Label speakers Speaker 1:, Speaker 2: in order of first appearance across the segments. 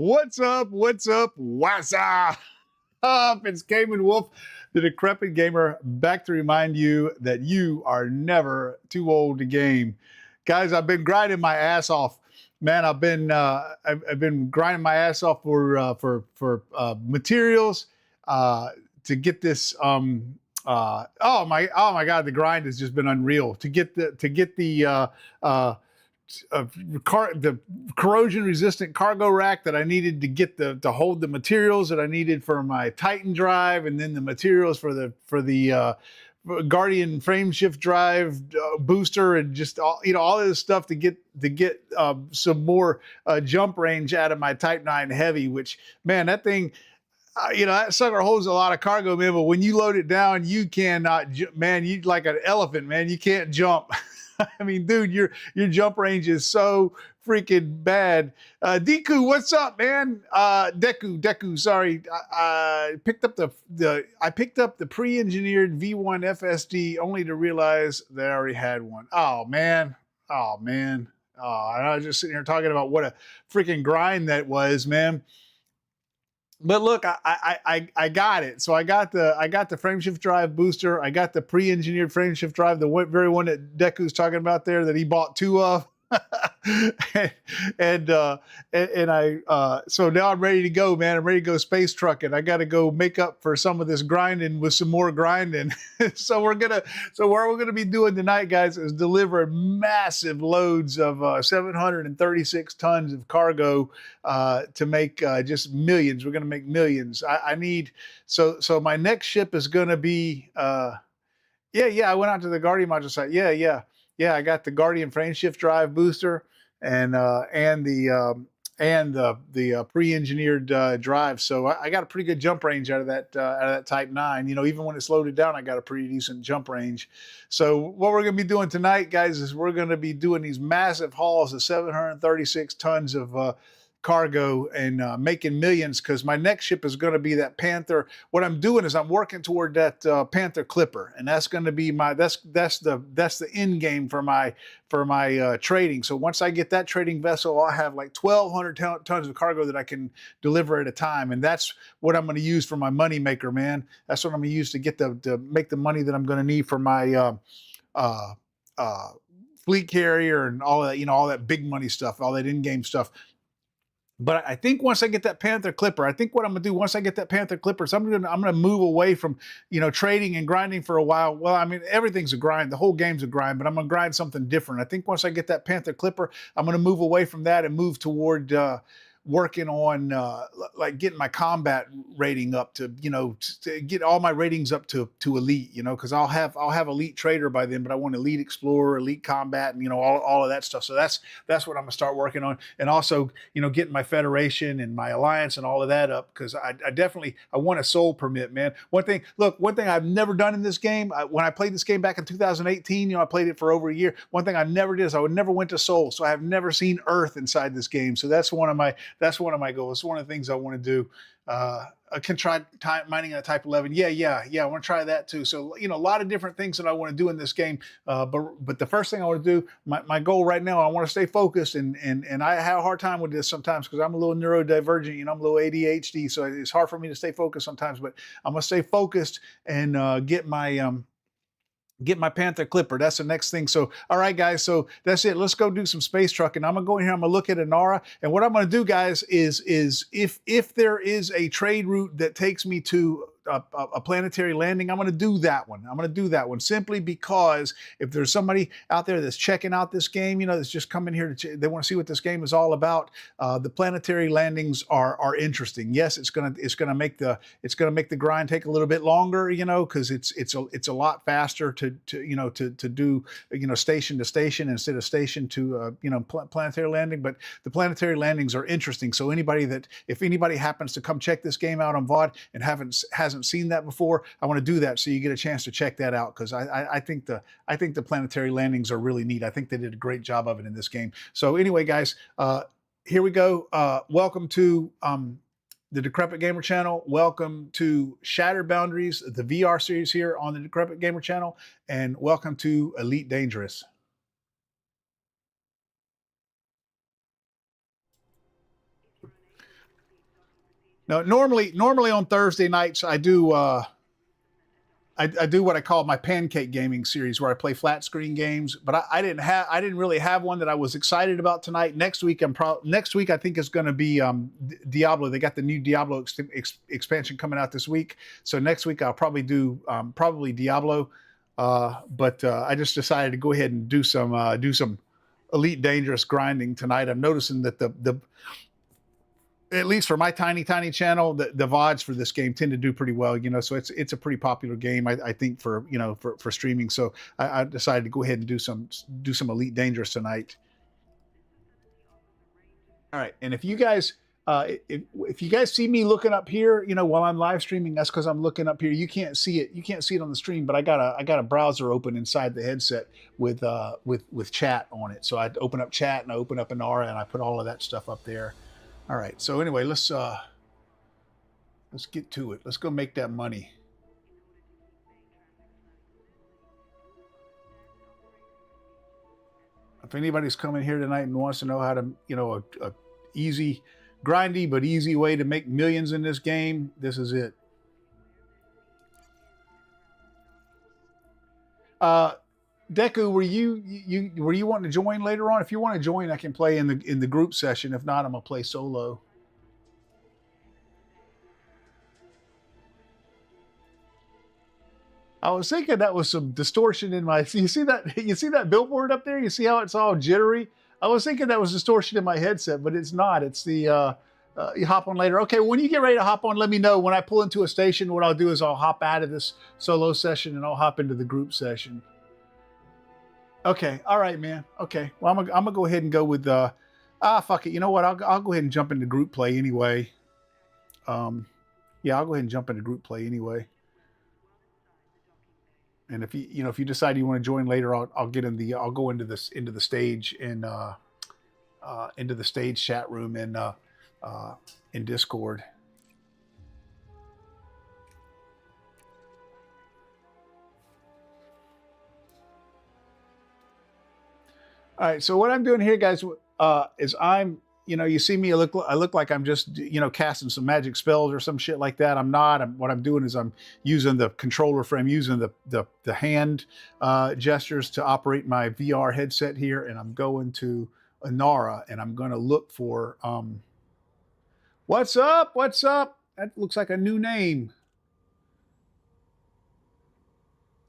Speaker 1: What's up? What's up? What's up? It's Cayman Wolf, the Decrepit Gamer, back to remind you that you are never too old to game. Guys, I've been grinding my ass off. Man, I've been grinding my ass off for materials to get this. Oh my God, the grind has just been unreal. To get the corrosion resistant cargo rack that I needed to get to hold the materials that I needed for my Titan drive, and then the materials for the Guardian Frameshift drive booster, and just all of this stuff to get some more jump range out of my Type 9 Heavy, which, man, that thing, that sucker holds a lot of cargo, man, but when you load it down, you cannot, man, you like an elephant, man, you can't jump. I mean, dude, your jump range is so freaking bad. Deku, what's up, man? Deku, sorry. I picked up the pre-engineered V1 FSD only to realize that I already had one. Oh man. Oh man. Oh, I was just sitting here talking about what a freaking grind that was, man. But look, I got it. So I got the Frameshift drive booster. I got the pre-engineered Frameshift drive, the very one that Deku's talking about there, that he bought two of. and I so now I'm ready to go, man. I'm ready to go space trucking. I got to go make up for some of this grinding with some more grinding. So what we're gonna be doing tonight, guys, is deliver massive loads of 736 tons of cargo to make just millions. We're gonna make millions. I need so my next ship is gonna be yeah. I went out to the Guardian module site. Yeah, I got the Guardian Frameshift drive booster and the pre-engineered drive. So I got a pretty good jump range out of that Type 9. Even when it's loaded down, I got a pretty decent jump range. So what we're going to be doing tonight, guys, is we're going to be doing these massive hauls of 736 tons of cargo and making millions, because my next ship is going to be that Panther. What I'm doing is I'm working toward that Panther Clipper, and that's going to be that's the end game for my trading. So once I get that trading vessel, I'll have like 1,200 tons of cargo that I can deliver at a time, and that's what I'm going to use for my money maker, man. That's what I'm going to use to make the money that I'm going to need for my fleet carrier and all that, all that big money stuff, all that in-game stuff. But I think once I get that Panther Clipper, I think what I'm gonna do once I get that Panther Clipper, so I'm gonna move away from trading and grinding for a while. Well, I mean, everything's a grind, the whole game's a grind, but I'm gonna grind something different. I think once I get that Panther Clipper, I'm gonna move away from that and move toward working on like getting my combat rating up to to get all my ratings up to elite, because I'll have elite trader by then, but I want elite explorer, elite combat, and all of that stuff. So that's what I'm gonna start working on, and also getting my federation and my alliance and all of that up, because I definitely want a soul permit, man. One thing I've never done in this game, when I played this game back in 2018, I played it for over a year. One thing I never did is I never went to soul, so I have never seen Earth inside this game. So that's one of my goals. It's one of the things I want to do. I can try mining at Type 11. Yeah. I want to try that too. So, a lot of different things that I want to do in this game. But the first thing I want to do, my goal right now, I want to stay focused, and I have a hard time with this sometimes because I'm a little neurodivergent, I'm a little ADHD. So it's hard for me to stay focused sometimes, but I'm going to stay focused and get my Panther Clipper. That's the next thing. So, all right, guys. So that's it. Let's go do some space trucking. I'm gonna go in here. I'm gonna look at Inara, and what I'm gonna do, guys, is if there is a trade route that takes me to a planetary landing, I'm going to do that one. I'm going to do that one simply because if there's somebody out there that's checking out this game, that's just coming here they want to see what this game is all about. The planetary landings are interesting. Yes, it's going to make the grind take a little bit longer, because it's a lot faster to do station to station instead of station to planetary landing. But the planetary landings are interesting. So if anybody happens to come check this game out on VOD and hasn't seen that before, I want to do that so you get a chance to check that out, because I think the planetary landings are really neat. I think they did a great job of it in this game. So anyway, guys, here we go. Welcome to the Decrepit Gamer channel. Welcome to Shattered Boundaries, the VR series here on the Decrepit Gamer channel, and welcome to Elite Dangerous. No, normally on Thursday nights I do I do what I call my pancake gaming series, where I play flat screen games. But I didn't really have one that I was excited about tonight. Next week next week I think is going to be Diablo. They got the new Diablo expansion coming out this week, so next week I'll probably do probably Diablo. But I just decided to go ahead and do some Elite Dangerous grinding tonight. I'm noticing that the at least for my tiny channel, the VODs for this game tend to do pretty well, you know, so it's a pretty popular game, I think, for, you know, for streaming. So I decided to go ahead and do some Elite Dangerous tonight. All right, and if you guys if you guys see me looking up here, you know, while I'm live streaming, that's because I'm looking up here. You can't see it. You can't see it on the stream, but I got a browser open inside the headset with chat on it. So I open up chat and I open up Inara and I put all of that stuff up there. All right, so anyway, let's get to it. Let's go make that money. If anybody's coming here tonight and wants to know how to, you know, a easy, grindy but easy way to make millions in this game, this is it. Deku, were you wanting to join later on? If you want to join, I can play in the group session. If not, I'm gonna play solo. I was thinking that was some distortion in my. You see that billboard up there? You see how it's all jittery? I was thinking that was distortion in my headset, but it's not. It's the you hop on later. Okay, when you get ready to hop on, let me know. When I pull into a station, what I'll do is I'll hop out of this solo session and I'll hop into the group session. Okay, all right, man. Okay, well, I'm gonna go ahead and go with fuck it. You know what? I'll go ahead and jump into group play anyway. Yeah, I'll go ahead and jump into group play anyway. And if you decide you want to join later, I'll go into the stage and into the stage chat room in Discord. All right, so what I'm doing here, guys, is I'm, you know, you see me, I look like I'm just, you know, casting some magic spells or some shit like that. I'm not. What I'm doing is I'm using the controller frame, using the hand gestures to operate my VR headset here, and I'm going to Inara, and I'm going to look for, what's up? What's up? That looks like a new name.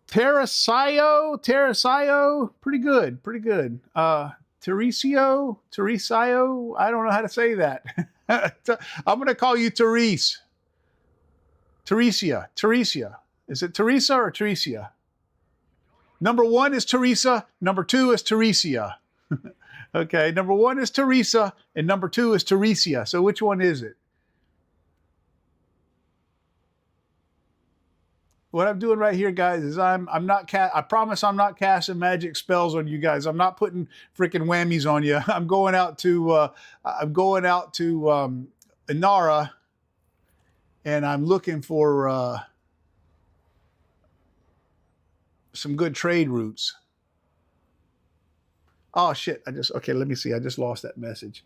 Speaker 1: Terrasayo, pretty good. Teresio, I don't know how to say that. I'm going to call you Therese. Teresia. Is it Teresa or Teresia? Number 1 is Teresa, number 2 is Teresia. Okay, number 1 is Teresa, and number 2 is Teresia. So which one is it? What I'm doing right here, guys, is I promise I'm not casting magic spells on you guys. I'm not putting freaking whammies on you. I'm going out to Inara, and I'm looking for some good trade routes. Oh shit! Okay. Let me see. I just lost that message.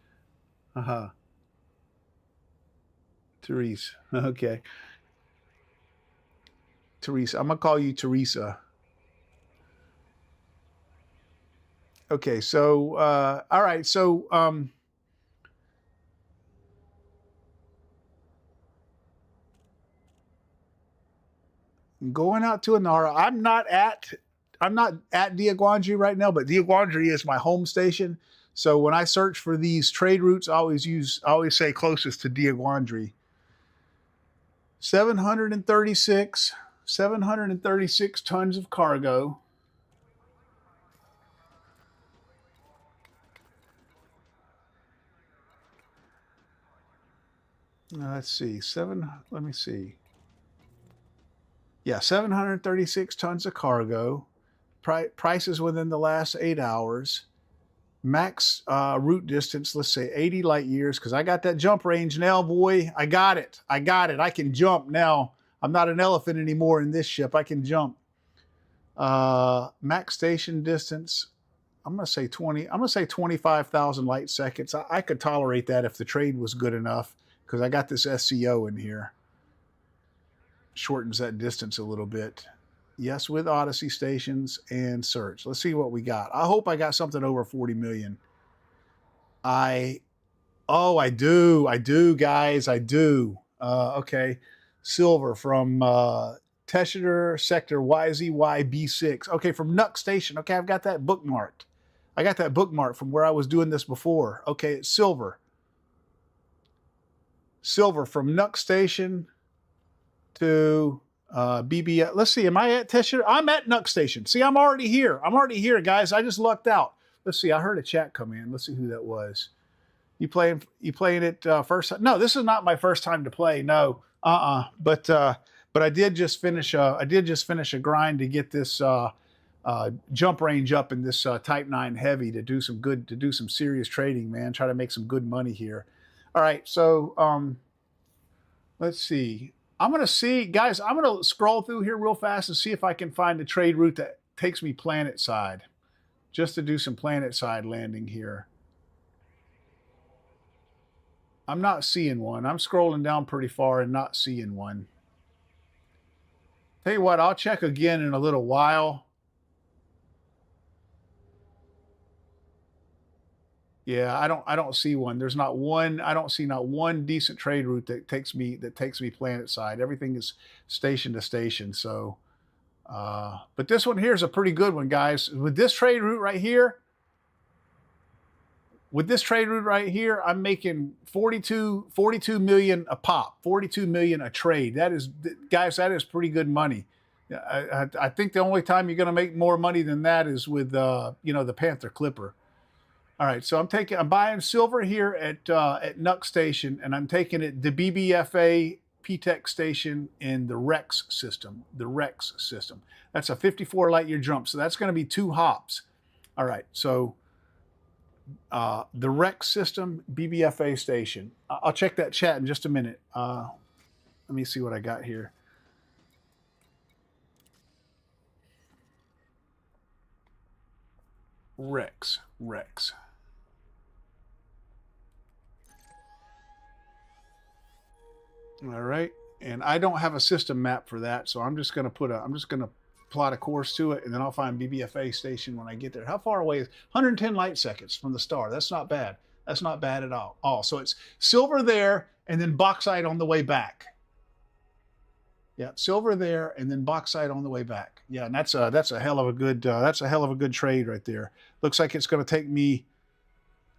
Speaker 1: Therese. Okay. Teresa. I'm going to call you Teresa. Okay, so, all right, so, going out to Inara. I'm not at Diaguandri right now, but Diaguandri is my home station. So when I search for these trade routes, I always say closest to Diaguandri. 736 tons of cargo. Let's see, let me see. Yeah, 736 tons of cargo. Prices within the last 8 hours. Max route distance, let's say 80 light years, because I got that jump range now, boy. I got it. I can jump now. I'm not an elephant anymore in this ship. I can jump. Max station distance, I'm going to say 25,000 light seconds. I could tolerate that if the trade was good enough, because I got this SCO in here. Shortens that distance a little bit. Yes, with Odyssey stations and search. Let's see what we got. I hope I got something over 40 million. I do, guys. I do. Okay. Silver from Teshiter Sector YZYB6. Okay, from Nuck Station. Okay, I've got that bookmarked. I got that bookmarked from where I was doing this before. Okay, it's silver. Silver from Nuck Station to BB. Let's see, am I at Teshiter? I'm at Nuck Station. See, I'm already here. I'm already here, guys. I just lucked out. Let's see, I heard a chat come in. Let's see who that was. You playing it first? No, this is not my first time to play. No, but I did just finish a grind to get this jump range up in this Type 9 Heavy to do some serious trading, man. Try to make some good money here. All right, so let's see. I'm gonna see, guys. I'm gonna scroll through here real fast and see if I can find a trade route that takes me planet side, just to do some planet side landing here. I'm not seeing one. I'm scrolling down pretty far and not seeing one. Tell you what, I'll check again in a little while. Yeah, I don't see one. There's not one. I don't see not one decent trade route that takes me planet side. Everything is station to station. So, but this one here is a pretty good one, guys. With this trade route right here. With this trade route right here, I'm making 42 million a pop, 42 million a trade. That is, guys, that is pretty good money. I think the only time you're going to make more money than that is with, you know, the Panther Clipper. All right, so I'm buying silver here at Nuck Station, and I'm taking it the BBFA PTEC station in the Rex system. The Rex system. That's a 54 light year jump, so that's going to be 2 hops. All right, so. The Rex system, BBFA station. I'll check that chat in just a minute. Let me see what I got here. Rex. All right, and I don't have a system map for that, so I'm just gonna plot a course to it, and then I'll find BBFA station when I get there. How far away is 110 light seconds from the star? That's not bad. That's not bad at all. So it's silver there, and then bauxite on the way back. Yeah, silver there, and then bauxite on the way back. Yeah, and that's a hell of a good trade right there. Looks like it's going to take me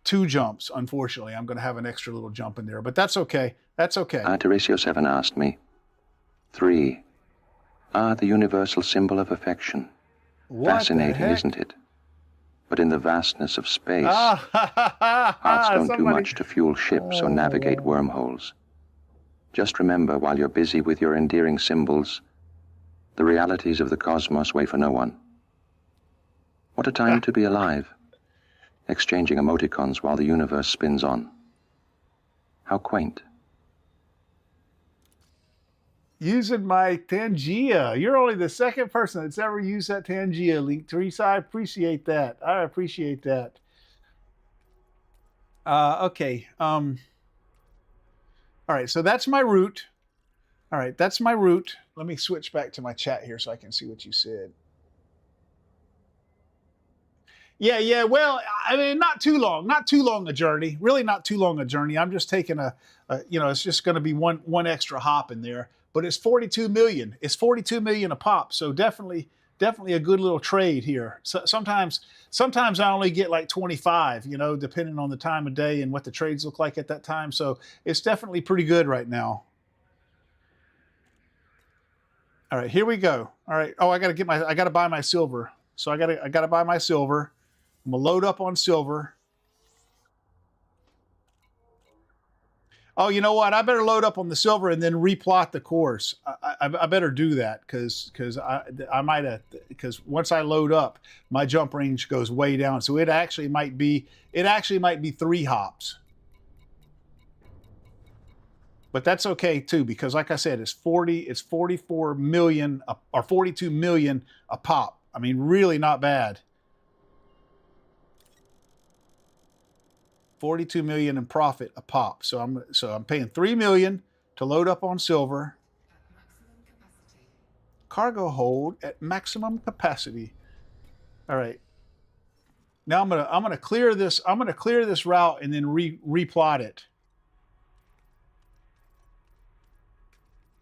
Speaker 1: 2 jumps. Unfortunately, I'm going to have an extra little jump in there, but that's okay. That's okay.
Speaker 2: Teresio 7 asked me. 3. The universal symbol of affection.
Speaker 1: What
Speaker 2: Fascinating, isn't it? But in the vastness of space, hearts don't do much to fuel ships or navigate wormholes. Just remember, while you're busy with your endearing symbols, the realities of the cosmos wait for no one. What a time to be alive, exchanging emoticons while the universe spins on. How quaint.
Speaker 1: Using my Tangia. You're only the second person that's ever used that Tangia link, Teresa. I appreciate that. I appreciate that. Okay. All right, so that's my route. All right, that's my route. Let me switch back to my chat here so I can see what you said. Yeah. Well, I mean, not too long a journey. Really, not too long a journey. I'm just taking it's just going to be one extra hop in there. But it's 42 million. It's 42 million a pop. So definitely a good little trade here. So sometimes I only get like 25, you know, depending on the time of day and what the trades look like at that time. So it's definitely pretty good right now. All right, here we go. All right. Oh, I got to buy my silver. So I got to buy my silver. I'm gonna load up on silver. Oh, you know what? I better load up on the silver and then replot the course. I better do that because I might have, because once I load up, my jump range goes way down. So it actually might be 3 hops. But that's okay too, because like I said, it's 44 million or 42 million a pop. I mean, really not bad. 42 million in profit a pop. So I'm paying 3 million to load up on silver. Cargo hold at maximum capacity. All right. Now I'm gonna clear this. I'm gonna clear this route and then replot it.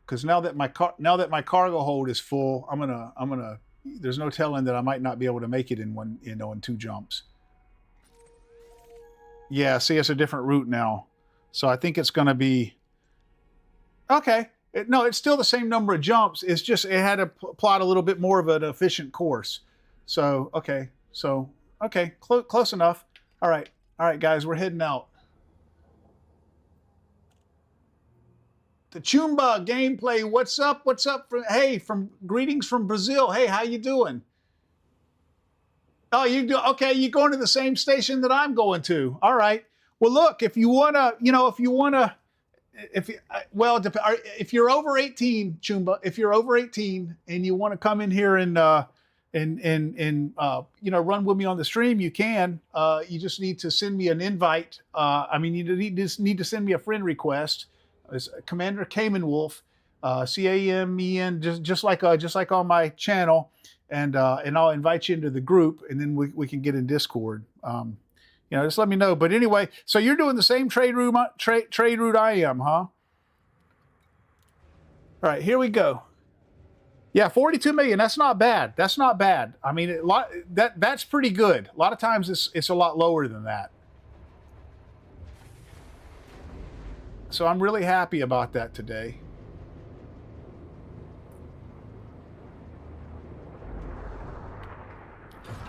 Speaker 1: Because now that my cargo hold is full, I'm gonna. There's no telling that I might not be able to make it in one, in 2 jumps. Yeah, see, it's a different route now. So I think it's going to be... Okay. No, it's still the same number of jumps. It's just it had to plot a little bit more of an efficient course. So, okay. So, okay, close enough. All right, guys, we're heading out. The Chumba gameplay, what's up? What's up? From greetings from Brazil. Hey, how you doing? Oh, you do? Okay, you're going to the same station that I'm going to. All right. Well, look, if you wanna, if you're over 18, Chumba, if you're over 18 and you want to come in here and run with me on the stream, you can. You just need to send me an invite. You just need to send me a friend request. It's Commander Cayman Wolf, CAMEN, just like on my channel. And I'll invite you into the group, and then we can get in Discord. Just let me know. But anyway, so you're doing the same trade route I am, huh? All right, here we go. Yeah, 42 million. That's not bad. That's not bad. I mean, that's pretty good. A lot of times it's a lot lower than that. So I'm really happy about that today.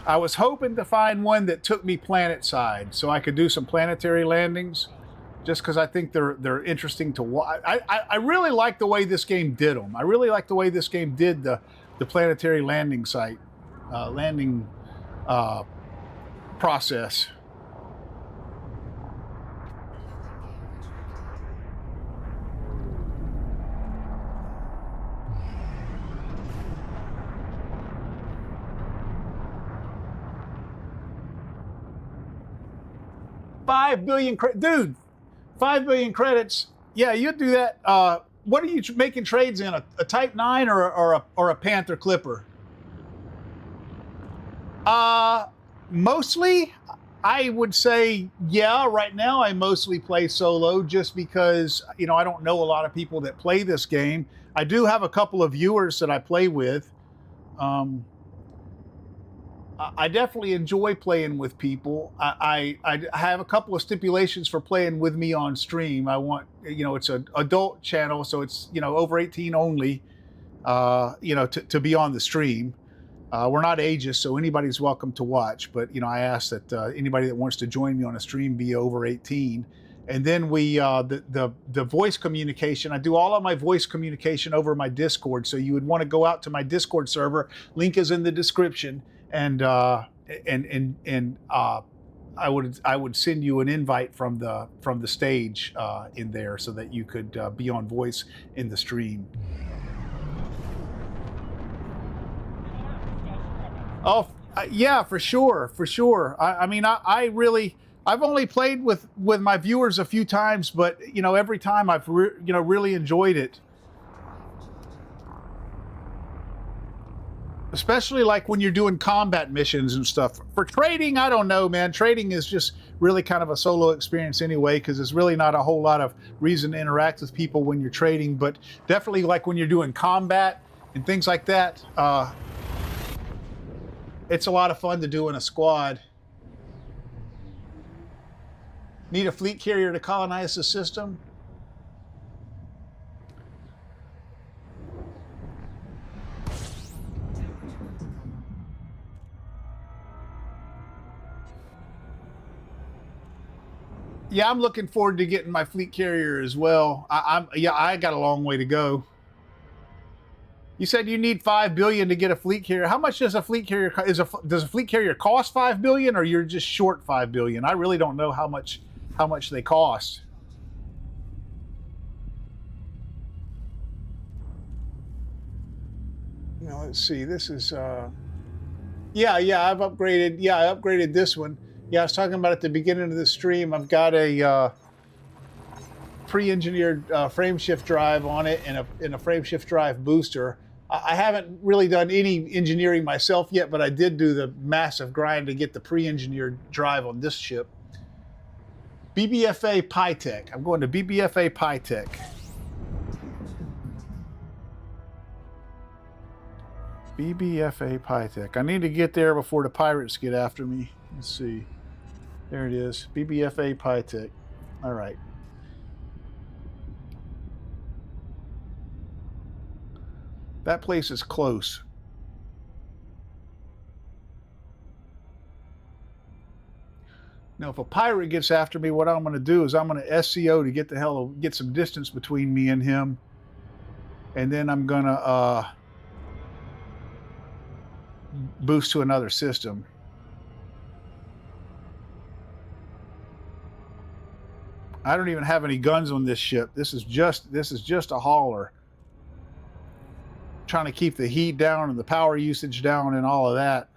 Speaker 1: I was hoping to find one that took me planet side so I could do some planetary landings, just because I think they're interesting to watch. I really like the way this game did them. I really like the way this game did the planetary landing site, process. $5 billion, dude. 5 billion credits. Yeah, you do that. What are you making trades in? A Type 9 or a Panther Clipper? Mostly, I would say, yeah. Right now, I mostly play solo, just because I don't know a lot of people that play this game. I do have a couple of viewers that I play with. I definitely enjoy playing with people. I have a couple of stipulations for playing with me on stream. I want, it's an adult channel, so it's, over 18 only, to be on the stream. We're not ageist, so anybody's welcome to watch. But, I ask that anybody that wants to join me on a stream be over 18. And then the voice communication, I do all of my voice communication over my Discord. So you would want to go out to my Discord server. Link is in the description. And I would send you an invite from the stage in there, so that you could be on voice in the stream. Oh yeah, for sure. I've only played with my viewers a few times, but every time I've really enjoyed it. Especially like when you're doing combat missions and stuff. For trading, I don't know, man. Trading is just really kind of a solo experience anyway, because there's really not a whole lot of reason to interact with people when you're trading. But definitely like when you're doing combat and things like that, it's a lot of fun to do in a squad. Need a fleet carrier to colonize the system? Yeah, I'm looking forward to getting my fleet carrier as well. I got a long way to go. You said you need 5 billion to get a fleet carrier. How much does a fleet carrier does a fleet carrier cost 5 billion, or you're just short 5 billion? I really don't know how much they cost. Now let's see. This is yeah, I've upgraded. Yeah, I upgraded this one. Yeah, I was talking about at the beginning of the stream. I've got a pre-engineered Frameshift drive on it and a Frameshift drive booster. I haven't really done any engineering myself yet, but I did do the massive grind to get the pre-engineered drive on this ship. BBFA PyTech. I'm going to BBFA PyTech. BBFA PyTech. I need to get there before the pirates get after me. Let's see. There it is. BBFA PyTech. All right. That place is close. Now, if a pirate gets after me, what I'm going to do is I'm going to SCO to get some distance between me and him. And then I'm going to boost to another system. I don't even have any guns on this ship. This is just a hauler. Trying to keep the heat down and the power usage down and all of that.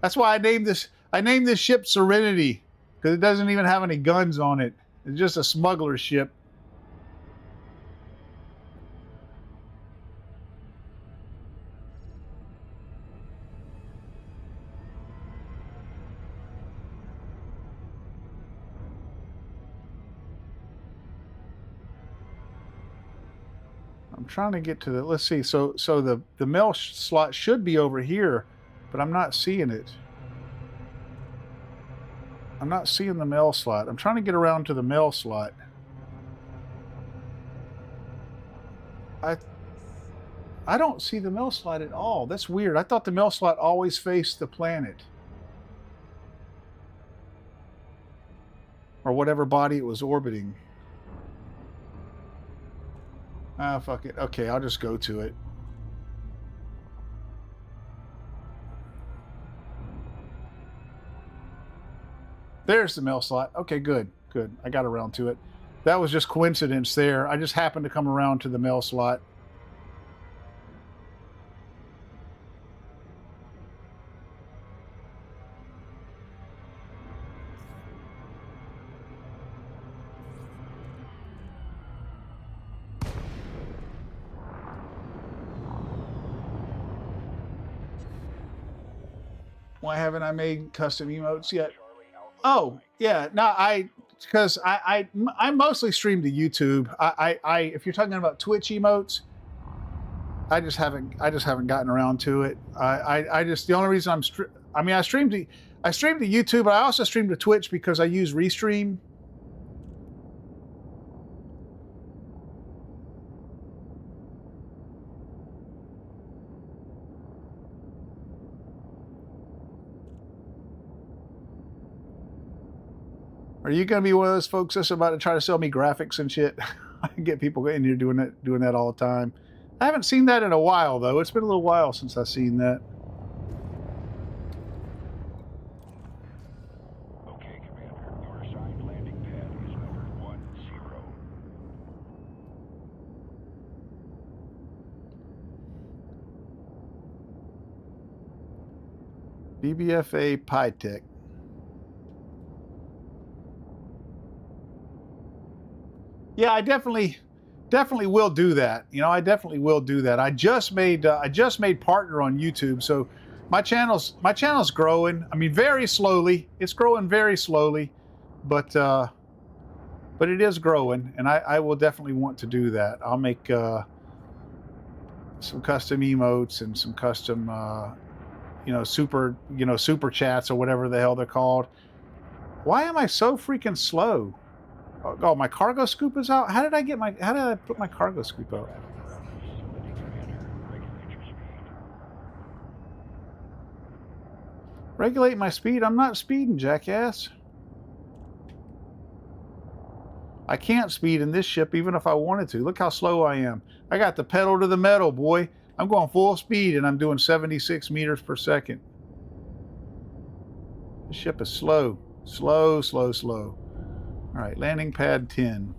Speaker 1: That's why I named this ship Serenity, because it doesn't even have any guns on it. It's just a smuggler ship. I'm trying to get to the, let's see, so the mail slot should be over here, but I'm not seeing it. I'm not seeing the mail slot. I'm trying to get around to the mail slot. I don't see the mail slot at all. That's weird. I thought the mail slot always faced the planet. Or whatever body it was orbiting. Ah, fuck it. Okay, I'll just go to it. There's the mail slot. Okay, good, good. I got around to it. That was just coincidence there. I just happened to come around to the mail slot. Why haven't I made custom emotes yet? Oh, yeah. No, because I mostly stream to YouTube. If you're talking about Twitch emotes, I just haven't gotten around to it. The only reason I stream to YouTube, but I also stream to Twitch because I use Restream. Are you going to be one of those folks that's about to try to sell me graphics and shit? I get people in here doing that all the time. I haven't seen that in a while, though. It's been a little while since I've seen that.
Speaker 3: Okay, Commander. Your assigned landing pad is number 10.
Speaker 1: BBFA PyTech. Yeah, I definitely will do that. You know, I definitely will do that. I just made partner on YouTube, so my channel's growing. I mean, very slowly. It's growing very slowly, but it is growing, and I will definitely want to do that. I'll make some custom emotes and some custom super chats or whatever the hell they're called. Why am I so freaking slow? Oh, my cargo scoop is out. How did I put my cargo scoop out? Regulate my speed? I'm not speeding, jackass. I can't speed in this ship even if I wanted to. Look how slow I am. I got the pedal to the metal, boy. I'm going full speed and I'm doing 76 meters per second. This ship is slow. Slow, slow, slow. All right, landing pad 10.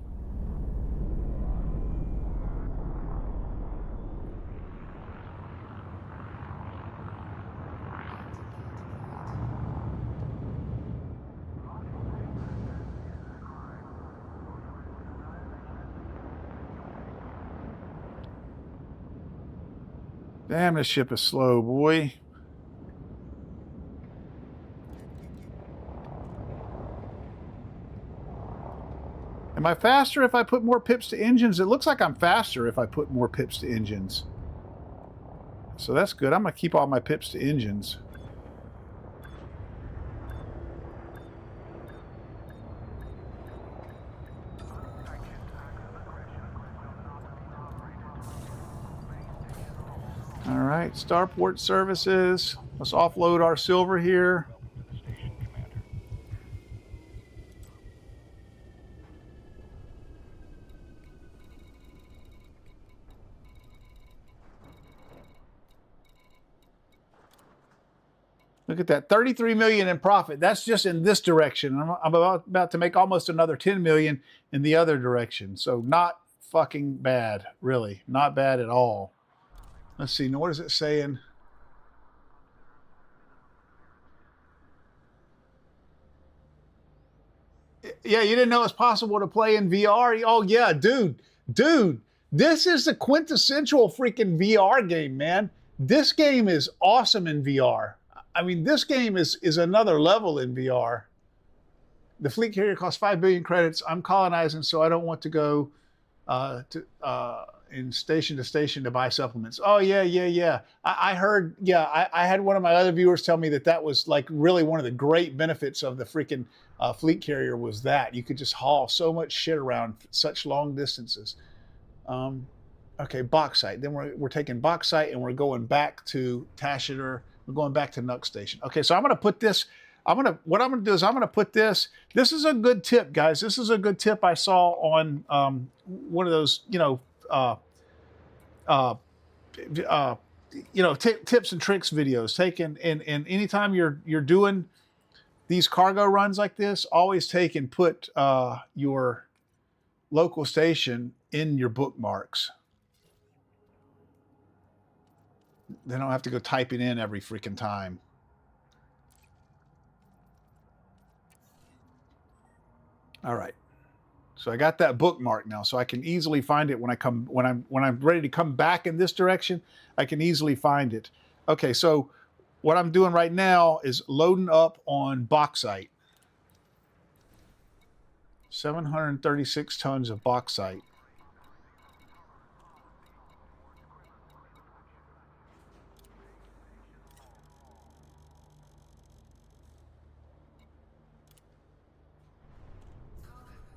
Speaker 1: Damn, this ship is slow, boy. Am I faster if I put more pips to engines? It looks like I'm faster if I put more pips to engines. So that's good. I'm going to keep all my pips to engines. All right, starport services. Let's offload our silver here.
Speaker 3: Station commander.
Speaker 1: Look at that, 33 million in profit. That's just in this direction. I'm about to make almost another 10 million in the other direction. So not fucking bad, really. Not bad at all. Let's see, now what is it saying? Yeah, you didn't know it's possible to play in VR? Oh yeah, dude, this is the quintessential freaking VR game, man. This game is awesome in VR. I mean, this game is another level in VR. The fleet carrier costs 5 billion credits. I'm colonizing, so I don't want to go in station to station to buy supplements. Oh yeah. I heard. Yeah, I had one of my other viewers tell me that was like really one of the great benefits of the freaking fleet carrier was that you could just haul so much shit around such long distances. Okay, bauxite. Then we're taking bauxite and we're going back to Tashiter. We're going back to Nuck Station. Okay, so I'm going to put this. What I'm going to do is I'm going to put this. This is a good tip, guys. This is a good tip I saw on one of those, tips and tricks videos. Taken and anytime you're doing these cargo runs like this, always take and put your local station in your bookmarks. They don't have to go type it in every freaking time. All right. So I got that bookmark now, so I can easily find it when I'm ready to come back in this direction. I can easily find it. Okay, so what I'm doing right now is loading up on bauxite. 736 tons of bauxite.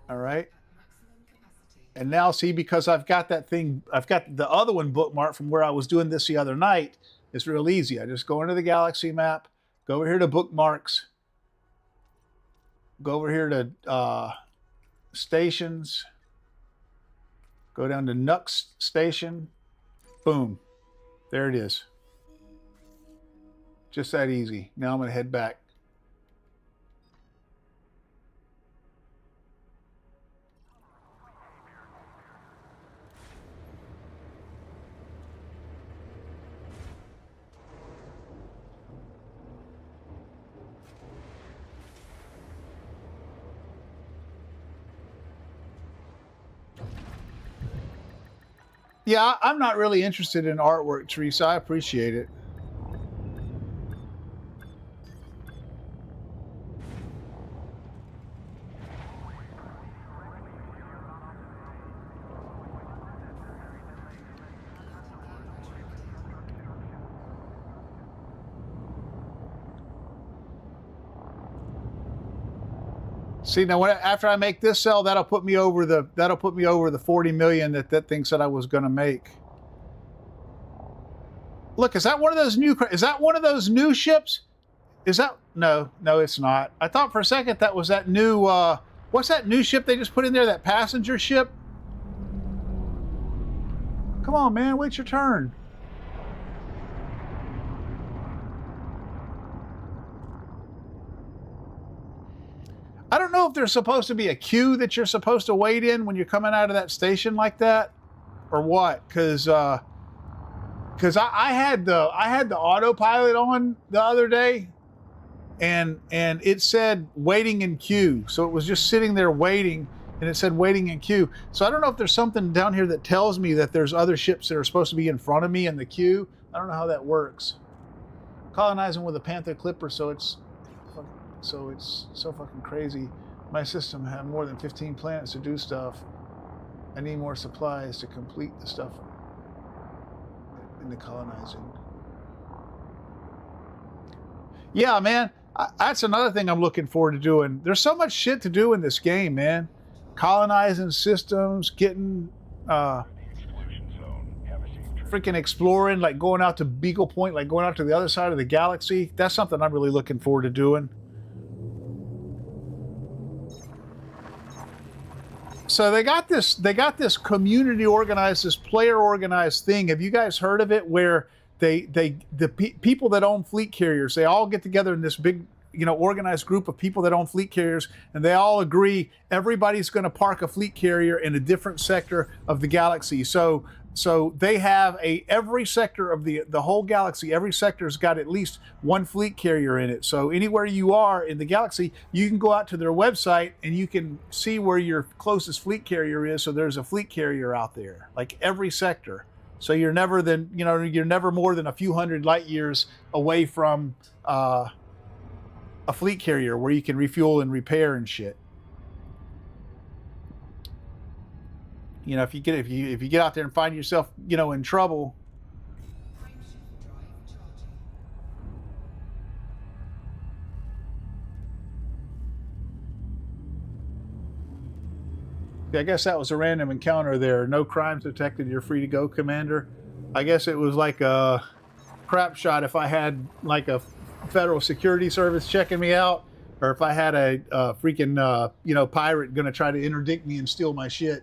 Speaker 1: All right. And now see, because I've got that thing, I've got the other one bookmarked from where I was doing this the other night. It's real easy. I just go into the galaxy map, go over here to bookmarks, go over here to stations, go down to Nuck Station, boom, there it is. Just that easy. Now I'm going to head back. Yeah, I'm not really interested in artwork, Teresa. I appreciate it. See, now after I make this sell, that'll put me over the 40 million that thing said I was going to make. Look, is that one of those new ships? Is that no, it's not. I thought for a second that was that new what's that new ship they just put in there, that passenger ship? Come on, man, wait your turn. I don't know if there's supposed to be a queue that you're supposed to wait in when you're coming out of that station like that, or what? Because I had the autopilot on the other day, and it said waiting in queue, so it was just sitting there waiting, and it said waiting in queue. So I don't know if there's something down here that tells me that there's other ships that are supposed to be in front of me in the queue, I don't know how that works. Colonizing with a Panther Clipper, so it's so fucking crazy. My system had more than 15 planets to do stuff. I need more supplies to complete the stuff in the colonizing. Yeah, man, that's another thing I'm looking forward to doing. There's so much shit to do in this game, man. Colonizing systems, getting freaking exploring, like going out to Beagle Point, like going out to the other side of the galaxy. That's something I'm really looking forward to doing. So they got this community organized, this player organized thing. Have you guys heard of it? Where people that own fleet carriers, they all get together in this big, organized group of people that own fleet carriers, and they all agree everybody's going to park a fleet carrier in a different sector of the galaxy. So they have every sector of the whole galaxy, every sector's got at least one fleet carrier in it. So anywhere you are in the galaxy, you can go out to their website and you can see where your closest fleet carrier is. So there's a fleet carrier out there, like every sector. So you're never more than a few hundred light years away from a fleet carrier where you can refuel and repair and shit. If you get out there and find yourself, in trouble. I guess that was a random encounter there. No crimes detected. You're free to go, Commander. I guess it was like a crap shot if I had like a federal security service checking me out, or if I had a freaking pirate gonna try to interdict me and steal my shit.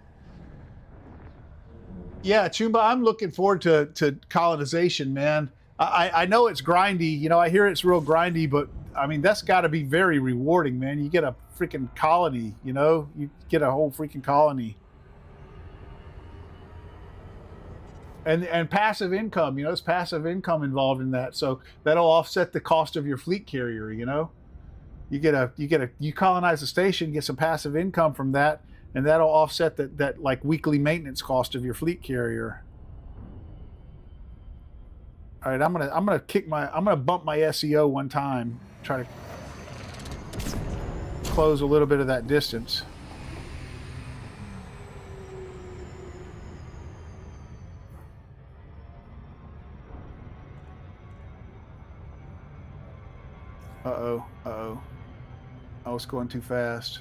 Speaker 1: Yeah, Chumba, I'm looking forward to colonization, man. I know it's grindy. I hear it's real grindy, but I mean, that's got to be very rewarding, man. You get a freaking colony, you get a whole freaking colony. And passive income, there's passive income involved in that. So that'll offset the cost of your fleet carrier, You colonize a station, get some passive income from that, and that'll offset that like weekly maintenance cost of your fleet carrier. All right, I'm gonna bump my SEO one time, try to close a little bit of that distance. Uh-oh. I was going too fast.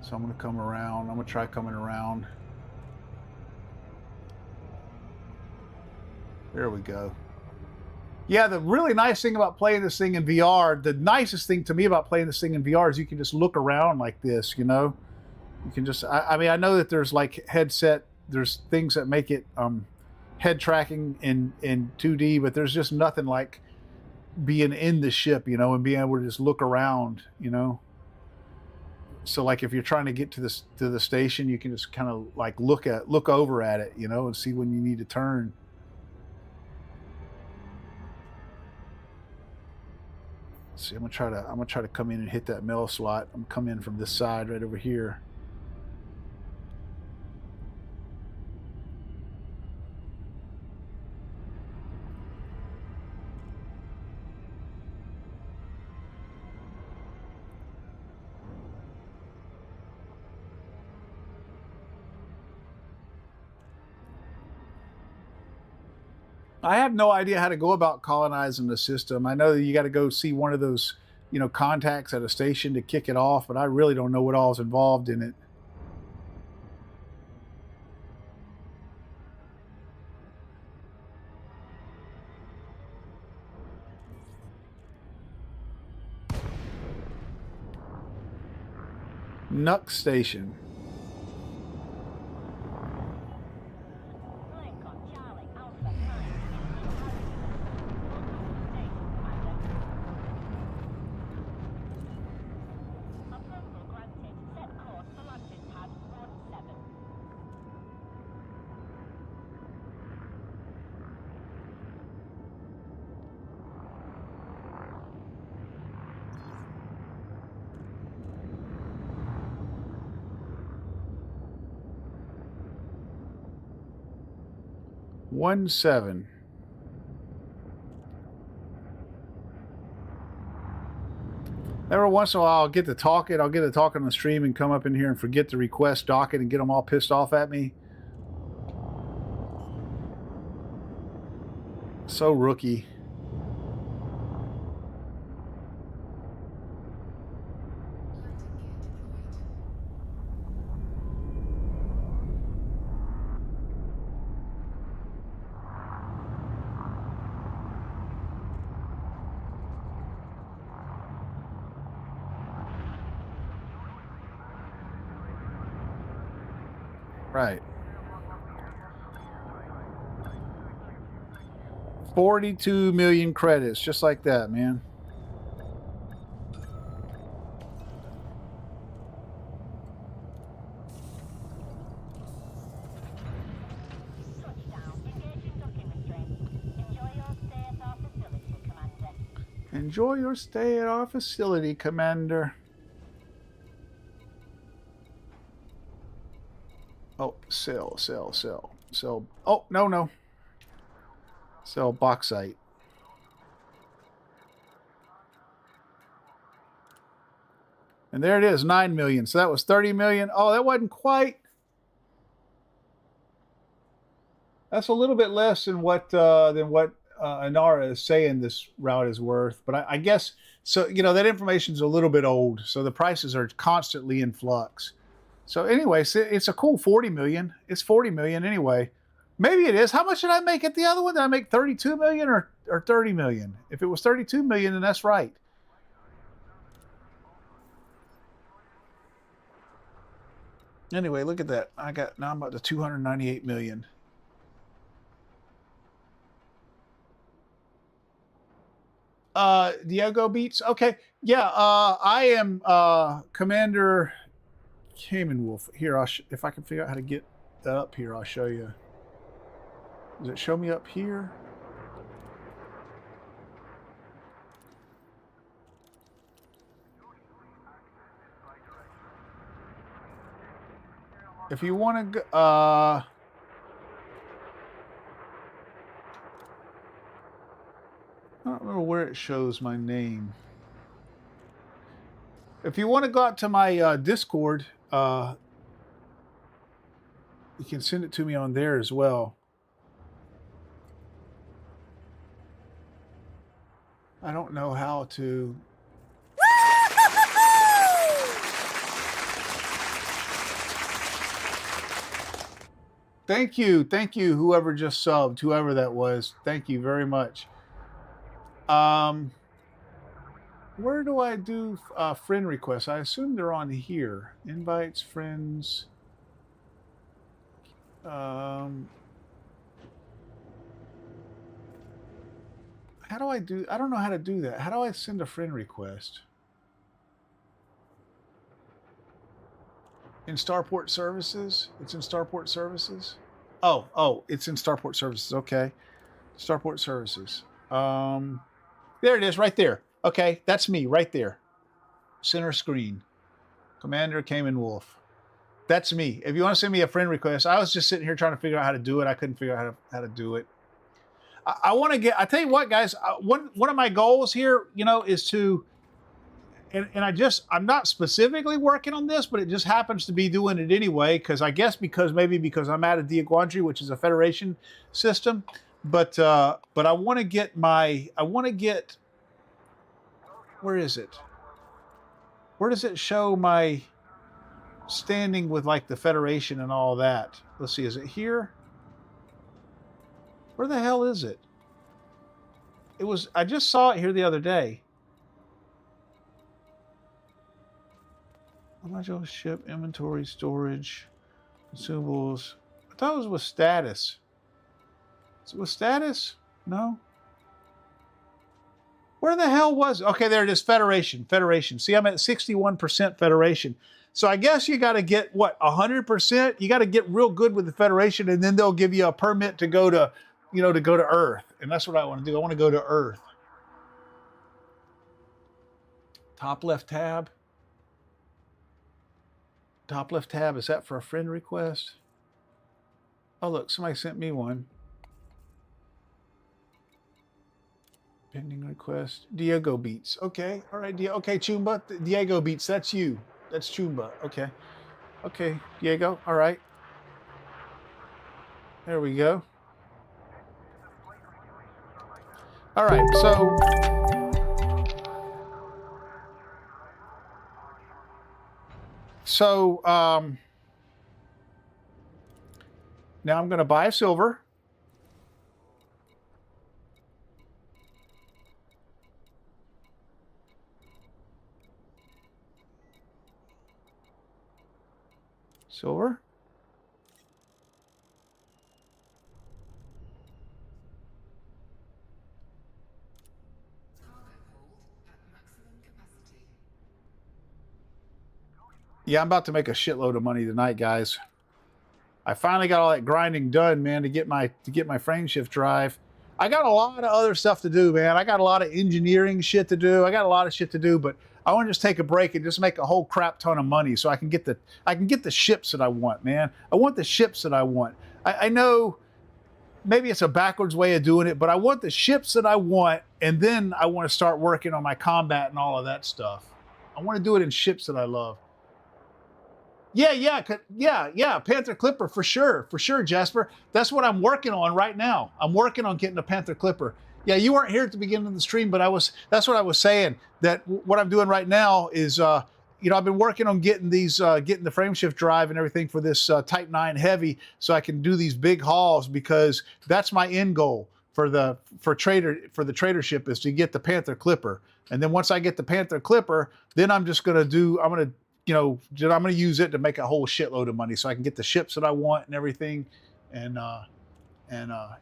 Speaker 1: So I'm going to come around. I'm going to try coming around. There we go. Yeah, the really nice thing about playing this thing in VR, the nicest thing to me about playing this thing in VR is you can just look around like this, You can just, I mean, I know that there's like there's things that make it head tracking in 2D, but there's just nothing like being in the ship, and being able to just look around, So like if you're trying to get to the station, you can just kind of like look over at it, and see when you need to turn. Let's see, I'm gonna try to come in and hit that mail slot. I'm come in from this side right over here. I have no idea how to go about colonizing the system. I know that you got to go see one of those, contacts at a station to kick it off, but I really don't know what all is involved in it. Nuck Station. One 7. Every once in a while, I'll get to talking. I'll get to talking on the stream and come up in here and forget to request docket and get them all pissed off at me. So rookie. Right. 42 million credits, just like that, man. Enjoy your stay at our facility, Commander. Oh, sell. Oh, no. Sell bauxite. And there it is, 9 million. So that was 30 million. Oh, that wasn't quite. That's a little bit less than what Inara is saying this route is worth. But I guess, so, you know, that information is a little bit old. So the prices are constantly in flux. So anyway, it's a cool 40 million. It's 40 million anyway. Maybe it is. How much did I make at the other one? Did I make 32 million or 30 million? If it was 32 million, then that's right. Anyway, look at that. Now I'm up to 298 million. Diego Beats. Okay. Yeah. I am, Commander Cayman Wolf. Here, if I can figure out how to get that up here, I'll show you. Does it show me up here? If you want to go, I don't remember where it shows my name. If you want to go out to my Discord, you can send it to me on there as well. I don't know how to. Thank you, whoever just subbed, whoever that was. Thank you very much. Where do I do friend requests? I assume they're on here. Invites, friends. How do I do? I don't know how to do that. How do I send a friend request? In Starport Services? It's in Starport Services? Oh, it's in Starport Services. Okay. Starport Services. There it is, right there. Okay, that's me right there. Center screen. Commander Cayman Wolf. That's me. If you want to send me a friend request, I was just sitting here trying to figure out how to do it. I couldn't figure out how to do it. I want to get, I tell you what, guys, one of my goals here, you know, is to, and I'm not specifically working on this, but it just happens to be doing it anyway, because I guess maybe because I'm out of Diaguandri, which is a Federation system, but I want to get where is it? Where does it show my standing with like the Federation and all that? Let's see, is it here? Where the hell is it? I just saw it here the other day. Module, ship, inventory, storage, consumables. I thought it was with status. Is it with status? No. Where the hell was it? Okay, there it is, Federation. See, I'm at 61% Federation. So I guess you got to get, what, 100%? You got to get real good with the Federation, and then they'll give you a permit to go to, you know, to go to Earth. And that's what I want to do. I want to go to Earth. Top left tab. Top left tab, is that for a friend request? Oh, look, somebody sent me one. Pending request. Diego Beats. Okay. All right. Okay, Chumba. Diego Beats. That's you. That's Chumba. Okay. Okay, Diego. All right. There we go. All right. So now I'm going to buy a silver. Silver. Yeah, I'm about to make a shitload of money tonight, guys. I finally got all that grinding done, man, to get my Frameshift drive. I got a lot of other stuff to do, man. I got a lot of engineering shit to do. I got a lot of shit to do, but I want to just take a break and just make a whole crap ton of money so I can get the ships that I want, man. I want the ships that I want. I know maybe it's a backwards way of doing it, but I want the ships that I want, and then I want to start working on my combat and all of that stuff. I want to do it in ships that I love. Yeah, Panther Clipper for sure, Jasper. That's what I'm working on right now. I'm working on getting a Panther Clipper. Yeah, you weren't here at the beginning of the stream, but that's what I was saying. That what I'm doing right now is, you know, I've been working on getting these, getting the Frameshift drive and everything for this Type 9 Heavy, so I can do these big hauls, because that's my end goal for the tradership, is to get the Panther Clipper. And then once I get the Panther Clipper, then I'm just gonna you know, I'm going to use it to make a whole shitload of money so I can get the ships that I want and everything. And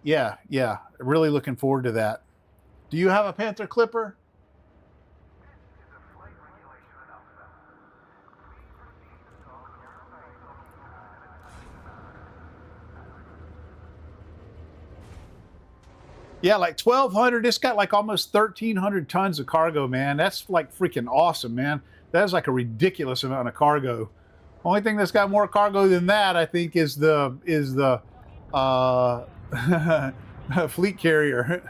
Speaker 1: yeah, really looking forward to that. Do you have a Panther Clipper? Yeah, like 1,200. It's got like almost 1,300 tons of cargo, man. That's like freaking awesome, man. That is like a ridiculous amount of cargo. Only thing that's got more cargo than that, I think, is the fleet carrier.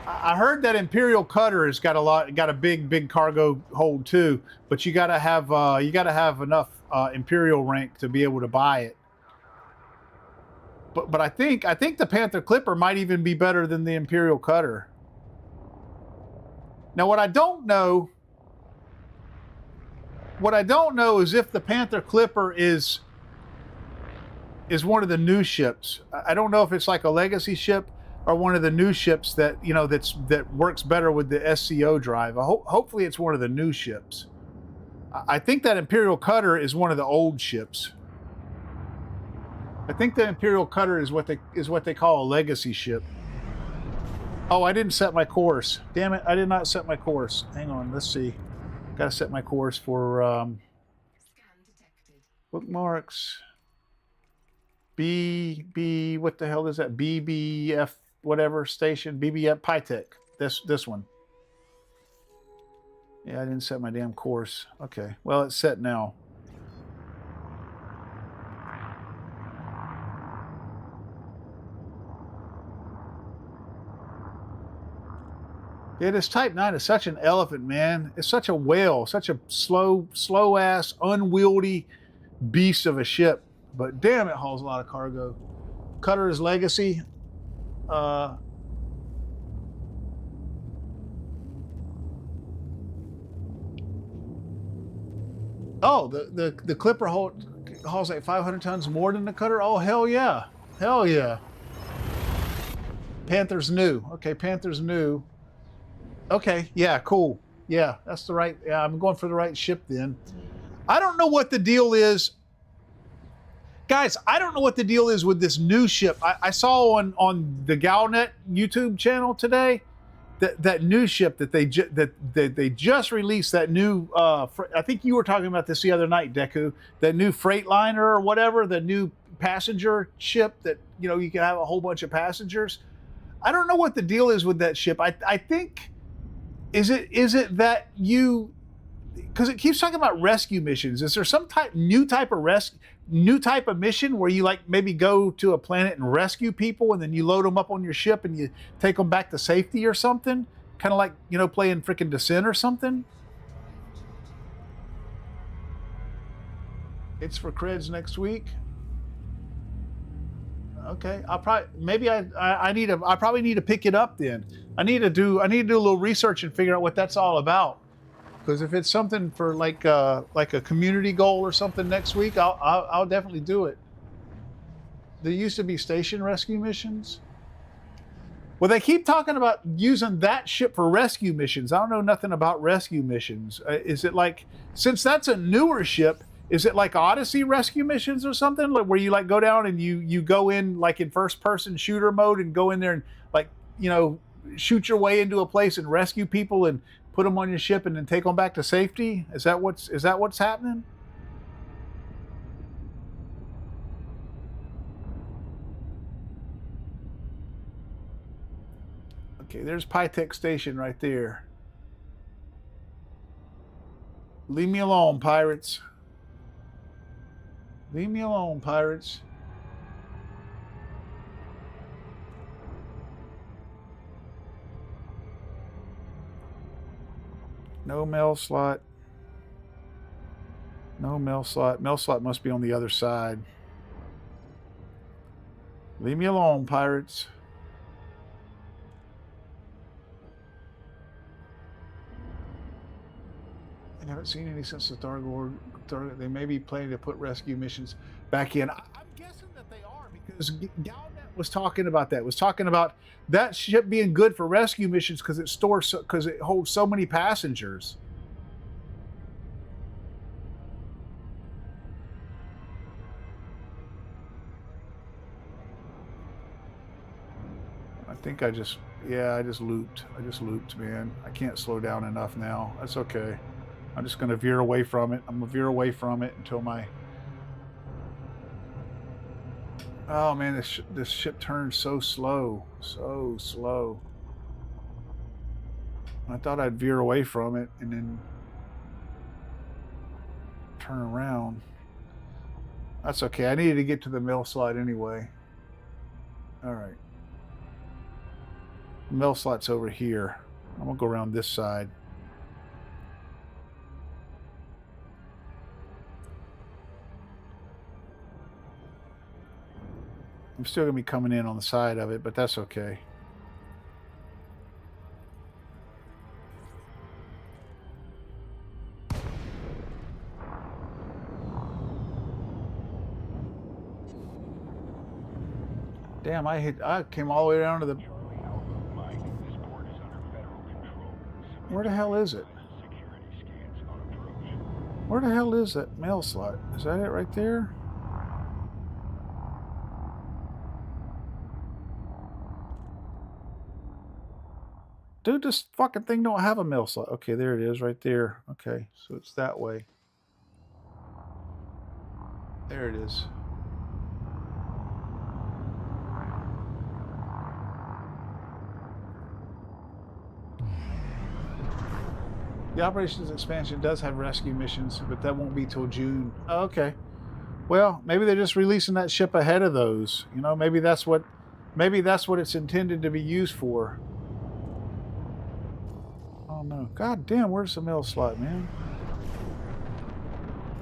Speaker 1: I heard that Imperial Cutter has got a big cargo hold too, but you gotta have enough Imperial rank to be able to buy it. But I think the Panther Clipper might even be better than the Imperial Cutter. Now what I don't know is if the Panther Clipper is one of the new ships. I don't know if it's like a legacy ship or one of the new ships that, you know, that works better with the SCO drive. Hopefully it's one of the new ships. I think that Imperial Cutter is one of the old ships. I think the Imperial Cutter is what they call a legacy ship. Oh, I didn't set my course. Damn it, I did not set my course. Hang on, let's see. Gotta set my course for bookmarks. B, what the hell is that? BBF, whatever station, BBF Pytech. This one. Yeah, I didn't set my damn course. Okay, well, it's set now. Yeah, this Type 9 is such an elephant, man. It's such a whale, such a slow-ass, unwieldy beast of a ship. But damn, it hauls a lot of cargo. Cutter is legacy. Oh, the Clipper hauls like 500 tons more than the Cutter? Oh, hell yeah. Hell yeah. Panther's new. Okay, Panther's new. Okay, yeah, cool. Yeah, that's the right, yeah, I'm going for the right ship then. I don't know what the deal is. Guys, I don't know what the deal is with this new ship. I saw on the Galnet YouTube channel today that new ship that they just released, that new, I think you were talking about this the other night, Deku, that new Freightliner or whatever, the new passenger ship that, you know, you can have a whole bunch of passengers. I don't know what the deal is with that ship. I think, is it that you, because it keeps talking about rescue missions. Is there some new type of new type of mission where you like maybe go to a planet and rescue people, and then you load them up on your ship and you take them back to safety or something. Kind of like, you know, playing freaking Descent or something. It's for creds next week. Okay, I'll probably I probably need to pick it up then. I need to do a little research and figure out what that's all about. Because if it's something for like a community goal or something next week, I'll definitely do it. There used to be station rescue missions. Well, they keep talking about using that ship for rescue missions. I don't know nothing about rescue missions. Is it like, since that's a newer ship, is it like Odyssey rescue missions or something? Like where you like go down and you go in like in first person shooter mode and go in there and like, you know, shoot your way into a place and rescue people and put them on your ship and then take them back to safety? Is that what's happening? Okay, there's Pytech Station right there. Leave me alone, pirates. Leave me alone, pirates. No mail slot. No mail slot. Mail slot must be on the other side. Leave me alone, pirates. I haven't seen any since the Dark Lord. They may be planning to put rescue missions back in. I'm guessing that they are, because Galnet was talking about that. Was talking about that ship being good for rescue missions because it stores, because it holds so many passengers. I think I just looped. I just looped, man. I can't slow down enough now. That's okay. I'm just going to veer away from it. I'm going to veer away from it until my... Oh, man, this ship turns so slow. So slow. I thought I'd veer away from it and then turn around. That's okay. I needed to get to the mail slot anyway. All right. The mail slot's over here. I'm going to go around this side. I'm still going to be coming in on the side of it, but that's okay. Damn, I came all the way down to the... Where the hell is it? Where the hell is that mail slot? Is that it right there? Dude, this fucking thing don't have a mail slot. Okay, there it is right there. Okay, so it's that way. There it is. The operations expansion does have rescue missions, but that won't be till June. Oh, okay. Well, maybe they're just releasing that ship ahead of those. You know, maybe that's what it's intended to be used for. Oh no. God damn, where's the mail slot, man?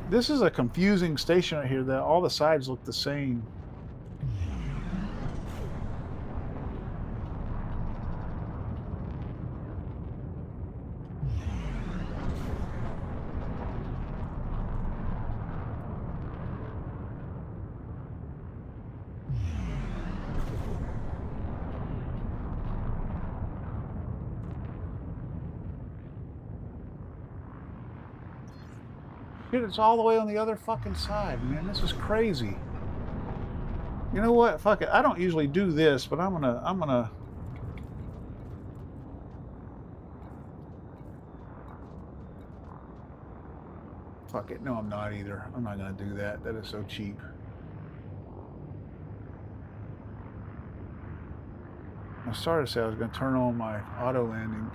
Speaker 1: This is a confusing station right here that all the sides look the same. Dude, it's all the way on the other fucking side, man. This is crazy. You know what? Fuck it. I don't usually do this, but I'm gonna... Fuck it. No, I'm not either. I'm not gonna do that. That is so cheap. I started to say I was gonna turn on my auto landing.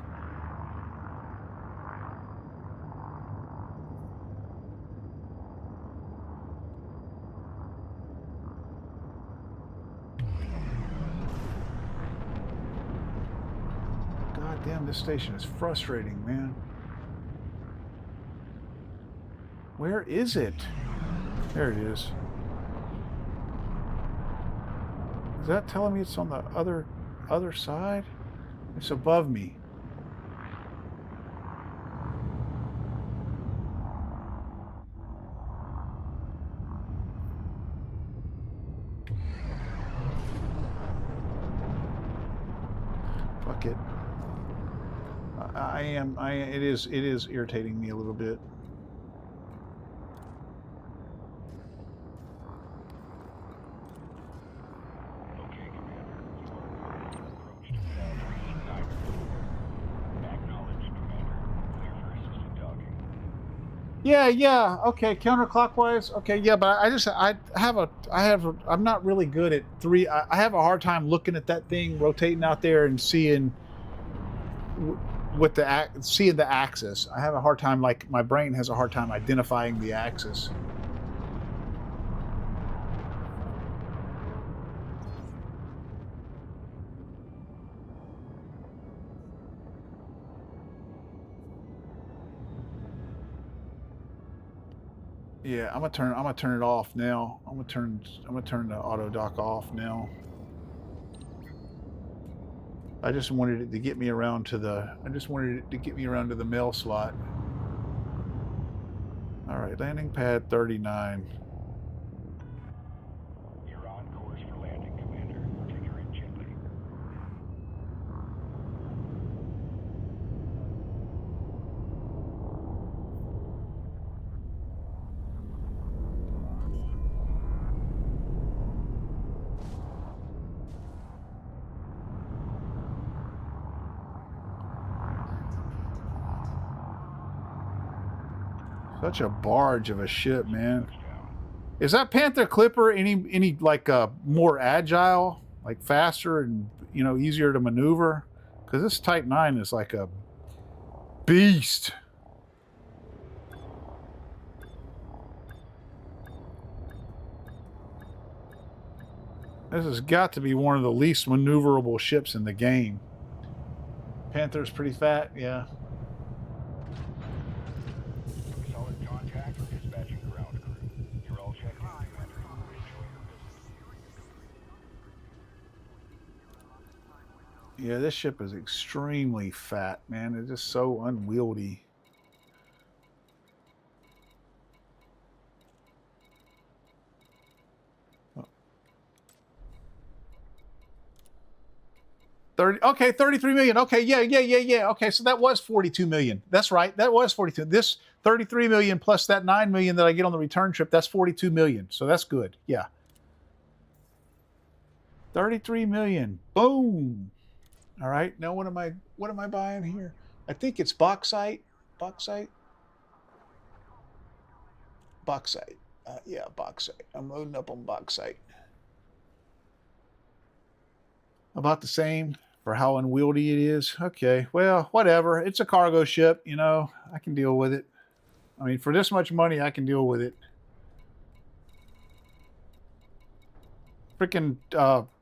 Speaker 1: God damn, this station is frustrating, man. Where is it? There it is. Is that telling me it's on the other side? It's above me. Fuck it. It is irritating me a little bit.
Speaker 3: Okay, Commander. You are approach to Pad 3 Acknowledged, Commander. Clear for assisted docking.
Speaker 1: Yeah, okay, counterclockwise. Okay, yeah, but I'm not really good at I have a hard time looking at that thing rotating out there and seeing seeing the axis. I have a hard time, like my brain has a hard time identifying the axis. Yeah, I'm gonna turn it off now. I'm gonna turn the auto dock off now. I just wanted it to get me around to the mail slot. All right, landing pad 39.
Speaker 3: You're on course for landing, Commander. Take her in gently.
Speaker 1: Such a barge of a ship, man. Is that Panther Clipper any like more agile, like faster and easier to maneuver? Because this Type 9 is like a beast. This has got to be one of the least maneuverable ships in the game. Panther's pretty fat, yeah.
Speaker 3: Solid contact with dispatching ground crew. You're all checked in, Commander. Enjoy your visit.
Speaker 1: Yeah, this ship is extremely fat, man. It's just so unwieldy. Okay, 33 million. Okay, yeah. Okay, so that was 42 million. That's right. That was 42. This 33 million plus that 9 million that I get on the return trip, that's 42 million. So that's good. Yeah. 33 million. Boom. All right. Now what am I buying here? I think it's bauxite. Bauxite. Yeah, bauxite. I'm loading up on bauxite. About the same for how unwieldy it is. Okay, well, whatever. It's a cargo ship, I can deal with it. I mean, for this much money, I can deal with it. Freaking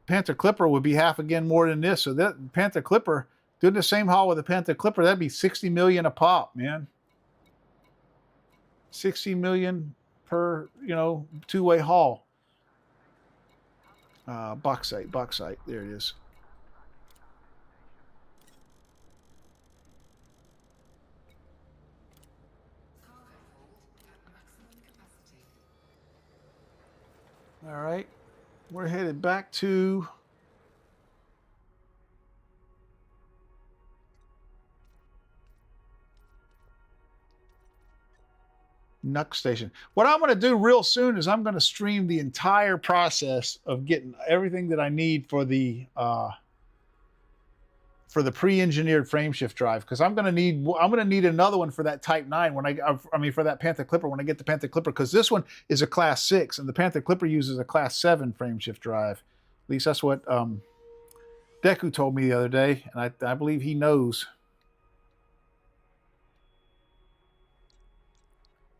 Speaker 1: Panther Clipper would be half again more than this. So that Panther Clipper, doing the same haul with the Panther Clipper, that'd be 60 million a pop, man. 60 million per, two-way haul. Bauxite. There it is. All right, we're headed back to Nuck Station. What I'm going to do real soon is I'm going to stream the entire process of getting everything that I need for the pre-engineered frameshift drive, because I'm going to need another one for that Type 9 when I mean for that Panther Clipper when I get the Panther Clipper, because this one is a Class 6 and the Panther Clipper uses a Class 7 frameshift drive. At least that's what Deku told me the other day, and I believe he knows.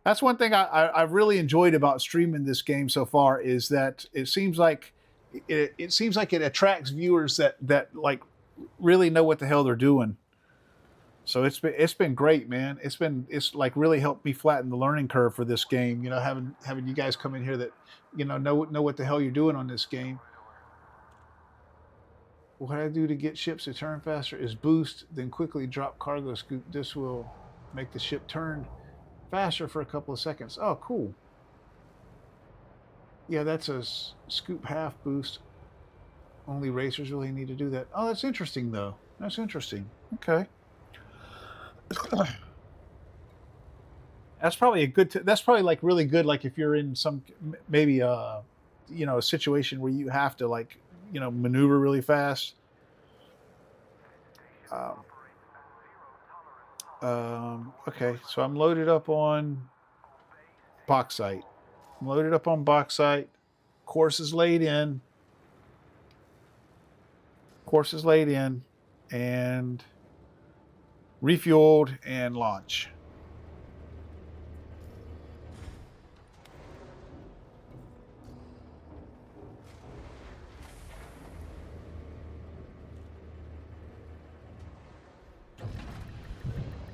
Speaker 1: That's one thing I've really enjoyed about streaming this game so far, is that it seems like it attracts viewers that like really know what the hell they're doing. So it's been great, man. It's like really helped me flatten the learning curve for this game. You know, having you guys come in here that know what the hell you're doing on this game. What I do to get ships to turn faster is boost, then quickly drop cargo scoop. This will make the ship turn faster for a couple of seconds. Oh, cool. Yeah, that's a scoop half boost. Only racers really need to do that. Oh, that's interesting, though. That's interesting. Okay. That's probably a good. That's probably like really good. Like if you're in some maybe a situation where you have to like maneuver really fast. Okay, so I'm loaded up on bauxite. I'm loaded up on bauxite. Course is laid in. Course is laid in, and refueled and launch.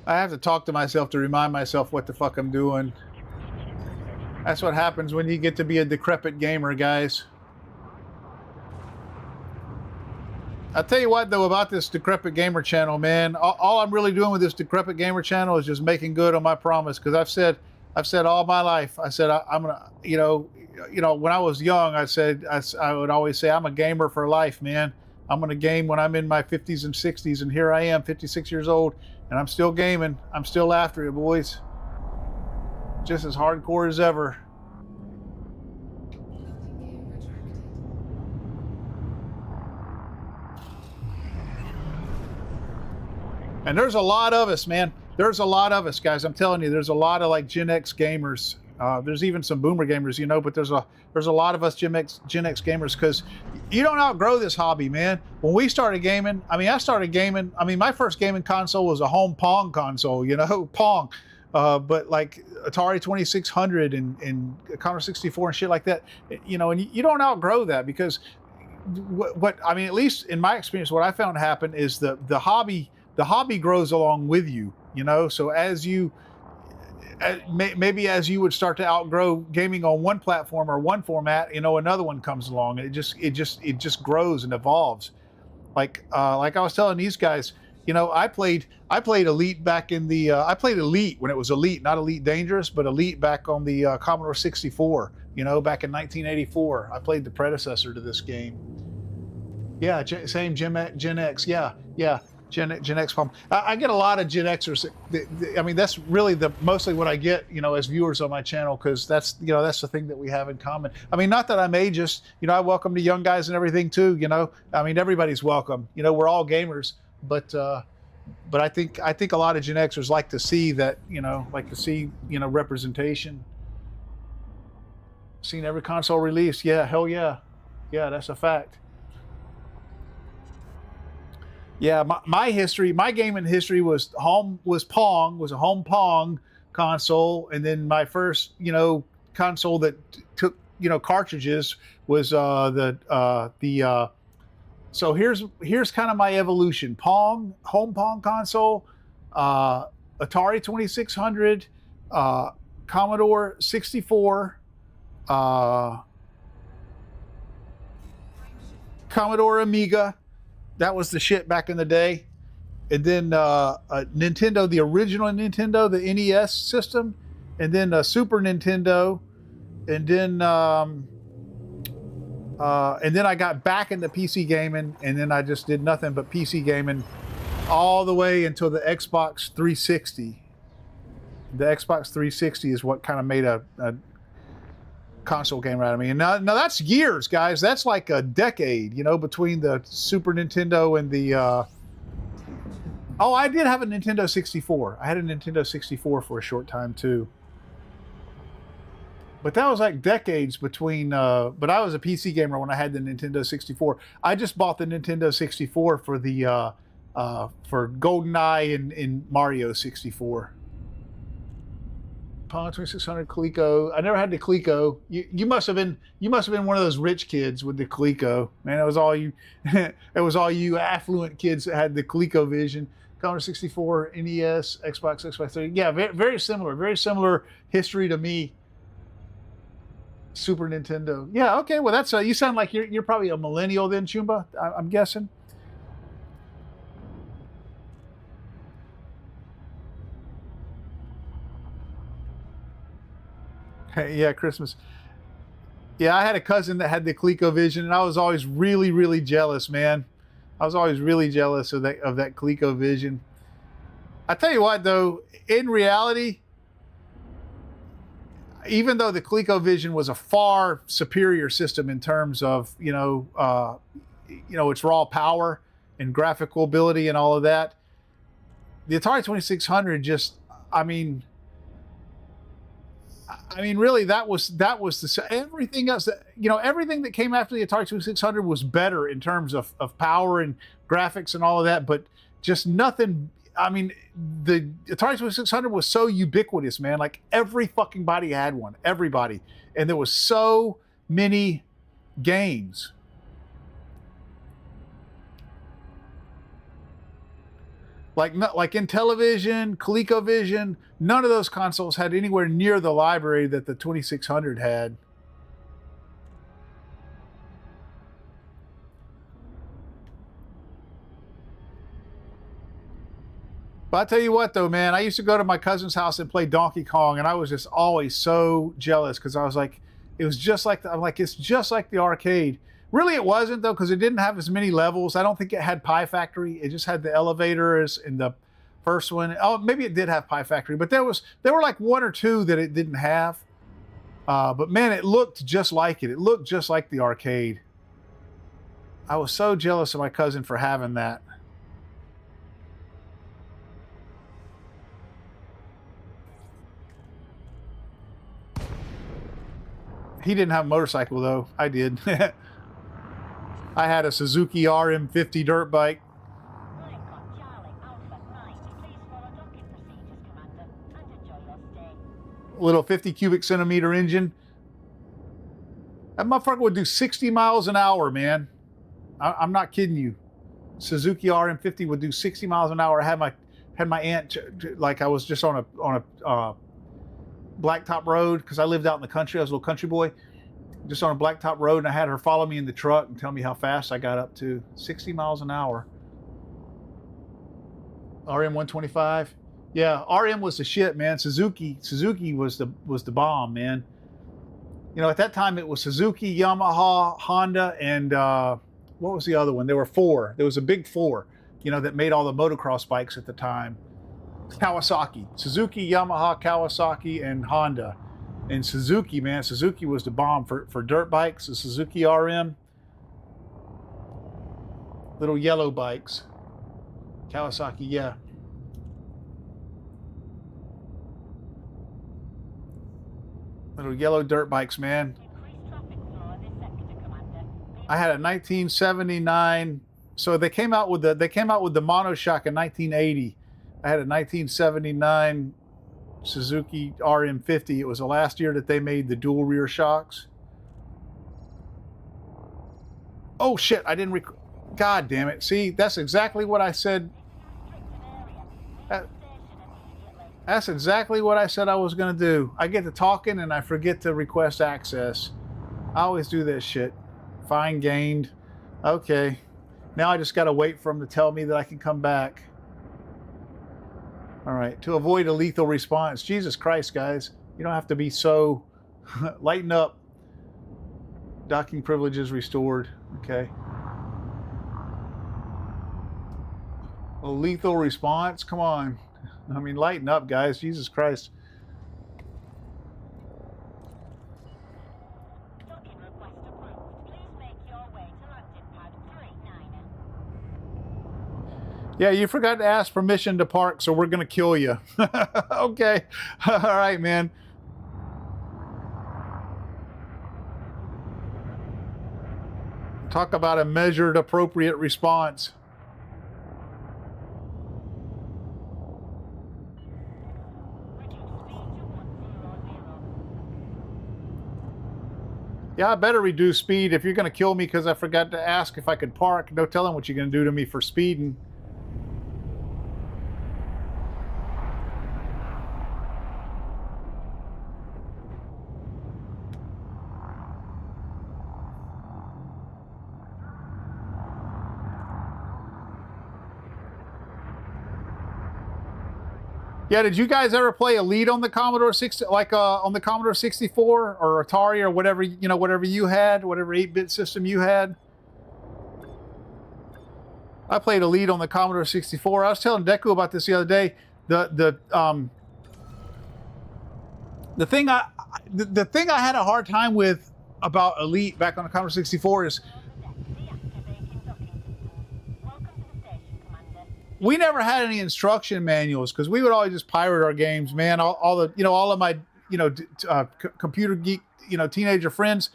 Speaker 1: I have to talk to myself to remind myself what the fuck I'm doing. That's what happens when you get to be a decrepit gamer, guys. I'll tell you what, though, about this Decrepit Gamer channel, man. All I'm really doing with this Decrepit Gamer channel is just making good on my promise. Because I've said all my life, I said I'm gonna, when I was young, I would always say I'm a gamer for life, man. I'm gonna game when I'm in my 50s and 60s, and here I am, 56 years old, and I'm still gaming. I'm still after it, boys. Just as hardcore as ever. And there's a lot of us, man. There's a lot of us, guys. I'm telling you, there's a lot of like Gen X gamers. There's even some boomer gamers, but there's a lot of us Gen X gamers, because you don't outgrow this hobby, man. When we started gaming, I started gaming. My first gaming console was a home Pong console, Pong. But like Atari 2600 and Commodore 64 and shit like that, and you don't outgrow that, because at least in my experience, what I found happen is the hobby grows along with you, so as you maybe as you would start to outgrow gaming on one platform or one format, another one comes along, and it just grows and evolves. Like I was telling these guys, I played Elite back in the I played Elite when it was Elite, not Elite Dangerous, but Elite back on the Commodore 64, back in 1984. I played the predecessor to this game. Yeah, same Gen X. Yeah. Gen X problem. I get a lot of Gen Xers. That's really mostly what I get, as viewers on my channel, because that's the thing that we have in common. Not that I'm ageist. I welcome the young guys and everything too. Everybody's welcome. We're all gamers, but I think a lot of Gen Xers like to see that, representation. Seen every console release. Yeah, hell yeah, that's a fact. Yeah, my gaming history was Pong, was a home Pong console, and then my first, console that took, cartridges was so here's kind of my evolution: home Pong console, Atari 2600, Commodore 64, Commodore Amiga. That was the shit back in the day. And then Nintendo, the original Nintendo, the NES system, and then Super Nintendo, and then I got back into PC gaming, and then I just did nothing but PC gaming all the way until the Xbox 360. The Xbox 360 is what kind of made a console gamer out of me. And now that's years, guys. That's like a decade, between the Super Nintendo and the I did have a Nintendo 64. I had a Nintendo 64 for a short time too, but that was like decades between but I was a PC gamer when I had the Nintendo 64. I just bought the Nintendo 64 for the for GoldenEye and Mario 64. Apollo 2600 Coleco. I never had the Coleco. You must have been one of those rich kids with the Coleco. Man, it was all you it was all you affluent kids that had the Coleco Vision. Commodore 64, NES, Xbox 360. Yeah, very similar history to me. Super Nintendo. Yeah, okay. Well, that's you sound like you're probably a millennial then, Chumba. I'm guessing. Hey, yeah, Christmas. Yeah, I had a cousin that had the ColecoVision, and I was always really, really jealous, man. I was always really jealous of that ColecoVision. I tell you what, though, in reality, even though the ColecoVision was a far superior system in terms of its raw power and graphical ability and all of that, the Atari 2600 just, I mean, really, that was everything else that, everything that came after the Atari 2600 was better in terms of power and graphics and all of that, but just nothing. I mean, the Atari 2600 was so ubiquitous, man. Like every fucking body had one, everybody, and there was so many games. Like Intellivision, ColecoVision, none of those consoles had anywhere near the library that the 2600 had. But I tell you what, though, man, I used to go to my cousin's house and play Donkey Kong, and I was just always so jealous because I was like, it was just like it's just like the arcade. Really, it wasn't, though, because it didn't have as many levels. I don't think it had Pie Factory. It just had the elevators in the first one. Oh, maybe it did have Pie Factory, but there were like one or two that it didn't have. But man, it looked just like it. It looked just like the arcade. I was so jealous of my cousin for having that. He didn't have a motorcycle, though. I did. I had a Suzuki RM50 dirt bike. Little 50 cubic centimeter engine. That motherfucker would do 60 miles an hour, man. I'm not kidding you. Suzuki RM50 would do 60 miles an hour. I had my aunt, like I was just on a blacktop road because I lived out in the country. I was a little country boy, just on a blacktop road, and I had her follow me in the truck and tell me how fast I got up to. 60 miles an hour. RM125. Yeah, RM was the shit, man. Suzuki was the bomb, man. At that time it was Suzuki, Yamaha, Honda, and what was the other one? There were four. There was a big four, that made all the motocross bikes at the time. Kawasaki, Suzuki, Yamaha, Kawasaki, and Honda. And Suzuki, man, Suzuki was the bomb for dirt bikes. The Suzuki RM, little yellow bikes. Kawasaki, yeah. Little yellow dirt bikes, man. I had a 1979. So they came out with the monoshock in 1980. I had a 1979 Suzuki RM50. It was the last year that they made the dual rear shocks. Oh shit, I didn't God damn it. See, that's exactly what I said. That's exactly what I said I was going to do. I get to talking and I forget to request access. I always do this shit. Fine gained. Okay. Now I just got to wait for him to tell me that I can come back. All right, to avoid a lethal response. Jesus Christ, guys. You don't have to be so... Lighten up. Docking privileges restored. Okay. A lethal response? Come on. I mean, lighten up, guys. Jesus Christ.
Speaker 4: Docking request approved. Please make your way to landing pad 39.
Speaker 1: Yeah, you forgot to ask permission to park, so we're going to kill you. Okay. All right, man. Talk about a measured, appropriate response.
Speaker 4: Reduce speed to 10.
Speaker 1: Yeah, I better reduce speed if you're going to kill me because I forgot to ask if I could park. No telling what you're going to do to me for speeding. Yeah, did you guys ever play Elite on the Commodore 60, like on the Commodore 64 or Atari or whatever, you know, whatever you had, whatever 8-bit system you had? I played Elite on the Commodore 64. I was telling Deku about this the other day. The thing I had a hard time with about Elite back on the Commodore 64 is
Speaker 4: Deactivating docking system. Welcome to the station, Commander.
Speaker 1: we never had any instruction manuals because we would always just pirate our games, man. All the, you know, all of my, you know, computer geek, you know, teenager friends,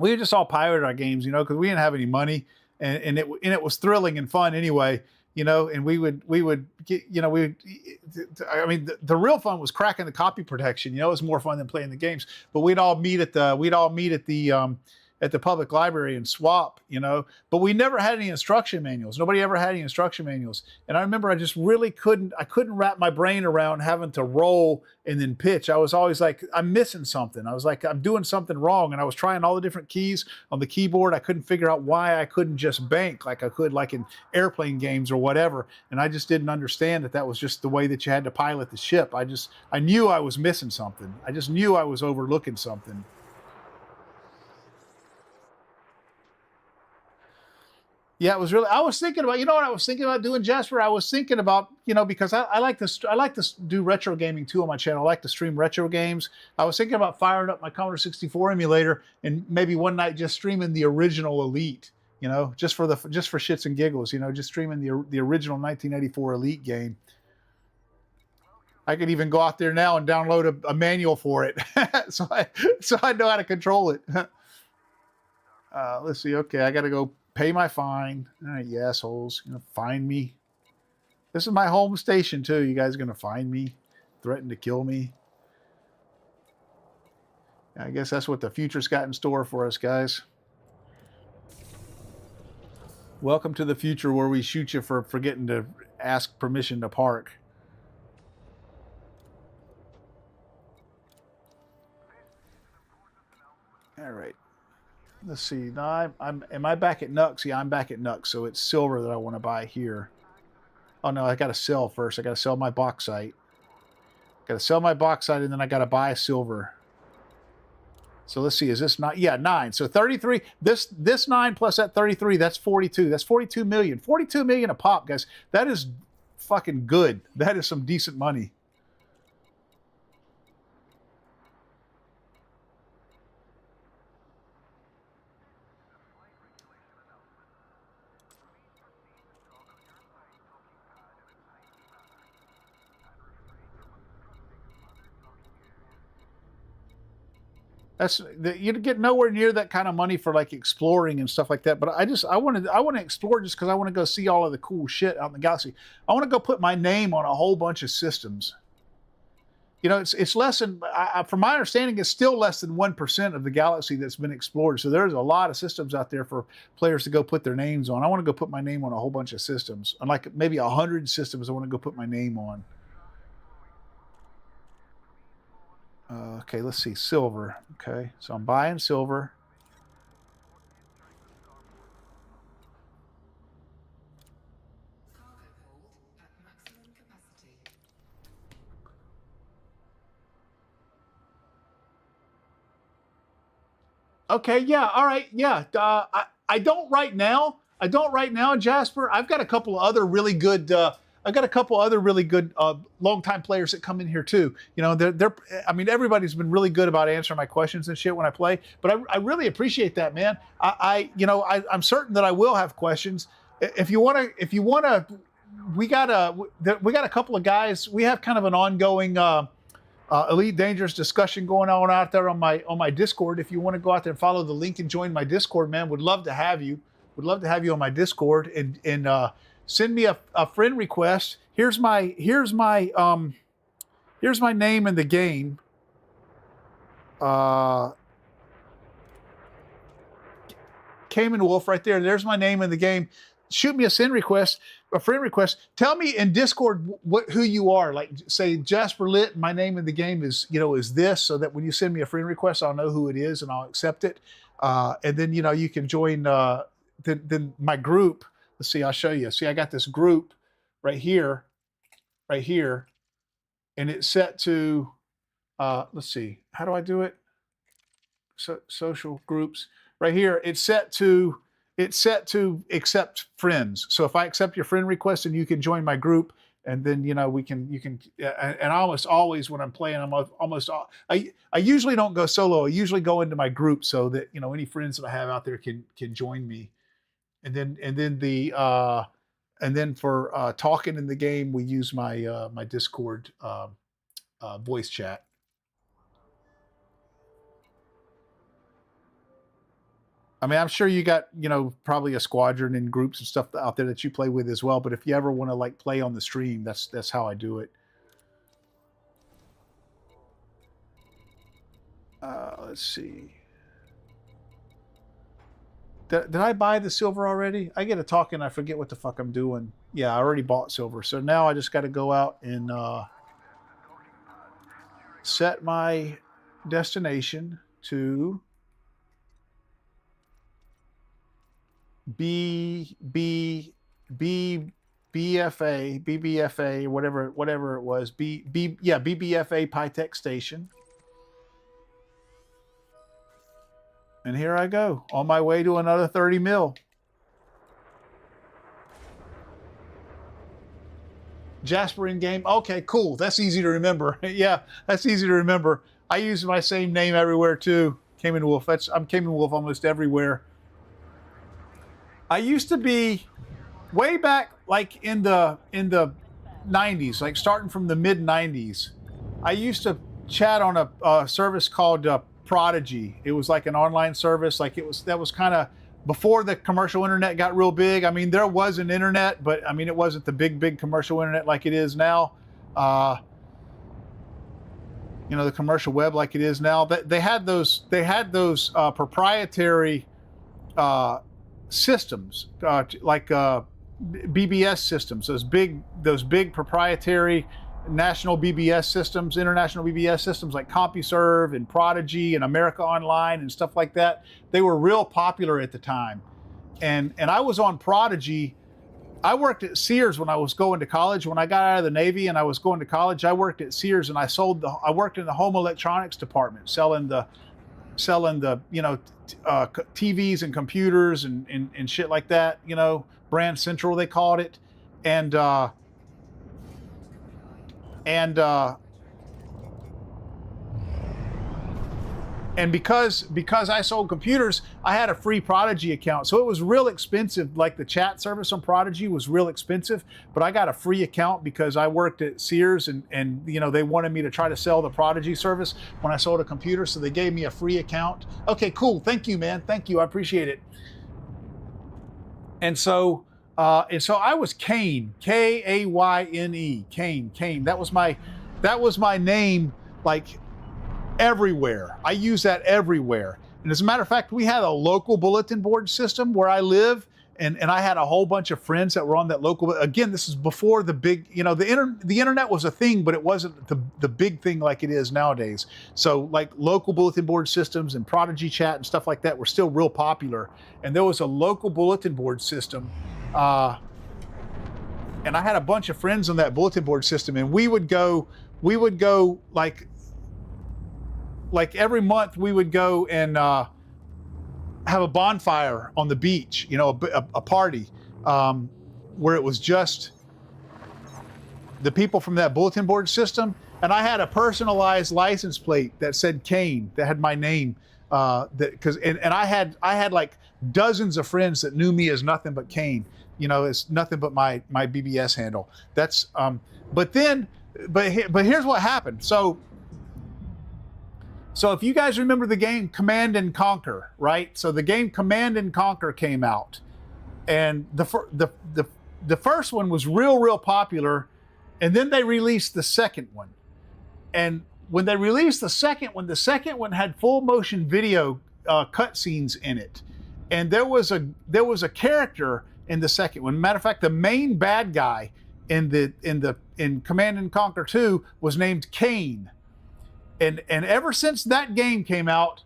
Speaker 1: we would just all pirate our games, you know, because we didn't have any money, and it was thrilling and fun anyway, you know. And we would get, you know, I mean, the real fun was cracking the copy protection. You know, it was more fun than playing the games. But we'd all meet at the public library and swap, you know. But we never had any instruction manuals. Nobody ever had any instruction manuals. And I remember I just really couldn't wrap my brain around having to roll and then pitch. I was always like, I'm missing something. I was like, I'm doing something wrong. And I was trying all the different keys on the keyboard. I couldn't figure out why I couldn't just bank like I could, like in airplane games or whatever. And I just didn't understand that was just the way that you had to pilot the ship. I knew I was missing something. I just knew I was overlooking something. Yeah, it was really. I was thinking about, you know what I was thinking about doing, Jasper? I was thinking about, you know, because I like to do retro gaming too on my channel. I like to stream retro games. I was thinking about firing up my Commodore 64 emulator and maybe one night just streaming the original Elite, you know, just for shits and giggles, you know, just streaming the original 1984 Elite game. I could even go out there now and download a manual for it, so I know how to control it. Let's see. Okay, I got to go pay my fine. All right, you assholes. You're going to find me. This is my home station, too. You guys are going to find me, threaten to kill me. I guess that's what the future's got in store for us, guys. Welcome to the future where we shoot you for forgetting to ask permission to park. All right. Let's see. Now am I back at Nux? Yeah, I'm back at Nux. So it's silver that I want to buy here. Oh no, I got to sell first. I got to sell my bauxite. Got to sell my bauxite, and then I got to buy silver. So let's see. Is this not? Yeah, 9. So 33. This 9 plus that 33. That's 42. That's 42 million. 42 million a pop, guys. That is fucking good. That is some decent money. You get nowhere near that kind of money for like exploring and stuff like that. But I want to explore just because I want to go see all of the cool shit out in the galaxy. I want to go put my name on a whole bunch of systems. You know, it's less than, from my understanding, it's still less than 1% of the galaxy that's been explored. So there's a lot of systems out there for players to go put their names on. I want to go put my name on a whole bunch of systems. On like maybe 100 systems I want to go put my name on. Okay, let's see, silver. Okay, so I'm buying silver. Okay, yeah, all right, yeah. I don't right now. I don't right now, Jasper. I've got a couple of other really good. I've got a couple other really good longtime players that come in here too. You know, they're. I mean, everybody's been really good about answering my questions and shit when I play. But I really appreciate that, man. I'm certain that I will have questions. If you wanna, we got a couple of guys. We have kind of an ongoing Elite Dangerous discussion going on out there on my Discord. If you want to go out there and follow the link and join my Discord, man, would love to have you. Would love to have you on my Discord and send me a friend request. Here's my name in the game. Cayman Wolf right there. There's my name in the game. Shoot me a friend request. Tell me in Discord who you are. Like, say Jasper Lit. My name in the game is this, so that when you send me a friend request, I'll know who it is and I'll accept it. And then you can join then my group. Let's see. I'll show you. See, I got this group right here, and it's set to. Let's see. How do I do it? Social groups right here. It's set to accept friends. So if I accept your friend request, and you can join my group, and then you can and almost always when I'm playing, I usually don't go solo. I usually go into my group so that any friends that I have out there can join me. And then for talking in the game, we use my my Discord voice chat. I mean, I'm sure you got, probably a squadron and groups and stuff out there that you play with as well. But if you ever want to like play on the stream, that's how I do it. Let's see. Did I buy the silver already? I get a talk and I forget what the fuck I'm doing. Yeah, I already bought silver. So now I just got to go out and set my destination to BBFA, whatever it was. BBFA Pytech Station. And here I go on my way to another 30 mil. Jasper in game. Okay, cool. That's easy to remember. Yeah, that's easy to remember. I use my same name everywhere too. Cayman Wolf. I'm Cayman Wolf almost everywhere. I used to be way back, like in the 90s, like starting from the mid 90s. I used to chat on a service called Prodigy. It was like an online service. Like that was kind of before the commercial internet got real big. I mean, there was an internet, but I mean, it wasn't the big commercial internet like it is now. The commercial web like it is now. They had those proprietary systems, like BBS systems, those big proprietary national BBS systems, international BBS systems like CompuServe and Prodigy and America Online and stuff like that. They were real popular at the time. And I was on Prodigy. I worked at Sears when I was going to college. When I got out of the Navy and I was going to college, I worked at Sears and I worked in the home electronics department, selling the TVs and computers and shit like that, Brand Central they called it. And because I sold computers, I had a free Prodigy account. So it was real expensive. Like the chat service on Prodigy was real expensive, but I got a free account because I worked at Sears and they wanted me to try to sell the Prodigy service when I sold a computer. So they gave me a free account. Okay, cool. Thank you, man. Thank you. I appreciate it. And so I was Kane, Kayne, Kane. That was my name, like, everywhere. I use that everywhere. And as a matter of fact, we had a local bulletin board system where I live, and I had a whole bunch of friends that were on that local. Again, this is before the big, the internet was a thing, but it wasn't the big thing like it is nowadays. So like local bulletin board systems and Prodigy chat and stuff like that were still real popular. And there was a local bulletin board system, and I had a bunch of friends on that bulletin board system, and we would go like every month we would go and have a bonfire on the beach, a party where it was just the people from that bulletin board system. And I had a personalized license plate that said Kane, that had my name, and I had like dozens of friends that knew me as nothing but Kane. It's nothing but my BBS handle. That's but here's what happened. So if you guys remember the game Command and Conquer, right? So the game Command and Conquer came out, and the first one was real popular, and then they released the second one. And when they released the second one had full motion video cutscenes in it, and there was a character in the second one. Matter of fact, the main bad guy in Command and Conquer 2 was named Kane. And ever since that game came out,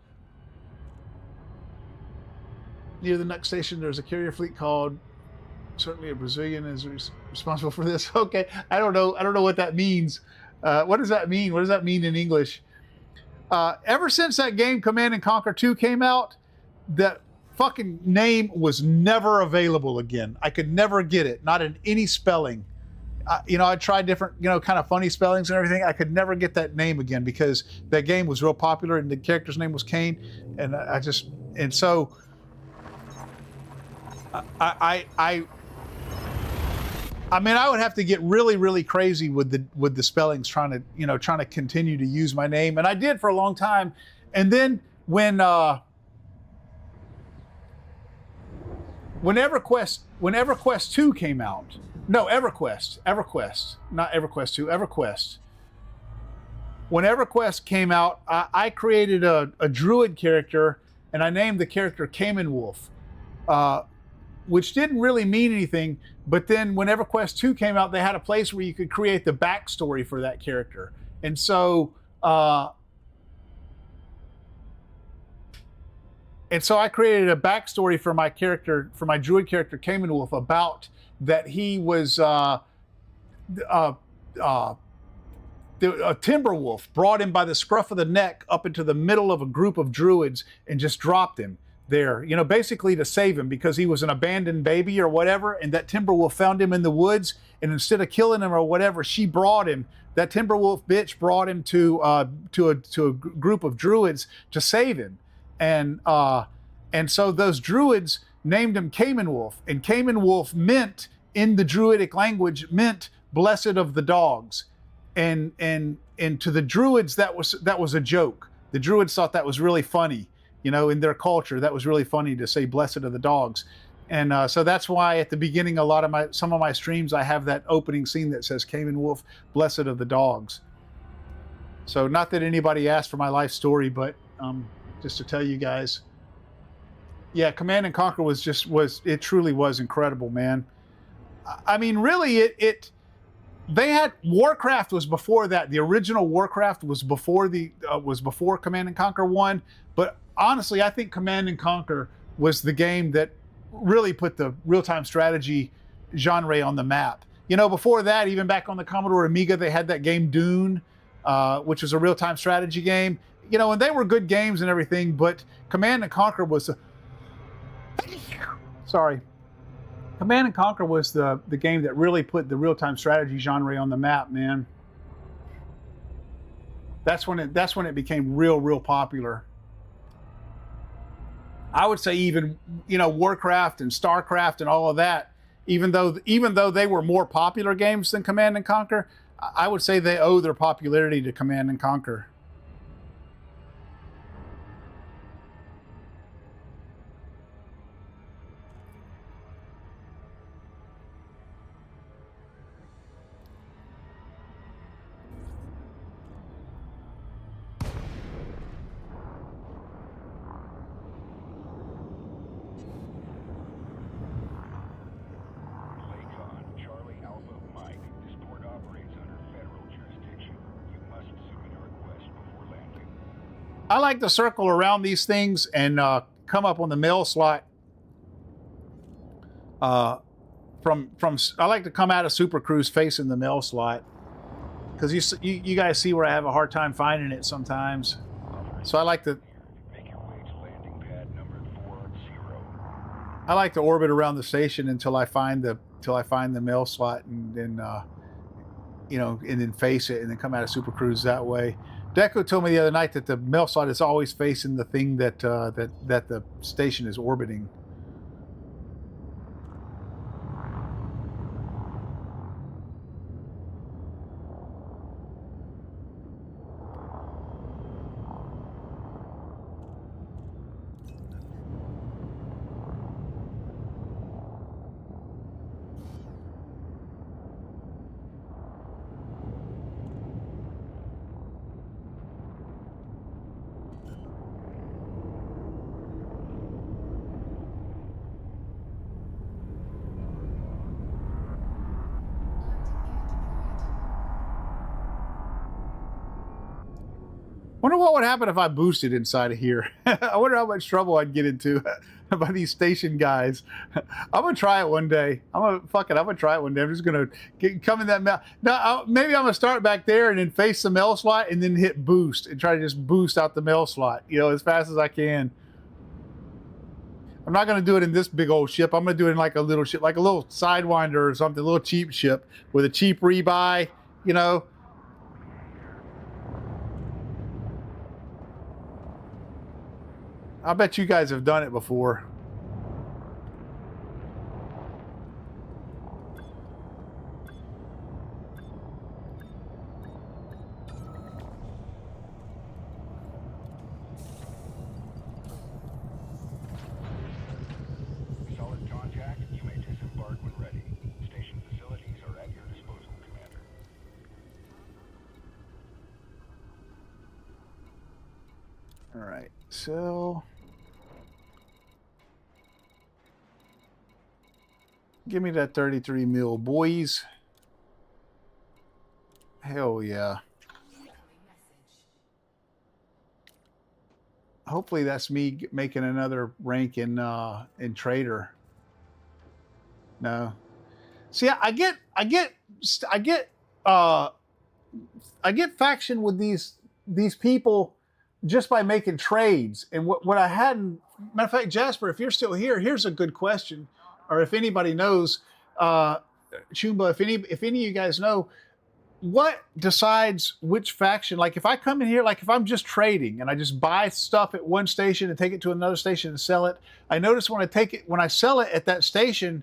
Speaker 1: near the next station, there's a carrier fleet called, certainly a Brazilian is responsible for this. Okay, I don't know what that means. What does that mean? What does that mean in English? Ever since that game Command and Conquer 2 came out, that fucking name was never available again. I could never get it, not in any spelling. I tried different, kind of funny spellings and everything. I could never get that name again because that game was real popular and the character's name was Kane. And so I mean, I would have to get really, really crazy with the spellings trying to continue to use my name. And I did for a long time. And then when EverQuest 2 came out, no, EverQuest, not EverQuest 2, EverQuest. When EverQuest came out, I created a druid character, and I named the character Cayman Wolf, which didn't really mean anything. But then when EverQuest 2 came out, they had a place where you could create the backstory for that character. And so I created a backstory for my character, for my druid character Cayman Wolf, about that he was a timber wolf, brought him by the scruff of the neck up into the middle of a group of druids and just dropped him there, basically to save him because he was an abandoned baby or whatever. And that timber wolf found him in the woods, and instead of killing him or whatever, she brought him. That timber wolf bitch brought him to a group of druids to save him, and so those druids named him Cayman Wolf, and Cayman Wolf meant, in the druidic language, meant blessed of the dogs, and to the druids that was a joke. The druids thought that was really funny, in their culture that was really funny to say blessed of the dogs, and so that's why at the beginning some of my streams I have that opening scene that says Cayman Wolf, blessed of the dogs. So not that anybody asked for my life story, but just to tell you guys. Yeah, Command and Conquer it truly was incredible, man. I mean, really, they had Warcraft was before that. The original Warcraft was before Command and Conquer 1. But honestly, I think Command and Conquer was the game that really put the real-time strategy genre on the map. Before that, even back on the Commodore Amiga, they had that game Dune, which was a real-time strategy game. And they were good games and everything, but Command and Conquer was Command and Conquer was the game that really put the real-time strategy genre on the map, man. That's when it became real popular. I would say even, Warcraft and StarCraft and all of that, even though they were more popular games than Command and Conquer, I would say they owe their popularity to Command and Conquer. I like to circle around these things and come up on the mail slot. I like to come out of Super Cruise facing the mail slot, because you guys see where I have a hard time finding it sometimes. So I like to orbit around the station until I find the mail slot, and then and then face it, and then come out of Super Cruise that way. Deco told me the other night that the mail slot is always facing the thing that the station is orbiting. Wonder what would happen if I boosted inside of here. I wonder how much trouble I'd get into by these station guys. I'm gonna try it one day. I'm gonna try it one day. I'm just gonna come in that mouth. Now maybe I'm gonna start back there and then face the mail slot and then hit boost and try to just boost out the mail slot, you know, as fast as I can. I'm not gonna do it in this big old ship. I'm gonna do it in like a little ship, like a little Sidewinder or something, a little cheap ship with a cheap rebuy, you know. I bet you guys have done it before.
Speaker 3: Solid contact. You may disembark when ready. Station facilities are at your disposal, Commander.
Speaker 1: All right, so give me that 33 mil, boys. Hell yeah. Hopefully that's me making another rank in trader. No. See, I get faction with these people just by making trades. And what I hadn't, matter of fact, Jasper, if you're still here, here's a good question. Or if anybody knows, Chumba, if any of you guys know, what decides which faction? Like if I come in here, like if I'm just trading and I just buy stuff at one station and take it to another station and sell it, I notice when I sell it at that station,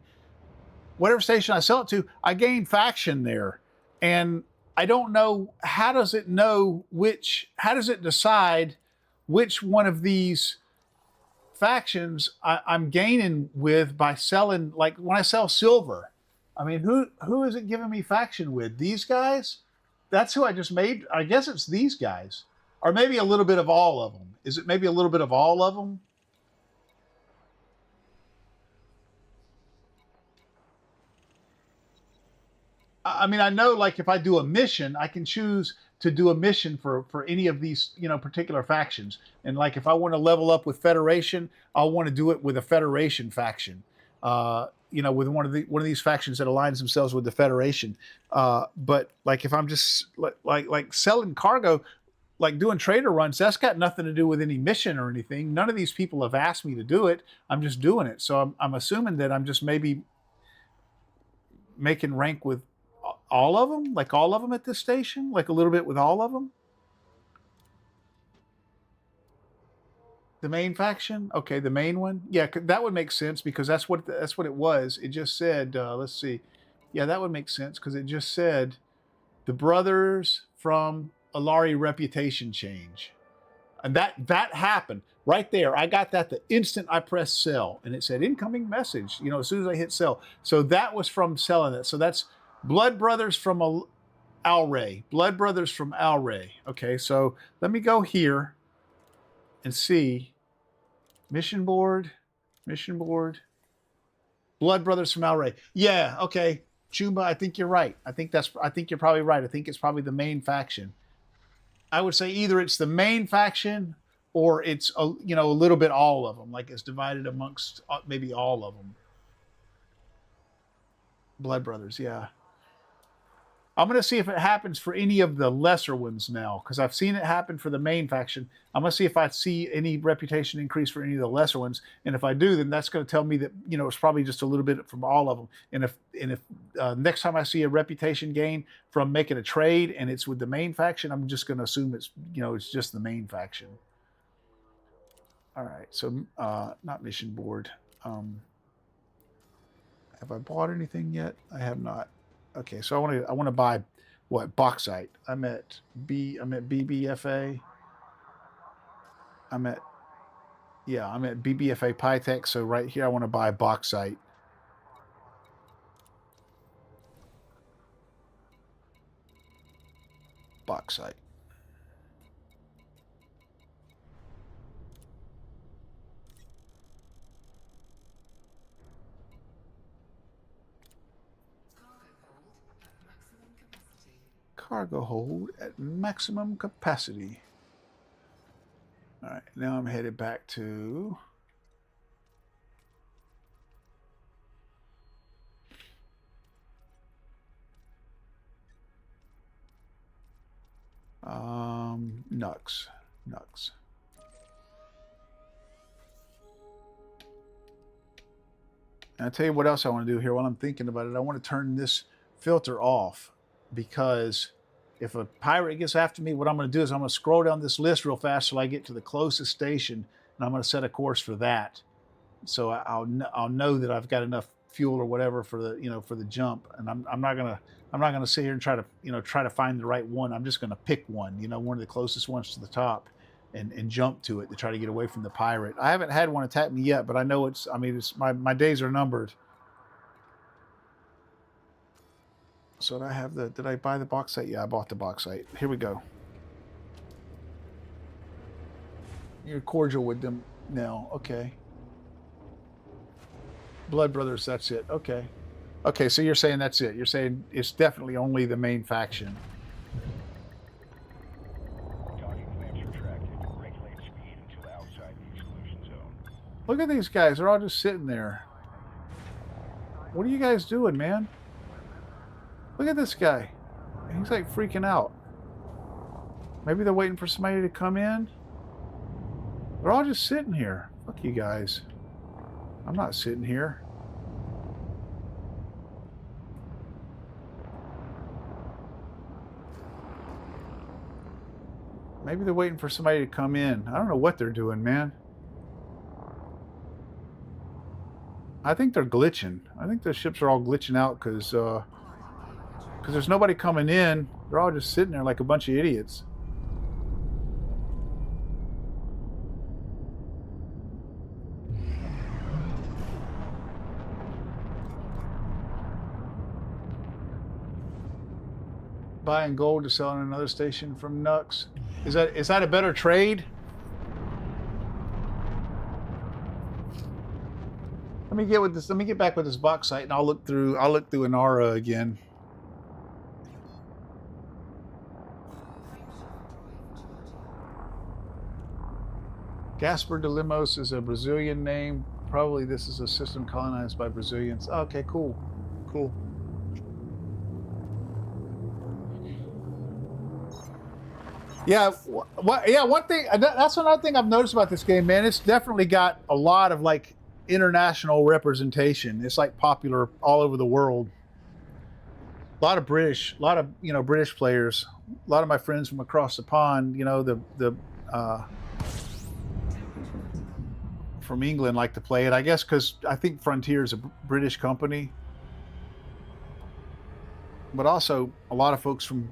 Speaker 1: whatever station I sell it to, I gain faction there. And I don't know, how does it decide which one of these factions I'm gaining with by selling? Like when I sell silver, I mean, who is it giving me faction with? These guys? That's who I just made. I guess it's these guys. Or maybe a little bit of all of them. Is it maybe a little bit of all of them? I mean, I know like if I do a mission, I can choose to do a mission for any of these, you know, particular factions. And like if I want to level up with Federation, I'll want to do it with a Federation faction. You know, with one of these factions that aligns themselves with the Federation. But like if I'm just like selling cargo, like doing trader runs, that's got nothing to do with any mission or anything. None of these people have asked me to do it. I'm just doing it. So I'm assuming that I'm just maybe making rank with all of them, like all of them at this station, like a little bit with all of them. The main faction? Okay, the main one? Yeah, that would make sense because that's what it was. It just said, let's see. Yeah, that would make sense because it just said the brothers from Alari reputation change. And that happened right there. I got that the instant I pressed sell and it said incoming message, you know, as soon as I hit sell. So that was from selling it. So that's Blood Brothers from Alray. Blood Brothers from Alray. Okay, so let me go here and see. Mission board. Blood Brothers from Alray. Yeah, okay. Chumba, I think you're right. I think you're probably right. I think it's probably the main faction. I would say either it's the main faction or it's a little bit all of them, like it's divided amongst maybe all of them. Blood Brothers, yeah. I'm going to see if it happens for any of the lesser ones now, because I've seen it happen for the main faction. I'm going to see if I see any reputation increase for any of the lesser ones. And if I do, then that's going to tell me that, you know, it's probably just a little bit from all of them. And if next time I see a reputation gain from making a trade and it's with the main faction, I'm just going to assume it's, you know, it's just the main faction. All right. So not mission board. Have I bought anything yet? I have not. Okay, so I want to buy what? Bauxite. I'm at BBFA. I'm at BBFA Pytech. So right here I want to buy bauxite. Bauxite. Cargo hold at maximum capacity. All right, now I'm headed back to Nux. And I'll tell you what else I want to do here while I'm thinking about it. I want to turn this filter off, because if a pirate gets after me, what I'm going to do is I'm going to scroll down this list real fast till I get to the closest station, and I'm going to set a course for that. So I'll know that I've got enough fuel or whatever for the for the jump, and I'm not gonna sit here and try to find the right one. I'm just gonna pick one, one of the closest ones to the top, and jump to it to try to get away from the pirate. I haven't had one attack me yet, but I know it's my days are numbered. So did I buy the bauxite? Yeah, I bought the bauxite. Here we go. You're cordial with them now, okay. Blood Brothers, that's it. Okay. Okay, so you're saying that's it. You're saying it's definitely only the main faction.
Speaker 3: Docking clamps retracted. Regulate speed until outside the exclusion zone.
Speaker 1: Look at these guys. They're all just sitting there. What are you guys doing, man? Look at this guy. He's like freaking out. Maybe they're waiting for somebody to come in. They're all just sitting here. Fuck you guys. I'm not sitting here. Maybe they're waiting for somebody to come in. I don't know what they're doing, man. I think they're glitching. I think the ships are all glitching out because there's nobody coming in. They're all just sitting there like a bunch of idiots. Buying gold to sell on another station from Nux. Is that a better trade? Let me get with this. Let me get back with this bauxite, and I'll look through Inara again. Gaspar de Limos is a Brazilian name. Probably this is a system colonized by Brazilians. Okay, cool. Cool. Yeah, one thing, that's another thing I've noticed about this game, man. It's definitely got a lot of like international representation. It's like popular all over the world. A lot of British players. A lot of my friends from across the pond, from England like to play it. I guess because I think Frontier is a British company, but also a lot of folks from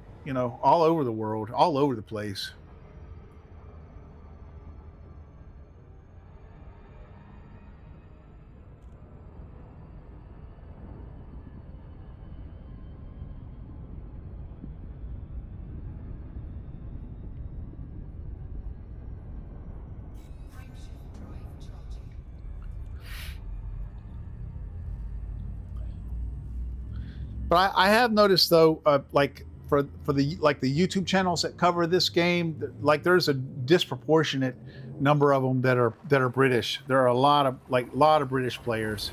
Speaker 1: all over the world, all over the place. But I have noticed though, like for the YouTube channels that cover this game, like there's a disproportionate number of them that are British. There are a lot of British players.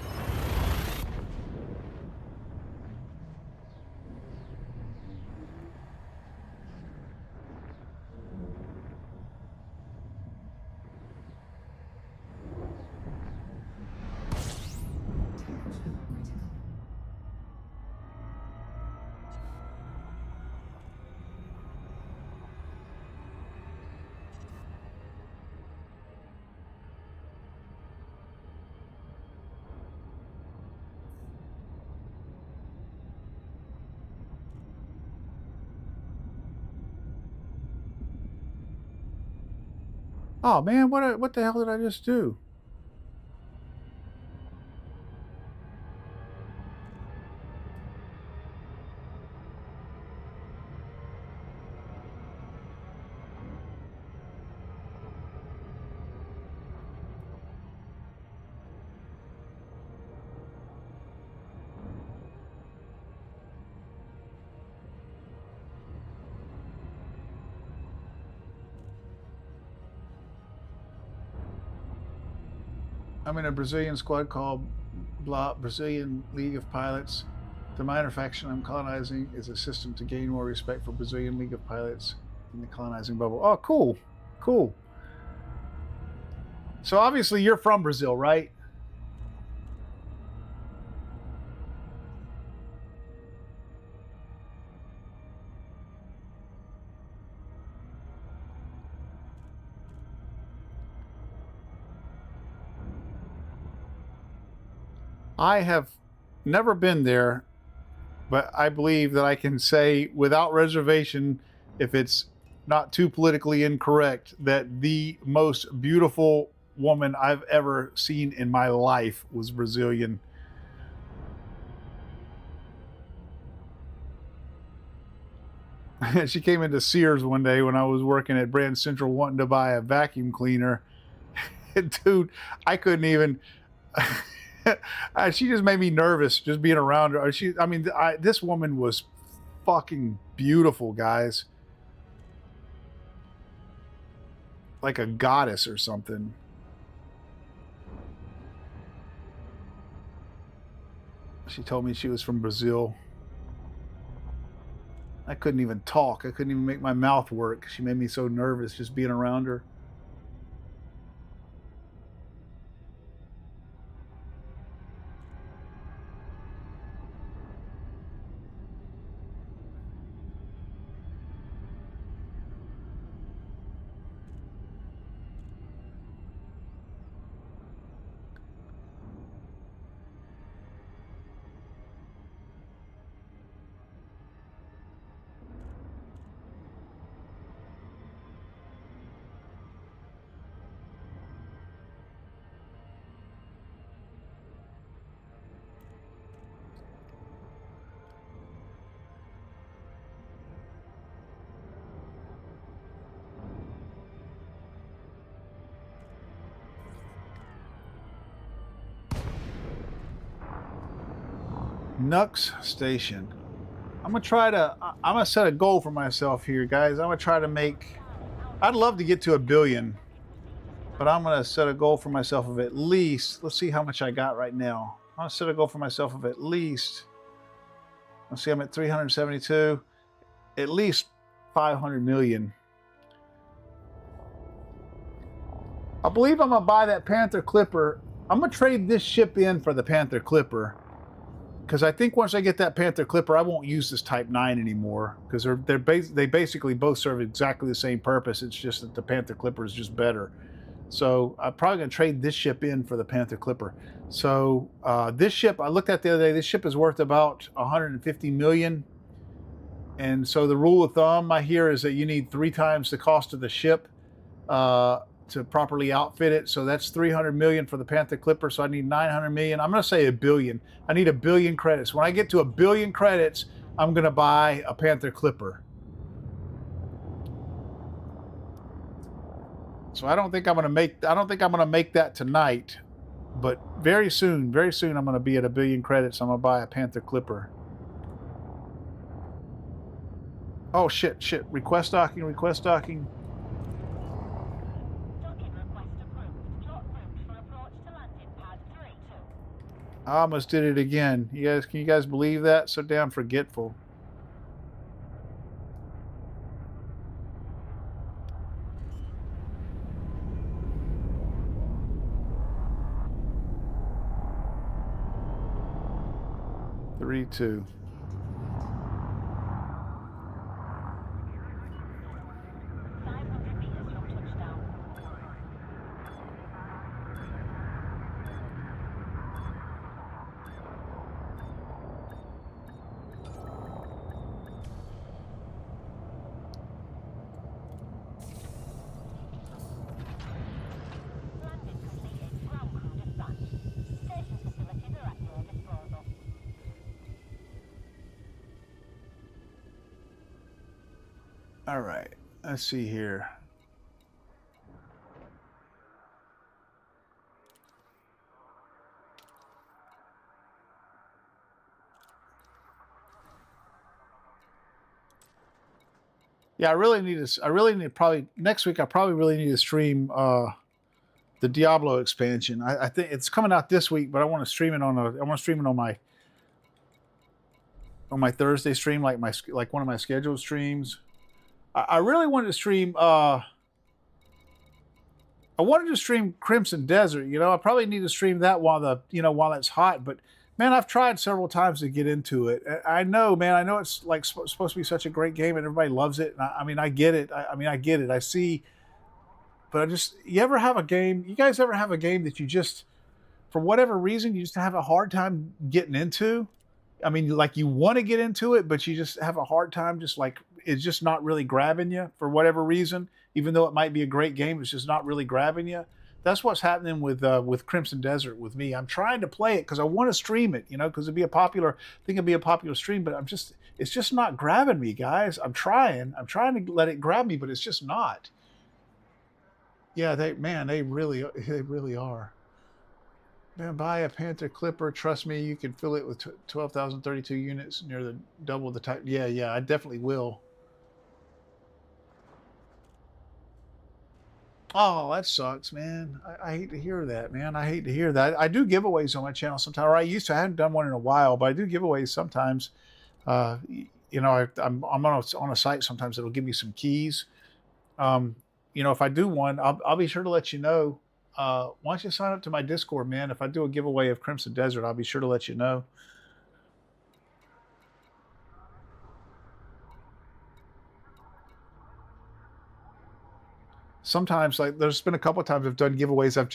Speaker 1: Oh man, what the hell did I just do? I'm in a Brazilian squad called Brazilian League of Pilots. The minor faction I'm colonizing is a system to gain more respect for Brazilian League of Pilots in the colonizing bubble. Oh, cool. Cool. So obviously you're from Brazil, right? I have never been there, but I believe that I can say without reservation, if it's not too politically incorrect, that the most beautiful woman I've ever seen in my life was Brazilian. She came into Sears one day when I was working at Brand Central wanting to buy a vacuum cleaner. Dude, I couldn't even... she just made me nervous just being around her. This woman was fucking beautiful, guys. Like a goddess or something. She told me she was from Brazil. I couldn't even talk. I couldn't even make my mouth work. She made me so nervous just being around her. Nux Station. I'm gonna set a goal for myself here, guys. I'm gonna try to make, I'd love to get to 1 billion, but I'm gonna set a goal for myself of at least, let's see how much I got right now. I'm gonna set a goal for myself of at least, let's see, I'm at 372, at least 500 million. I believe I'm gonna buy that Panther Clipper. I'm gonna trade this ship in for the Panther Clipper. Because I think once I get that Panther Clipper, I won't use this Type 9 anymore. Because they basically both serve exactly the same purpose. It's just that the Panther Clipper is just better. So I'm probably going to trade this ship in for the Panther Clipper. So this ship, I looked at the other day, this ship is worth about 150 million. And so the rule of thumb I hear is that you need 3 times the cost of the ship to properly outfit it. So that's 300 million for the Panther Clipper. So I need 900 million. I'm going to say 1 billion. I need 1 billion credits. When I get to 1 billion credits, I'm going to buy a Panther Clipper. So I don't think I'm going to make that tonight, but very soon I'm going to be at 1 billion credits. I'm going to buy a Panther Clipper. Oh shit. Request docking. I almost did it again. Can you guys believe that? So damn forgetful. Three, 2. All right, let's see here. Yeah, I really need probably next week. I probably really need to stream The Diablo expansion. I think it's coming out this week, but I want to stream it on my Thursday stream, like one of my scheduled streams. I really wanted to stream. I wanted to stream Crimson Desert. You know, I probably need to stream that while it's hot. But man, I've tried several times to get into it. I know, man. I know it's like supposed to be such a great game, and everybody loves it. And I mean, I get it. I get it. I see. But you ever have a game? You guys ever have a game that you just, for whatever reason, you just have a hard time getting into? I mean, like you want to get into it, but you just have a hard time. Just like it's just not really grabbing you for whatever reason. Even though it might be a great game, it's just not really grabbing you. That's what's happening with Crimson Desert with me. I'm trying to play it because I want to stream it, you know, because it'd be a popular stream. But it's just not grabbing me, guys. I'm trying to let it grab me, but it's just not. Yeah, they really are. Man, buy a Panther Clipper. Trust me, you can fill it with 12,032 units, near the double the type. Yeah, I definitely will. Oh, that sucks, man. I hate to hear that, man. I hate to hear that. I do giveaways on my channel sometimes. Or I used to. I haven't done one in a while, but I do giveaways sometimes. You know, I'm on a site sometimes that'll give me some keys. You know, if I do one, I'll be sure to let you know. Why don't you sign up to my Discord, man? If I do a giveaway of Crimson Desert, I'll be sure to let you know. Sometimes, like, there's been a couple of times I've done giveaways. I've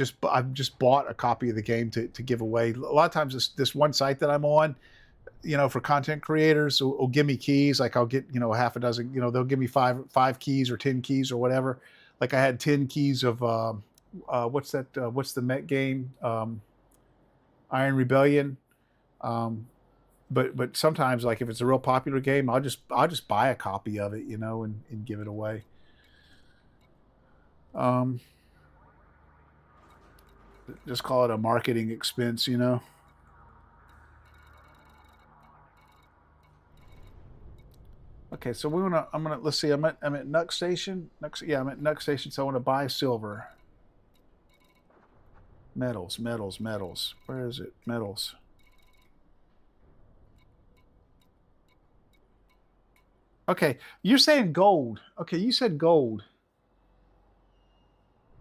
Speaker 1: just bought a copy of the game to give away. A lot of times, this one site that I'm on, you know, for content creators will give me keys. Like I'll get, you know, half a dozen. You know, they'll give me five keys or 10 keys or whatever. Like I had 10 keys of what's the Met game, Iron Rebellion. But sometimes, like if it's a real popular game, I'll just buy a copy of it, you know, and give it away. Just call it a marketing expense, you know. Okay, so let's see, I'm at Nuck Station. I'm at Nuck Station, so I want to buy silver. Metals. Where is it? Metals. Okay, you're saying gold. Okay, you said gold.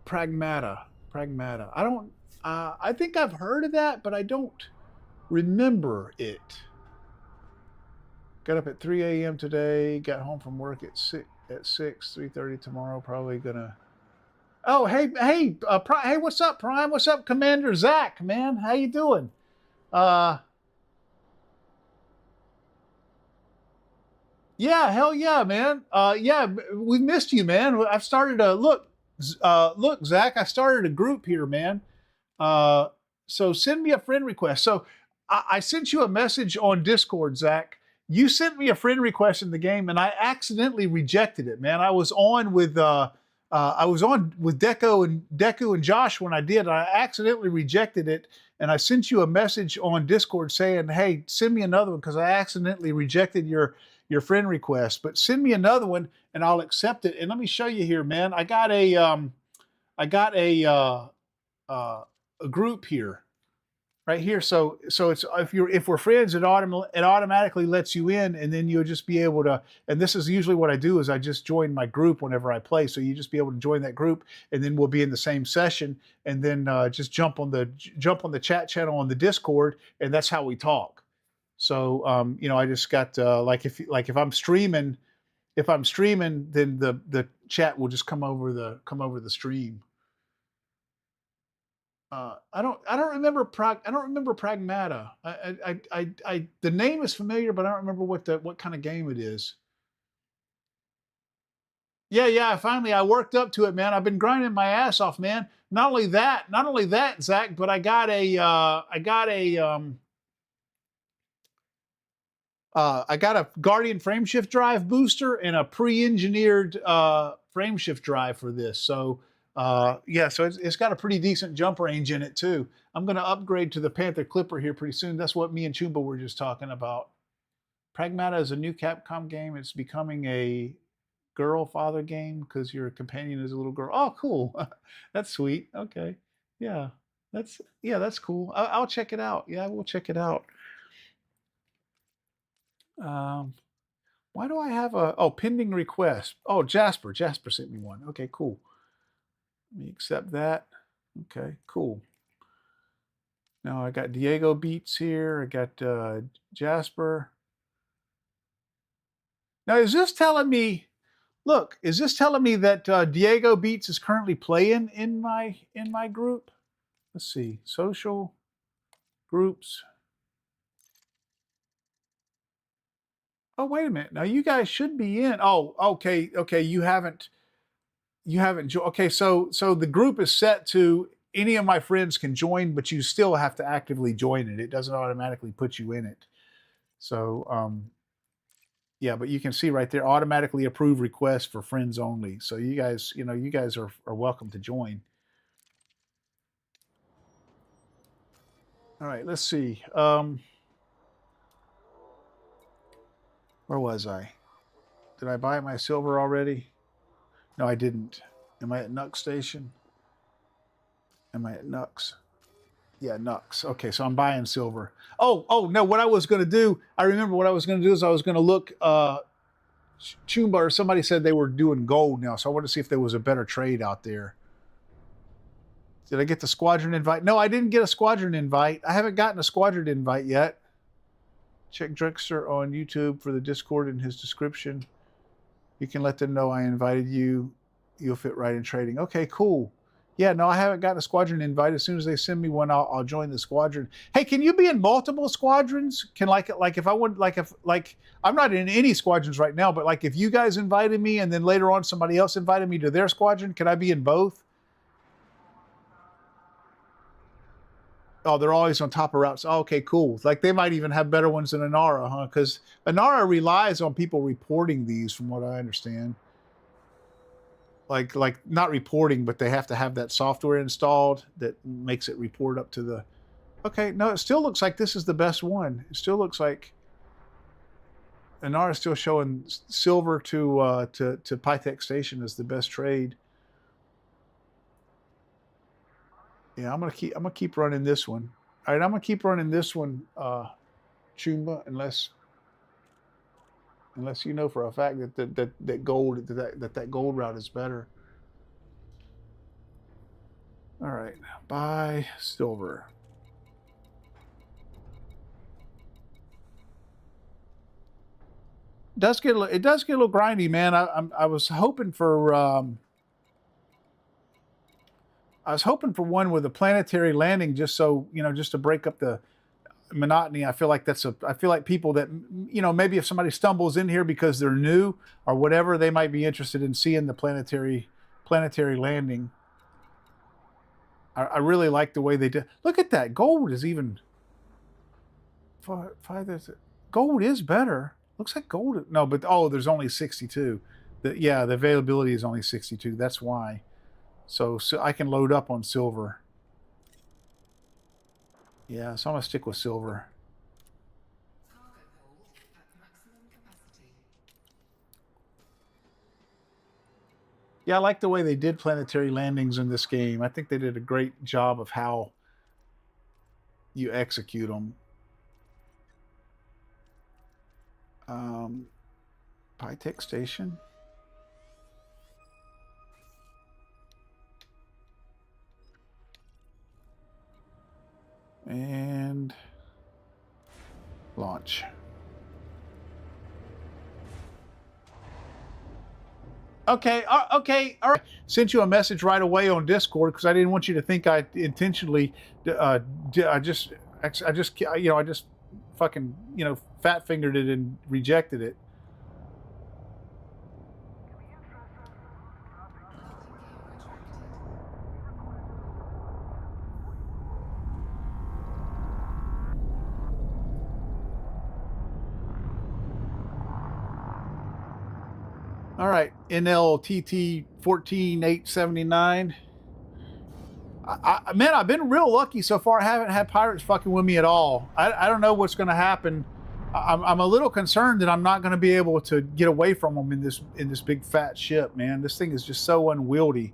Speaker 1: Pragmata. I think I've heard of that, but I don't remember it. Got up at 3 a.m. today. Got home from work at 3:30 tomorrow. Probably gonna. Oh, hey, what's up, Prime? What's up, Commander Zach? Man, how you doing? Yeah, hell yeah, man. Yeah, we missed you, man. I've started a look, Zach. I started a group here, man. So send me a friend request. So I sent you a message on Discord, Zach. You sent me a friend request in the game, and I accidentally rejected it, man. I was on with Deku and Josh when I did. And I accidentally rejected it, and I sent you a message on Discord saying, "Hey, send me another one," because I accidentally rejected your friend request. But send me another one, and I'll accept it. And let me show you here, man. I got a group here. Right here, so it's if we're friends, it automatically lets you in, and then you'll just be able to. And this is usually what I do is I just join my group whenever I play. So you just be able to join that group, and then we'll be in the same session, and then just jump on the chat channel on the Discord, and that's how we talk. So you know, I just got if I'm streaming, then the chat will just come over the stream. I don't remember Pragmata. The name is familiar, but I don't remember what kind of game it is. Yeah. Finally, I worked up to it, man. I've been grinding my ass off, man. Not only that, Zach, but I got a Guardian Frameshift drive booster and a pre-engineered Frameshift drive for this. So. Yeah, so it's got a pretty decent jump range in it too. I'm going to upgrade to the Panther Clipper here pretty soon. That's what me and Chumba were just talking about. Pragmata is a new Capcom game. It's becoming a girl father game because your companion is a little girl. Oh, cool. That's sweet. Okay. Yeah, that's cool. I'll check it out. Yeah, we'll check it out. Um, why do I have a pending request? Oh, Jasper sent me one. Okay, cool. Let me accept that. Okay, cool. Now I got Diego Beats here. I got Jasper. Now is this telling me? Look, is this telling me that Diego Beats is currently playing in my group? Let's see, social groups. Oh, wait a minute. Now you guys should be in. Oh, okay, okay. You haven't. Okay, so the group is set to any of my friends can join, but you still have to actively join it. It doesn't automatically put you in it. So yeah, but you can see right there, automatically approve request for friends only. So you guys, you guys are welcome to join. All right, let's see. Where was I? Did I buy my silver already? No, I didn't. Am I at Nux Station? Am I at Nux? Yeah, Nux. Okay, so I'm buying silver. Oh, no, what I was going to do, I remember what I was going to do is I was going to look, Chumba or somebody said they were doing gold now, so I wanted to see if there was a better trade out there. Did I get the squadron invite? No, I didn't get a squadron invite. I haven't gotten a squadron invite yet. Check Drexler on YouTube for the Discord in his description. You can let them know I invited you. You'll fit right in trading. Okay, cool. Yeah, no, I haven't gotten a squadron invite. As soon as they send me one, I'll join the squadron. Hey, can you be in multiple squadrons? Can like if I would like I'm not in any squadrons right now, but like if you guys invited me and then later on somebody else invited me to their squadron, can I be in both? Oh, they're always on top of routes. Oh, okay, cool. Like they might even have better ones than Inara, huh? Because Inara relies on people reporting these, from what I understand. Like not reporting, but they have to have that software installed that makes it report up to the. Okay, no, it still looks like this is the best one. It still looks like Inara is still showing silver to Pytech Station as the best trade. Yeah, I'm gonna keep running this one. All right, I'm gonna keep running this one, Chumba, unless you know for a fact that gold that gold route is better. All right, buy silver. It does get a little grindy, man. I was hoping for one with a planetary landing, just so just to break up the monotony. I feel like people that maybe if somebody stumbles in here because they're new or whatever, they might be interested in seeing the planetary landing. I really like the way they did. Look at that. Gold is even gold is better. Looks like gold. No, but there's only 62. The availability is only 62. That's why. So I can load up on silver. Yeah, so I'm gonna stick with silver. Yeah, I like the way they did planetary landings in this game. I think they did a great job of how you execute them. Pytech Station. And launch. Okay, okay, all right. Sent you a message right away on Discord because I didn't want you to think I intentionally. I just fucking fat fingered it and rejected it. All right, NLTT 14879. Man, I've been real lucky so far. I haven't had pirates fucking with me at all. I don't know what's going to happen. I'm a little concerned that I'm not going to be able to get away from them in this big fat ship, man. This thing is just so unwieldy.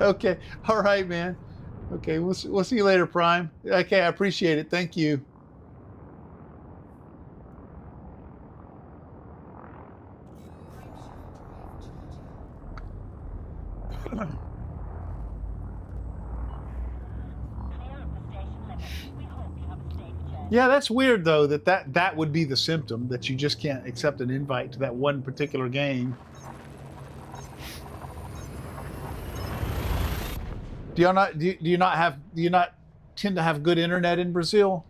Speaker 1: Okay. All right, man. Okay. We'll see you later, Prime. Okay. I appreciate it. Thank you.
Speaker 4: Clear of the station limits. We hope you have a safe journey.
Speaker 1: Yeah, that's weird though. That would be the symptom that you just can't accept an invite to that one particular game. Do you not tend to have good internet in Brazil?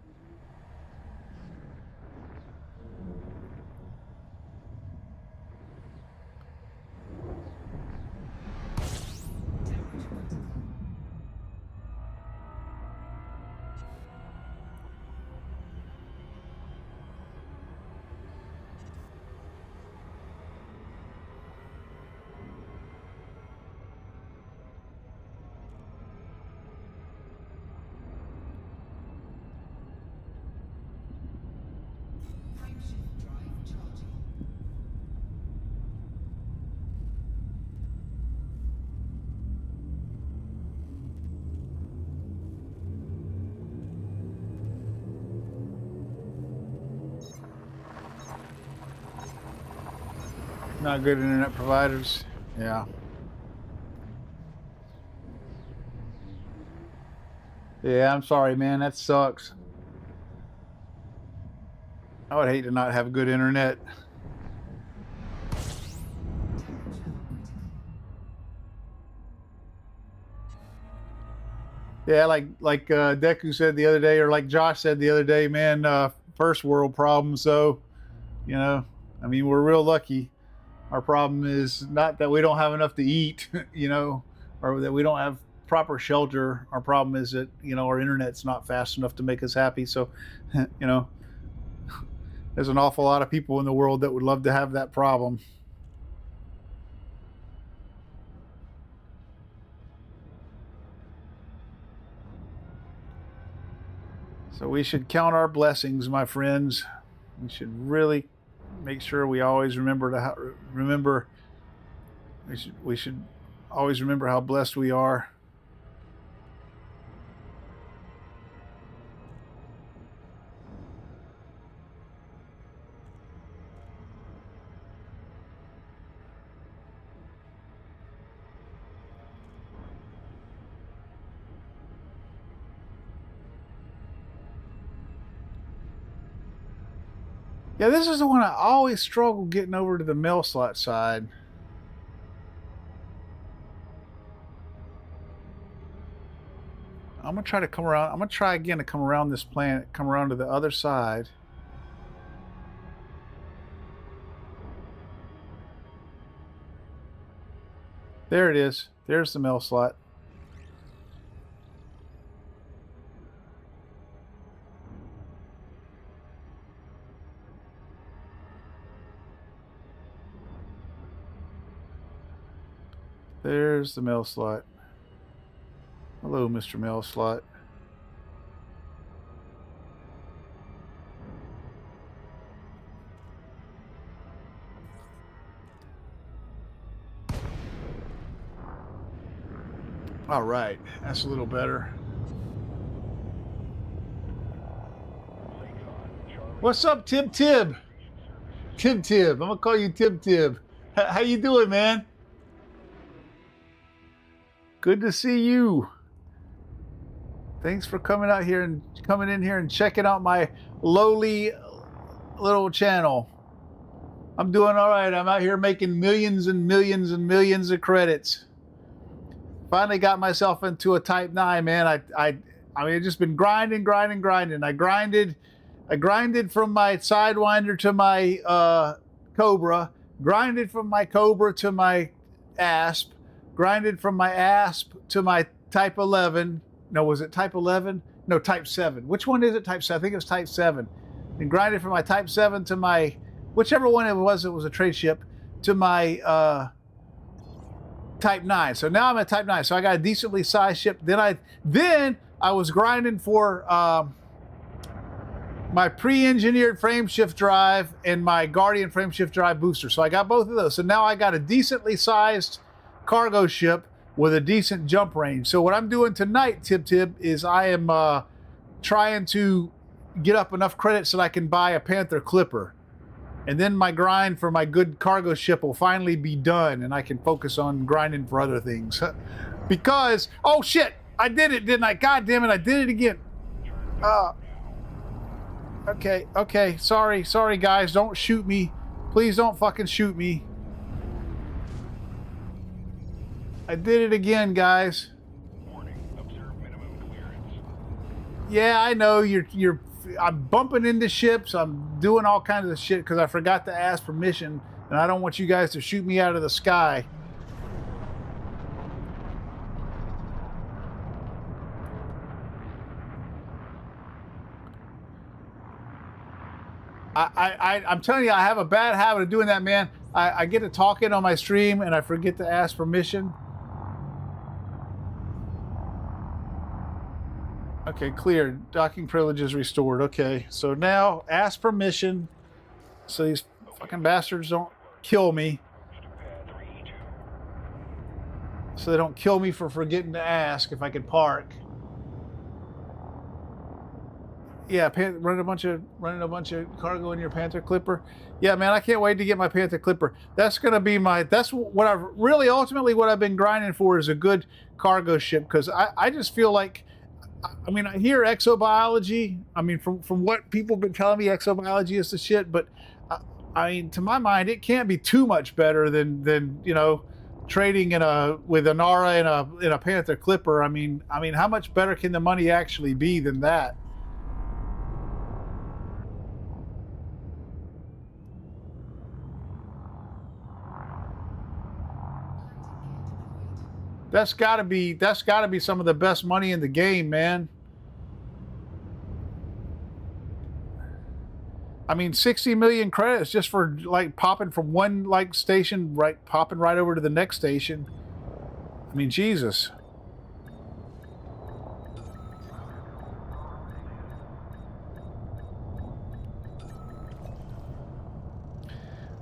Speaker 1: Not good internet providers. Yeah. Yeah, I'm sorry, man. That sucks. I would hate to not have good internet. Yeah, like Deku said the other day, or like Josh said the other day, man, first world problem. So, you know, I mean, we're real lucky. Our problem is not that we don't have enough to eat, you know, or that we don't have proper shelter. Our problem is that, you know, our internet's not fast enough to make us happy. So, you know, there's an awful lot of people in the world that would love to have that problem. So we should count our blessings, my friends. We should really make sure we always remember we should always remember how blessed we are. Yeah, this is the one I always struggle getting over to the mail slot side. I'm gonna try to come around. I'm gonna try again to come around this planet, come around to the other side. There it is. There's the mail slot. There's the mail slot. Hello, Mr. Mail Slot. All right, that's a little better. What's up, Tib Tib? Tib Tib, I'm gonna call you Tib Tib. How you doing, man? Good to see you. Thanks for coming out here and coming in here and checking out my lowly little channel. I'm doing all right. I'm out here making millions and millions and millions of credits. Finally got myself into a Type 9, man. I mean, I've just been grinding. I grinded from my Sidewinder to my Cobra, grinded from my Cobra to my Asp, grinded from my Asp to my Type 11. No, was it Type 11? No, Type 7. Which one is it? Type 7. I think it was Type 7. And grinded from my Type 7 to my, whichever one it was a trade ship, to my Type 9. So now I'm at Type 9. So I got a decently sized ship. Then I was grinding for my pre-engineered frameshift drive and my Guardian frameshift drive booster. So I got both of those. So now I got a decently sized cargo ship with a decent jump range. So what I'm doing tonight, Tib, is I am trying to get up enough credits so that I can buy a Panther Clipper. And then my grind for my good cargo ship will finally be done, and I can focus on grinding for other things. Because, oh shit, I did it, didn't I? God damn it, I did it again. Okay, sorry guys, don't shoot me. Please don't fucking shoot me. I did it again, guys.
Speaker 3: Warning, observe minimum clearance.
Speaker 1: Yeah, I know I'm bumping into ships. I'm doing all kinds of shit because I forgot to ask permission, and I don't want you guys to shoot me out of the sky. I'm telling you, I have a bad habit of doing that, man. I get to talking on my stream and I forget to ask permission. Okay, clear. Docking privileges restored. Okay, so now ask permission so these fucking bastards don't kill me. So they don't kill me for forgetting to ask if I can park. Yeah, running a bunch of cargo in your Panther Clipper. Yeah, man, I can't wait to get my Panther Clipper. That's gonna be that's what I've really ultimately what I've been grinding for is a good cargo ship, because I just feel like, I mean, I hear exobiology. I mean, from what people have been telling me, exobiology is the shit. But I mean, to my mind, it can't be too much better than you know, trading with an Aura in a Panther Clipper. I mean, how much better can the money actually be than that? That's got to be some of the best money in the game, man. I mean, 60 million credits just for like popping from one like station, popping right over to the next station. I mean, Jesus.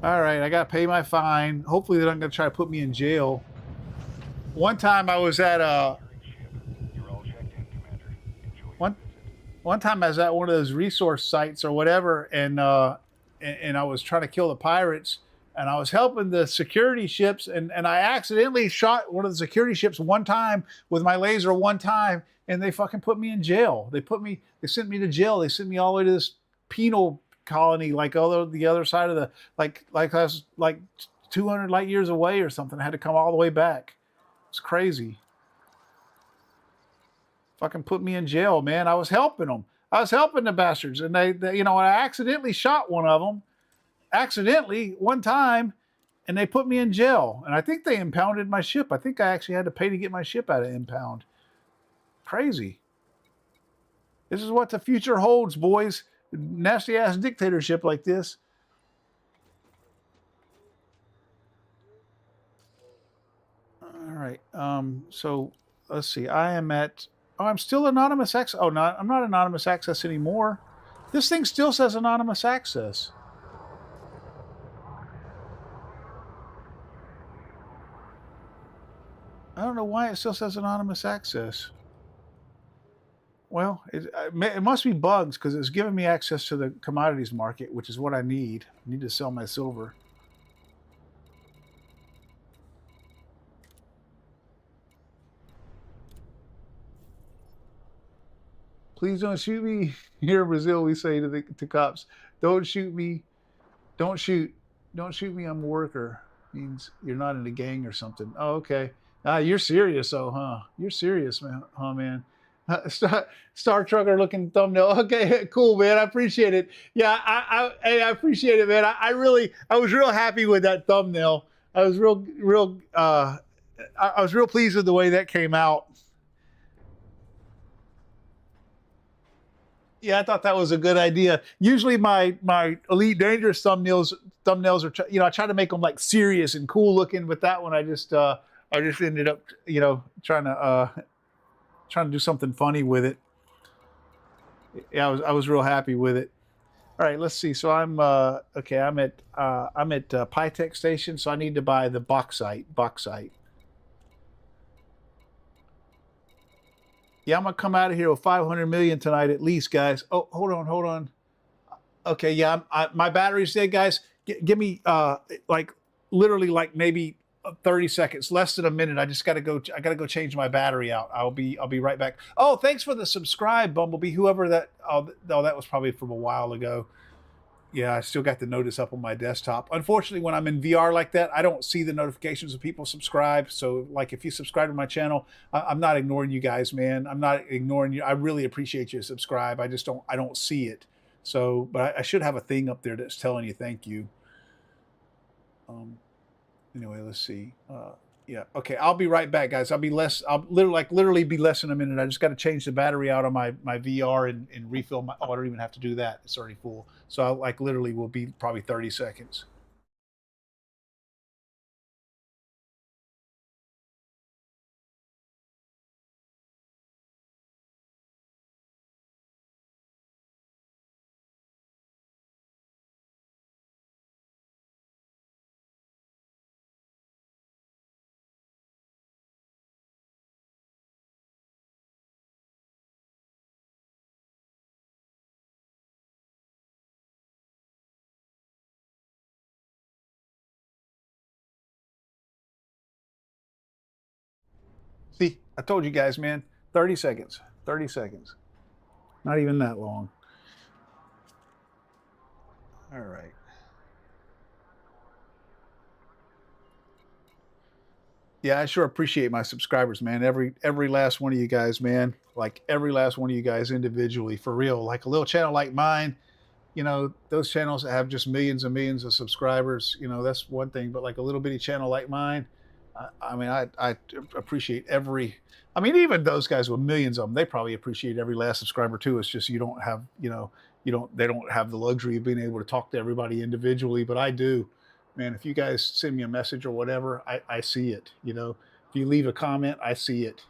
Speaker 1: All right, I got to pay my fine. Hopefully they're not going to try to put me in jail. One time I was at one time I was at one of those resource sites or whatever, and I was trying to kill the pirates, and I was helping the security ships, and I accidentally shot one of the security ships one time with my laser one time, and they fucking put me in jail. They sent me to jail. They sent me all the way to this penal colony, like the other side of the like I was like 200 light years away or something. I had to come all the way back. It's crazy. Fucking put me in jail, man. I was helping them. I was helping the bastards, and they you know, I accidentally shot one of them, one time, and they put me in jail. And I think they impounded my ship. I think I actually had to pay to get my ship out of impound. Crazy. This is what the future holds, boys. Nasty ass dictatorship like this. All right. So let's see. I'm still anonymous access. Oh, no, I'm not anonymous access anymore. This thing still says anonymous access. I don't know why it still says anonymous access. Well, it must be bugs, because it's giving me access to the commodities market, which is what I need. I need to sell my silver. Please don't shoot me. Here in Brazil, we say to cops, don't shoot me. Don't shoot. Don't shoot me. I'm a worker. Means you're not in a gang or something. Oh, okay. You're serious, though, huh? You're serious, man. Oh, man. Star Trucker looking thumbnail. Okay, cool, man. I appreciate it. Yeah, I appreciate it, man. I was real happy with that thumbnail. I was real pleased with the way that came out. Yeah, I thought that was a good idea. Usually my Elite Dangerous thumbnails are, you know, I try to make them like serious and cool looking, but that one I just ended up, you know, trying to do something funny with it. Yeah, I was real happy with it. All right, let's see. So I'm okay. I'm at Pytech Station, so I need to buy the bauxite. Yeah, I'm gonna come out of here with 500 million tonight at least, guys. Oh, hold on. Okay, yeah, my battery's dead, guys. Give me like literally like maybe 30 seconds, less than a minute. I just gotta go. I gotta go change my battery out. I'll be right back. Oh, thanks for the subscribe, Bumblebee. Whoever that. Oh, that was probably from a while ago. Yeah, I still got the notice up on my desktop. Unfortunately, when I'm in VR like that, I don't see the notifications of people subscribe. So, like, if you subscribe to my channel, I'm not ignoring you guys, man. I'm not ignoring you. I really appreciate you to subscribe. I don't see it. So, but I should have a thing up there that's telling you thank you. Anyway, let's see. Yeah, okay, I'll be right back, guys. I'll literally be less than a minute. I just got to change the battery out on my VR and refill my. Oh, I don't even have to do that. It's already full. So I like literally will be probably 30 seconds. See, I told you guys, man. 30 seconds. 30 seconds. Not even that long. All right. Yeah, I sure appreciate my subscribers, man. Every last one of you guys, man. Like every last one of you guys individually, for real. Like a little channel like mine, you know, those channels that have just millions and millions of subscribers, you know, that's one thing. But like a little bitty channel like mine, I mean, I appreciate every. I mean, even those guys with millions of them, they probably appreciate every last subscriber too. It's just you don't have, you know, they don't have the luxury of being able to talk to everybody individually, but I do. Man, if you guys send me a message or whatever, I see it. You know, if you leave a comment, I see it.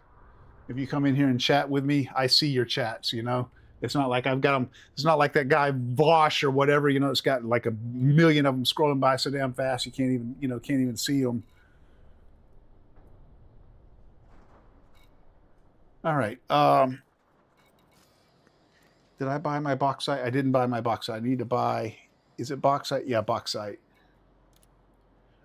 Speaker 1: If you come in here and chat with me, I see your chats. You know, it's not like I've got them. It's not like that guy Vosh or whatever. You know, it's got like a million of them scrolling by so damn fast you can't even, you know, can't even see them. All right. Did I buy my bauxite? I didn't buy my bauxite. I need to buy. Is it bauxite? Yeah, bauxite.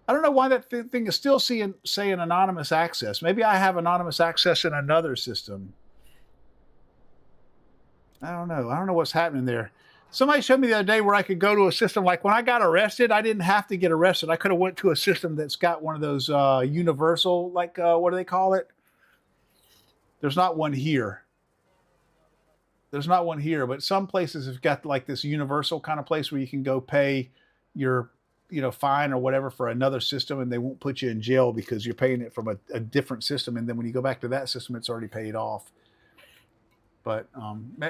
Speaker 1: I don't know why that thing is still saying anonymous access. Maybe I have anonymous access in another system. I don't know. I don't know what's happening there. Somebody showed me the other day where I could go to a system. Like when I got arrested, I didn't have to get arrested. I could have went to a system that's got one of those universal, like what do they call it? There's not one here. There's not one here, but some places have got like this universal kind of place where you can go pay your, you know, fine or whatever for another system, and they won't put you in jail because you're paying it from a different system. And then when you go back to that system, it's already paid off. But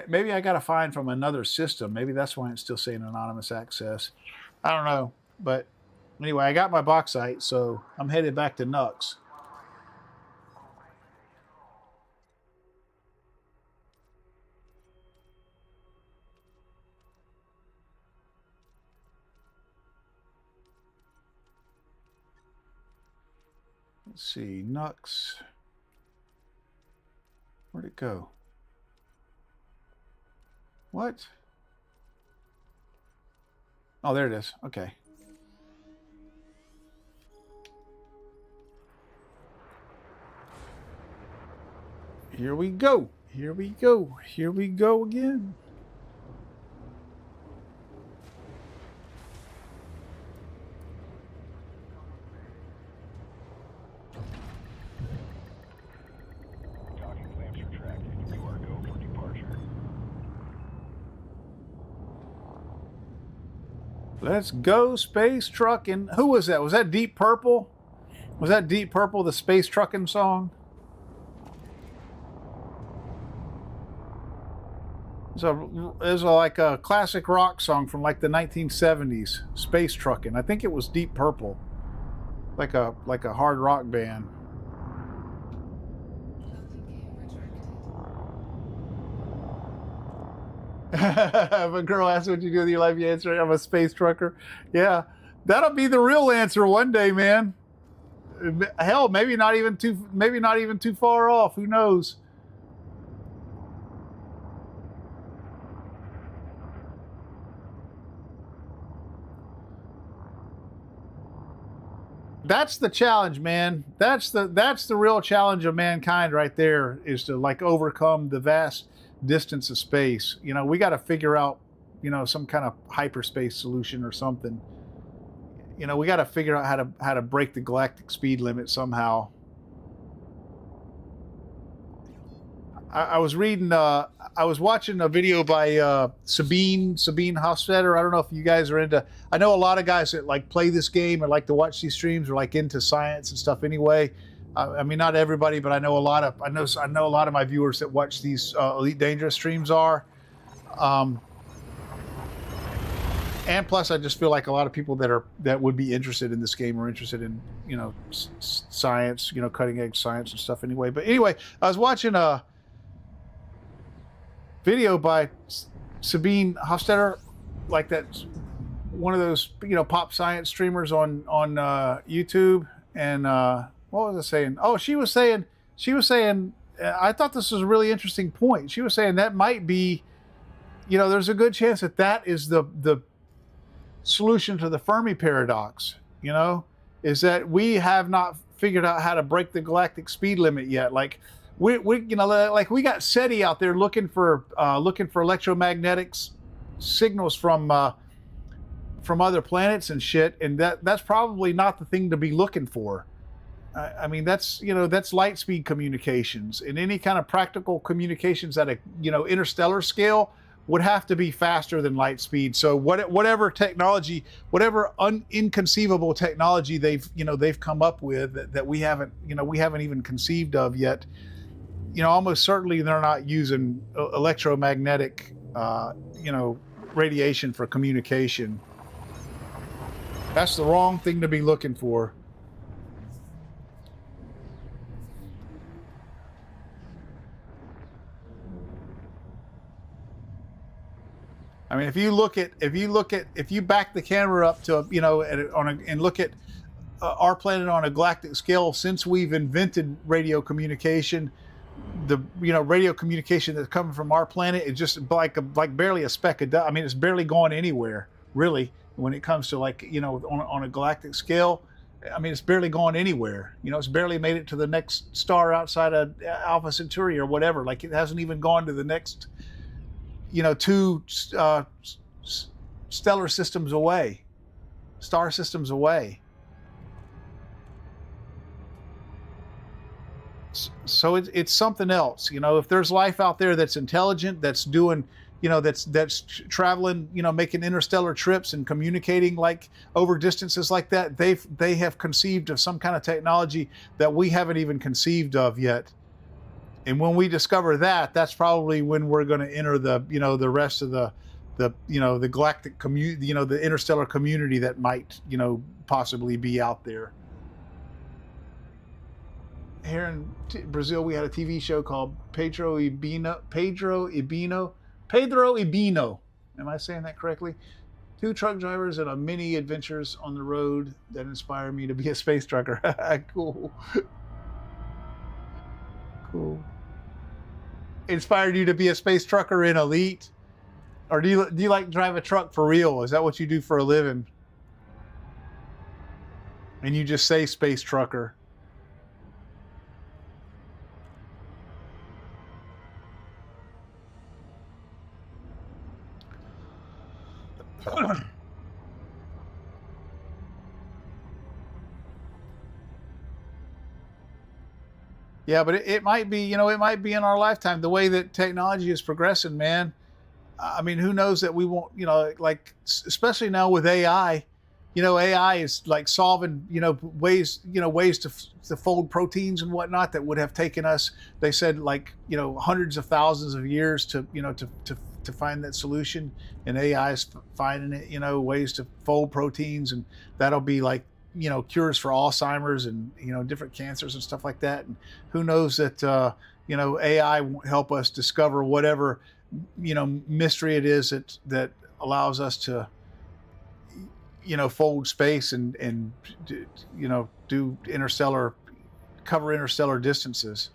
Speaker 1: maybe I got a fine from another system. Maybe that's why it's still saying anonymous access. I don't know. But anyway, I got my bauxite, so I'm headed back to Nux. Let's see, Nux. Where'd it go? What? Oh, there it is. Okay. Here we go. Here we go. Here we go again.
Speaker 3: Docking clamps retracted. You are go for departure.
Speaker 1: Let's go space trucking. Who was that? Was that Deep Purple? Was that Deep Purple, the space trucking song? It's like a classic rock song from like the 1970s, Space Trucking. I think it was Deep Purple, like a hard rock band. If a girl asks what you do with your life, you answer, I'm a space trucker. Yeah, that'll be the real answer one day, man. Hell, maybe not even too far off. Who knows? that's the challenge, man. That's the real challenge of mankind right there, is to like overcome the vast distance of space. You know, we got to figure out, you know, some kind of hyperspace solution or something. You know, we got to figure out how to break the galactic speed limit somehow. I was reading, I was watching a video by Sabine Hofstetter. I don't know if you guys are into. I know a lot of guys that like play this game or like to watch these streams, or like into science and stuff. Anyway, I mean, not everybody, but I know a lot of. I know a lot of my viewers that watch these Elite Dangerous streams are. And plus, I just feel like a lot of people that would be interested in this game are interested in, you know, science, you know, cutting edge science and stuff. Anyway, but anyway, I was watching a video by Sabine Hofstetter, like that's one of those, you know, pop science streamers on YouTube. And what was I saying? Oh, she was saying I thought this was a really interesting point. She was saying that might be, you know, there's a good chance that is the solution to the Fermi paradox. You know, is that we have not figured out how to break the galactic speed limit yet. Like we you know, like we got SETI out there looking for electromagnetic signals from other planets and shit, and that's probably not the thing to be looking for. I mean, that's, you know, that's light speed communications, and any kind of practical communications at a, you know, interstellar scale would have to be faster than light speed. So whatever technology, whatever inconceivable technology they've come up with that we haven't even conceived of yet, you know, almost certainly they're not using electromagnetic, you know, radiation for communication. That's the wrong thing to be looking for. I mean, if you back the camera up to, you know, and look at our planet on a galactic scale, since we've invented radio communication, the, you know, radio communication that's coming from our planet is just like barely a speck of dust. I mean, it's barely going anywhere, really, when it comes to, like, you know, on a galactic scale. I mean, it's barely going anywhere. You know, it's barely made it to the next star outside of Alpha Centauri or whatever. Like, it hasn't even gone to the next, you know, two stellar systems away, star systems away. So it's something else. You know, if there's life out there that's intelligent, that's doing, you know, that's traveling, you know, making interstellar trips and communicating like over distances like that, they have conceived of some kind of technology that we haven't even conceived of yet. And when we discover that, that's probably when we're going to enter the, you know, the rest of the you know, the galactic community, you know, the interstellar community that might, you know, possibly be out there. Here in Brazil, we had a TV show called Pedro Ibino. Am I saying that correctly? Two truck drivers and a many adventures on the road that inspired me to be a space trucker. Cool. Cool. Inspired you to be a space trucker in Elite? Or do you like to drive a truck for real? Is that what you do for a living? And you just say space trucker. Yeah, but it might be, you know, it might be in our lifetime. The way that technology is progressing, man. I mean, who knows that we won't, you know, like, especially now with AI, you know, AI is like solving, you know, ways to fold proteins and whatnot that would have taken us, they said, like, you know, hundreds of thousands of years to, you know, to find that solution. And AI is finding it, you know, ways to fold proteins, and that'll be like, you know, cures for Alzheimer's and, you know, different cancers and stuff like that. And who knows that, you know, AI won't help us discover whatever, you know, mystery it is that allows us to, you know, fold space and you know, cover interstellar distances.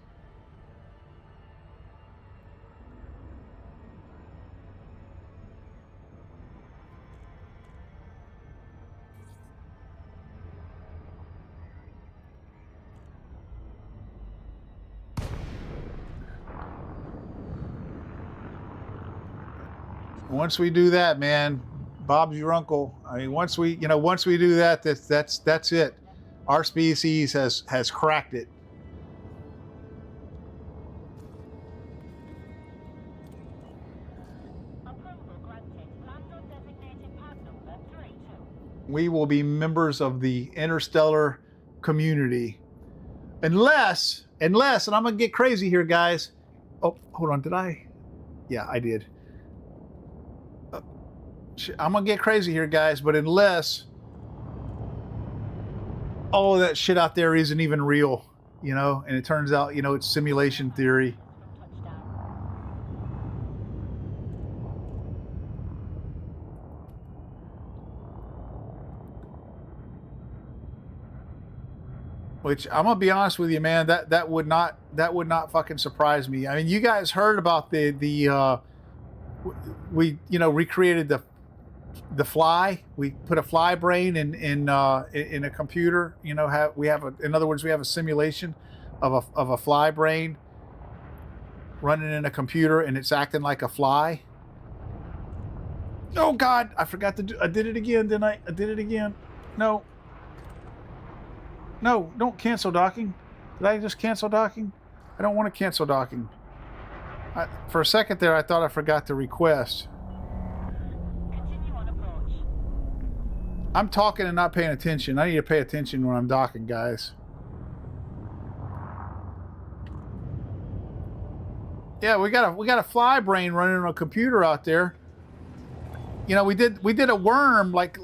Speaker 1: once we do that, man, Bob's your uncle. I mean, once we do that, that's it. Our species has cracked it.
Speaker 4: Approval granted. Land on designated pad number 32.
Speaker 1: We will be members of the interstellar community. Unless, and I'm gonna get crazy here, guys. Oh, hold on, did I? Yeah, I did. I'm gonna get crazy here, guys, but unless all of that shit out there isn't even real, you know, and it turns out, you know, it's simulation theory.
Speaker 4: From touchdown.
Speaker 1: Which I'm gonna be honest with you, man, that would not fucking surprise me. I mean, you guys heard about the we, you know, recreated the fly. We put a fly brain in a computer. You know, in other words, we have a simulation of a fly brain running in a computer, and it's acting like a fly. Oh God, I forgot to do. I did it again, didn't I? I did it again. No, don't cancel docking. Did I just cancel docking? I don't want to cancel docking. For a second there, I thought I forgot to request.
Speaker 4: Continue on approach.
Speaker 1: I'm talking and not paying attention. I need to pay attention when I'm docking, guys. Yeah, we got a fly brain running on a computer out there. You know, we did a worm like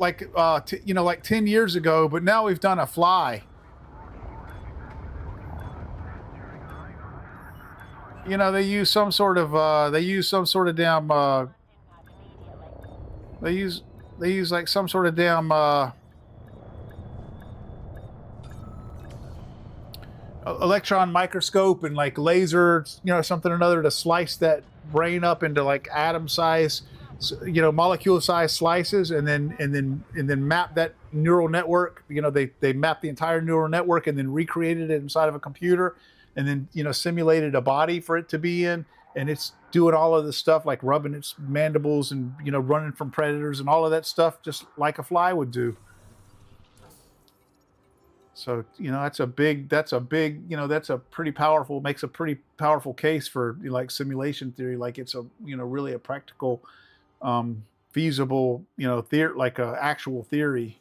Speaker 1: 10 years ago, but now we've done a fly. You know, they use some sort of damn they use like some sort of damn electron microscope and like laser, you know, something or another to slice that brain up into like atom size, you know, molecule size slices, and then map that neural network. You know, they map the entire neural network and then recreated it inside of a computer, and then, you know, simulated a body for it to be in, and it's doing all of this stuff like rubbing its mandibles and, you know, running from predators and all of that stuff just like a fly would do. So, you know, that's a big, you know, that's a pretty powerful, makes a pretty powerful case for, you know, like simulation theory. Like it's a, you know, really a practical, feasible, you know, like a actual theory.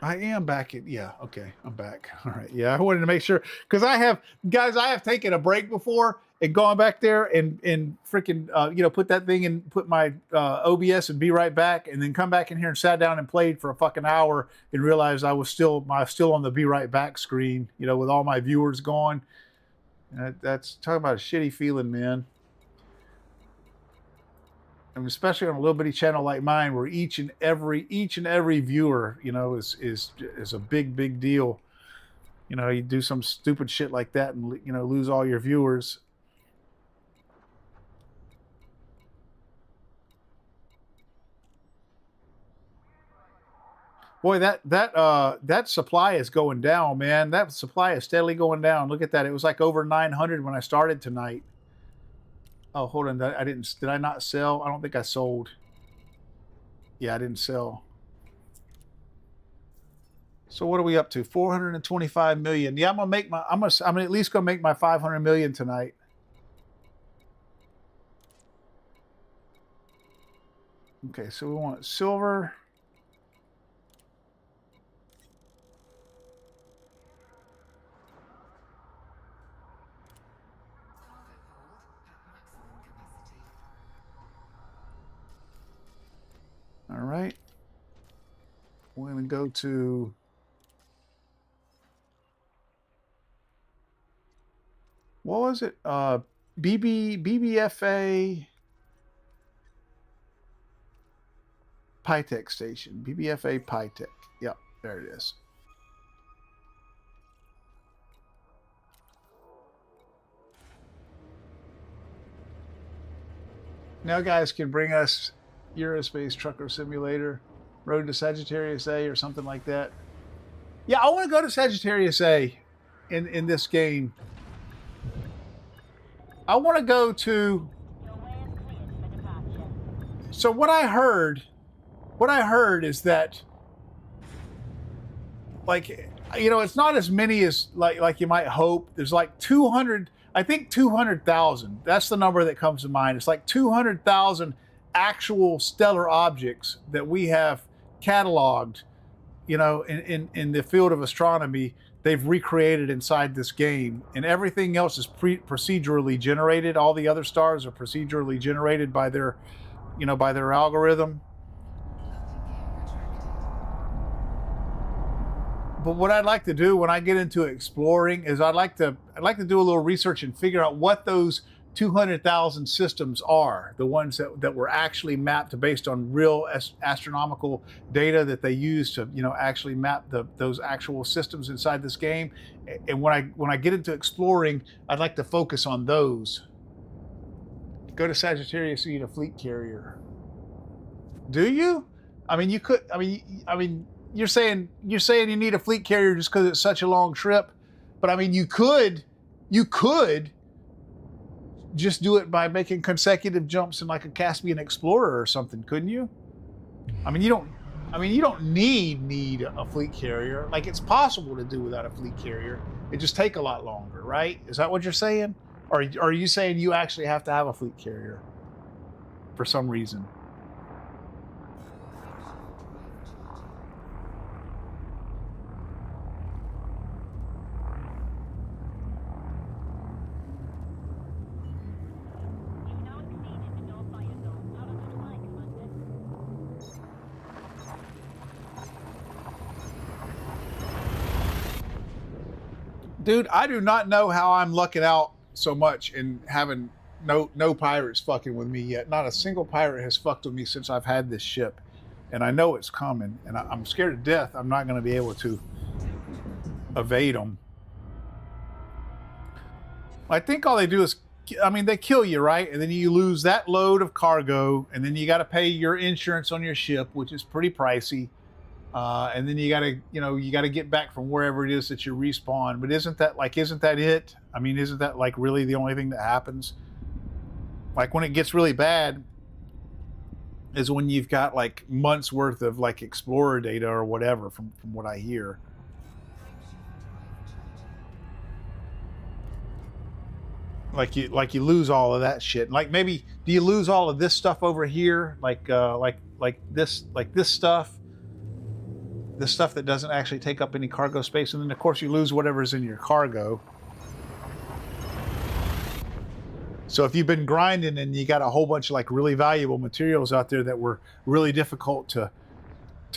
Speaker 1: I am back at, yeah, okay, I'm back. All right, yeah, I wanted to make sure, because I have taken a break before and gone back there and freaking, you know, put that thing and put my OBS and be right back, and then come back in here and sat down and played for a fucking hour and realized I was still on the be right back screen, you know, with all my viewers gone. That's talking about a shitty feeling, man. And especially on a little bitty channel like mine, where each and every viewer, you know, is a big deal. You know, you do some stupid shit like that and, you know, lose all your viewers. Boy, that supply is going down, man. That supply is steadily going down. Look at that. It was like over 900 when I started tonight. Oh, hold on. Did I not sell? I don't think I sold. Yeah, I didn't sell. So what are we up to? 425 million. Yeah, I'm at least gonna make my 500 million tonight. Okay, so we want silver. All right. We're going to go to what was it? BBFA Pytech station. BBFA Pytech. Yep, there it is. Now guys can bring us Eurospace Trucker Simulator, Road to Sagittarius A or something like that. Yeah, I want to go to Sagittarius A in this game. I want to go to.
Speaker 4: Your way is cleared for departure.
Speaker 1: So what I heard is that, like, you know, it's not as many as like you might hope. There's like 200. I think 200,000. That's the number that comes to mind. It's like 200,000 actual stellar objects that we have cataloged, you know, in the field of astronomy. They've recreated inside this game, and everything else is procedurally generated. All the other stars are procedurally generated by their, you know, by their algorithm. But what I'd like to do when I get into exploring is I'd like to do a little research and figure out what those 200,000 systems are, the ones that were actually mapped based on real astronomical data that they use to, you know, actually map those actual systems inside this game. And when I get into exploring, I'd like to focus on those. Go to Sagittarius, you need a fleet carrier. Do you? I mean, you could. I mean, you're saying you need a fleet carrier just because it's such a long trip, but I mean, you could just do it by making consecutive jumps in like a Caspian Explorer or something, couldn't you? I mean, you don't need a fleet carrier. Like, it's possible to do without a fleet carrier. It just take a lot longer, right? Is that what you're saying? Or are you saying you actually have to have a fleet carrier for some reason?
Speaker 4: You've now exceeded the no-fire zone. How does it fly, Commander?
Speaker 1: Dude, I do not know how I'm lucking out so much and having no pirates fucking with me yet. Not a single pirate has fucked with me since I've had this ship. And I know it's coming. And I'm scared to death I'm not going to be able to evade them. I think all they do is, I mean, they kill you, right? And then you lose that load of cargo. And then you got to pay your insurance on your ship, which is pretty pricey. And then you gotta get back from wherever it is that you respawn. But isn't that it? I mean, isn't that like really the only thing that happens? Like, when it gets really bad is when you've got like months worth of like Explorer data or whatever, from what I hear. Like you lose all of that shit. Like, maybe do you lose all of this stuff over here? Like this stuff. The stuff that doesn't actually take up any cargo space, and then of course you lose whatever's in your cargo. So if you've been grinding and you got a whole bunch of like really valuable materials out there that were really difficult to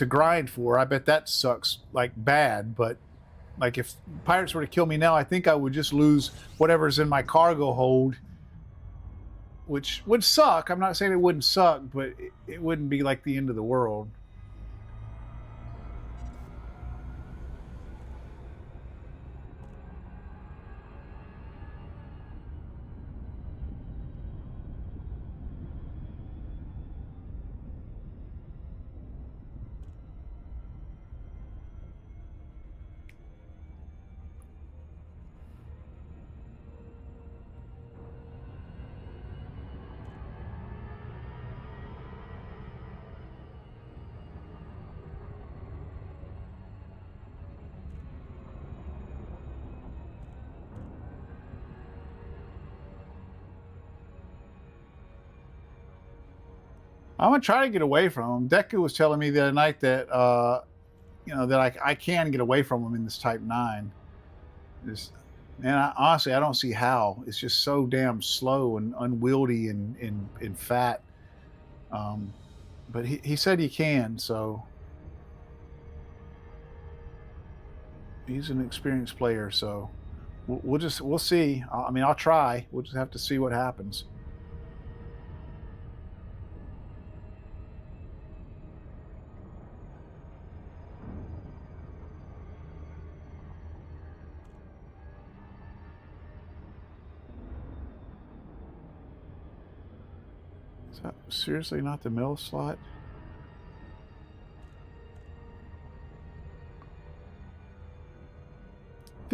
Speaker 1: grind for, I bet that sucks like bad. But like, if pirates were to kill me now, I think I would just lose whatever's in my cargo hold, which would suck. I'm not saying it wouldn't suck, but it wouldn't be like the end of the world. I'm gonna try to get away from him. Deku was telling me the other night that that I can get away from him in this Type 9. Honestly, I don't see how. It's just so damn slow and unwieldy and fat. But he said he can, so he's an experienced player. So we'll see. I mean, I'll try. We'll just have to see what happens. Is that seriously not the mill slot?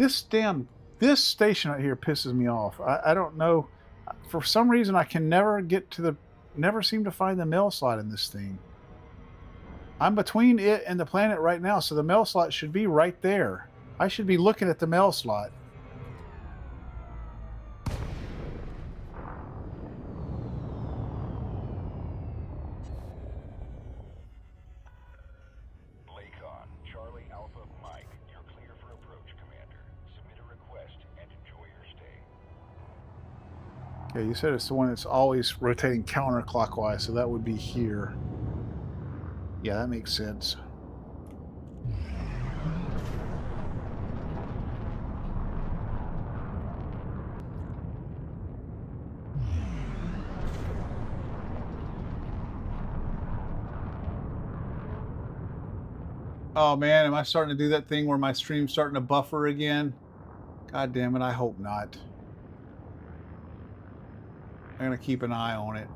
Speaker 1: This station right here pisses me off. I don't know. For some reason, I can never get to never seem to find the mail slot in this thing. I'm between it and the planet right now, so the mail slot should be right there. I should be looking at the mail slot.
Speaker 3: Lakon, Charlie Alpha Mike, you're clear for approach, Commander. Submit a request and enjoy your stay.
Speaker 1: Okay, you said it's the one that's always rotating counterclockwise, so that would be here. Yeah, that makes sense. Oh man, am I starting to do that thing where my stream's starting to buffer again? God damn it, I hope not. I'm gonna keep an eye on it.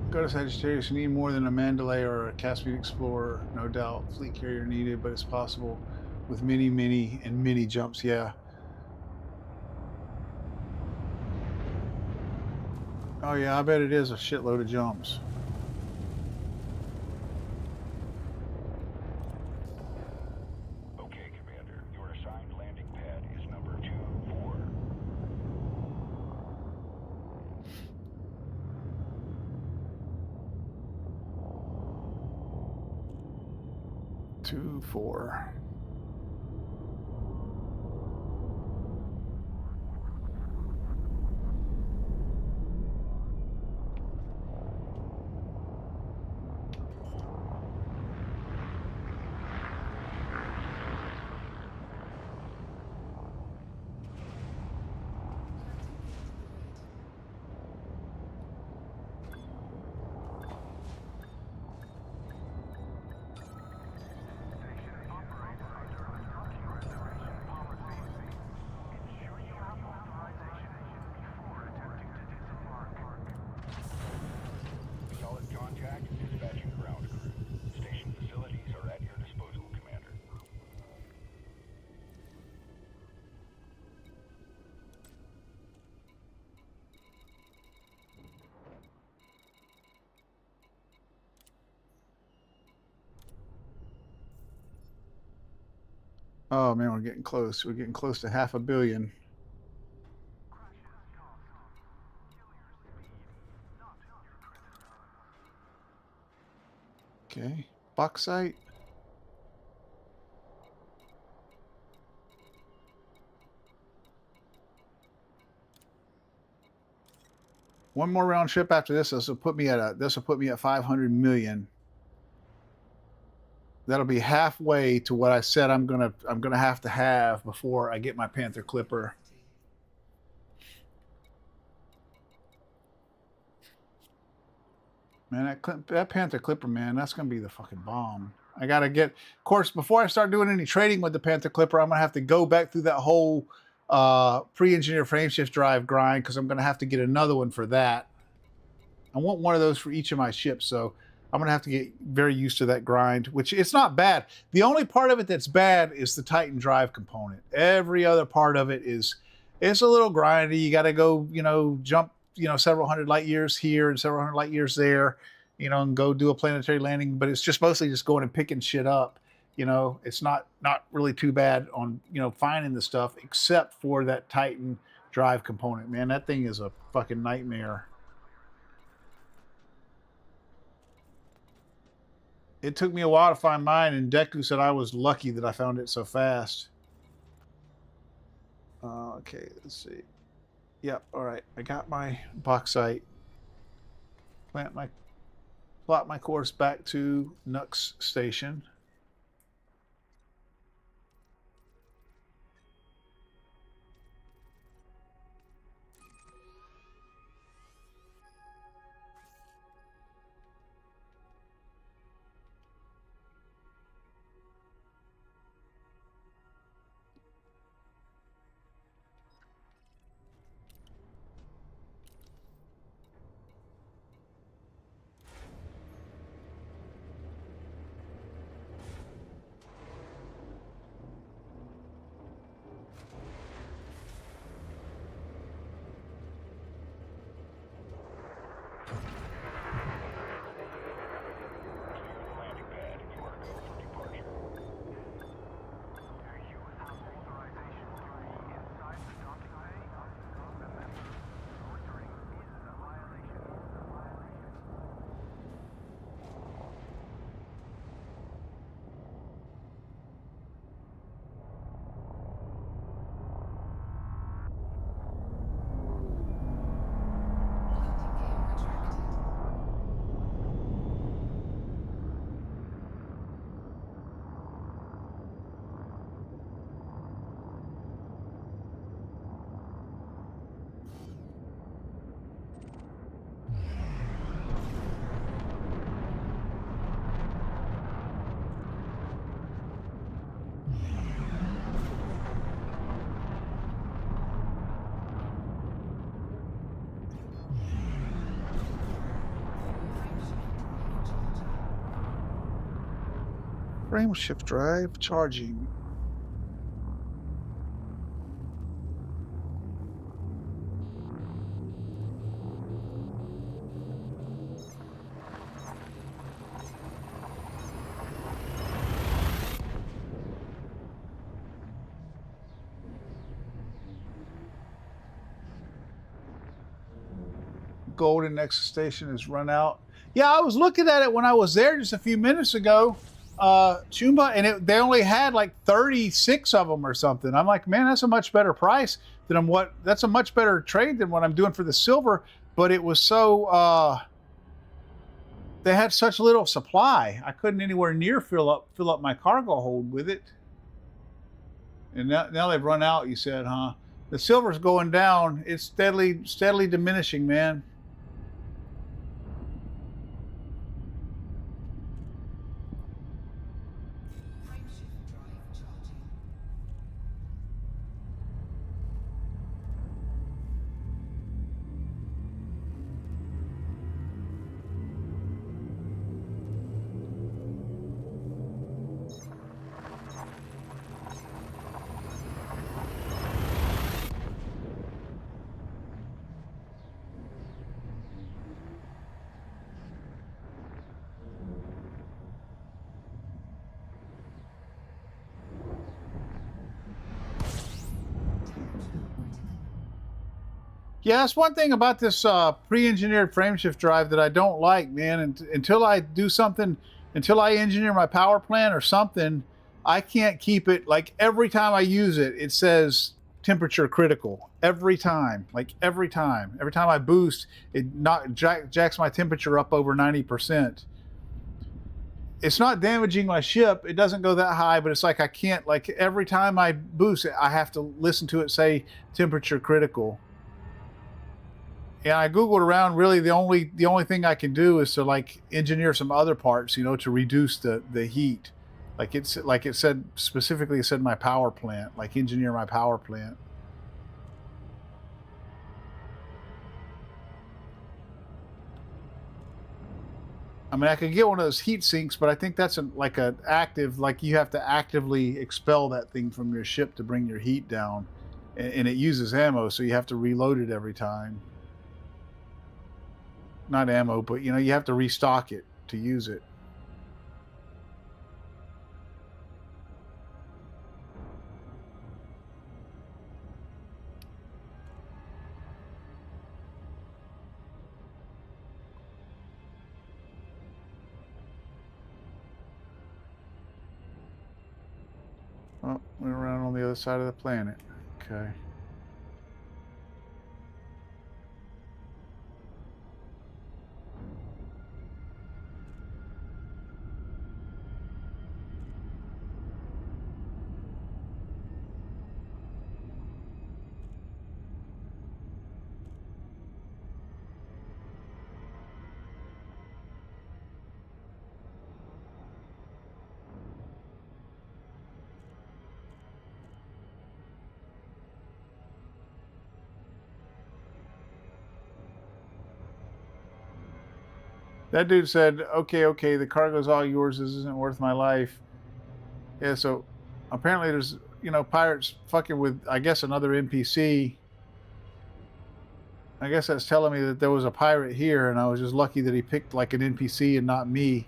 Speaker 1: Go to Sagittarius, you need more than a Mandalay or a Caspian Explorer, no doubt. Fleet carrier needed, but it's possible with many jumps, yeah. Oh yeah, I bet it is a shitload of jumps.
Speaker 3: Okay, Commander. Your assigned landing pad is number 2-4.
Speaker 1: 2-4.
Speaker 3: Solid contact, dispatching ground crew. Station facilities are at your disposal, Commander.
Speaker 1: Oh man, we're getting close. We're getting close to 500 million. Okay, bauxite. One more round trip after this. This will put me at 500 million. That'll be halfway to what I said I'm gonna have to have before I get my Panther Clipper. Man, that Panther Clipper, man, that's gonna be the fucking bomb. I gotta get, of course, before I start doing any trading with the Panther Clipper, I'm gonna have to go back through that whole pre-engineered frameshift drive grind because I'm gonna have to get another one for that. I want one of those for each of my ships, so I'm gonna have to get very used to that grind, which it's not bad. The only part of it that's bad is the Titan drive component. Every other part of it it's a little grindy. You gotta go, jump, several hundred light years here and several hundred light years there, and go do a planetary landing, but it's just mostly just going and picking shit up. It's not really too bad on, finding the stuff except for that Titan drive component. Man, that thing is a fucking nightmare. It took me a while to find mine, and Deku said I was lucky that I found it so fast. Okay, let's see. Yep, all right. I got my bauxite. Plot my course back to Nux Station. Frameshift drive charging. Golden Nexus station is run out. Yeah, I was looking at it when I was there just a few minutes ago, Chumba, and they only had like 36 of them or something. I'm like, man, that's a much better price than that's a much better trade than what I'm doing for the silver. But it was so they had such little supply. I couldn't anywhere near fill up my cargo hold with it. And now they've run out. You said, huh? The silver's going down. It's steadily diminishing, man. Yeah, that's one thing about this pre-engineered frameshift drive that I don't like, man. And until I do something, until I engineer my power plant or something, I can't keep it. Like every time I use it, it says temperature critical. Every time, like every time I boost, it jacks my temperature up over 90%. It's not damaging my ship. It doesn't go that high, but it's like I can't. Like every time I boost it, I have to listen to it say temperature critical. And I Googled around. Really, the only thing I can do is to like engineer some other parts, you know, to reduce the heat. Like it said specifically, it said my power plant, like engineer my power plant. I mean, I could get one of those heat sinks, but I think that's like you have to actively expel that thing from your ship to bring your heat down, and it uses ammo, so you have to reload it every time. Not ammo, but you know, you have to restock it to use it. Oh, we're around on the other side of the planet. Okay. That dude said, okay, the cargo's all yours. This isn't worth my life. Yeah, so apparently there's, you know, pirates fucking with, I guess, another NPC. I guess that's telling me that there was a pirate here, and I was just lucky that he picked like an NPC and not me.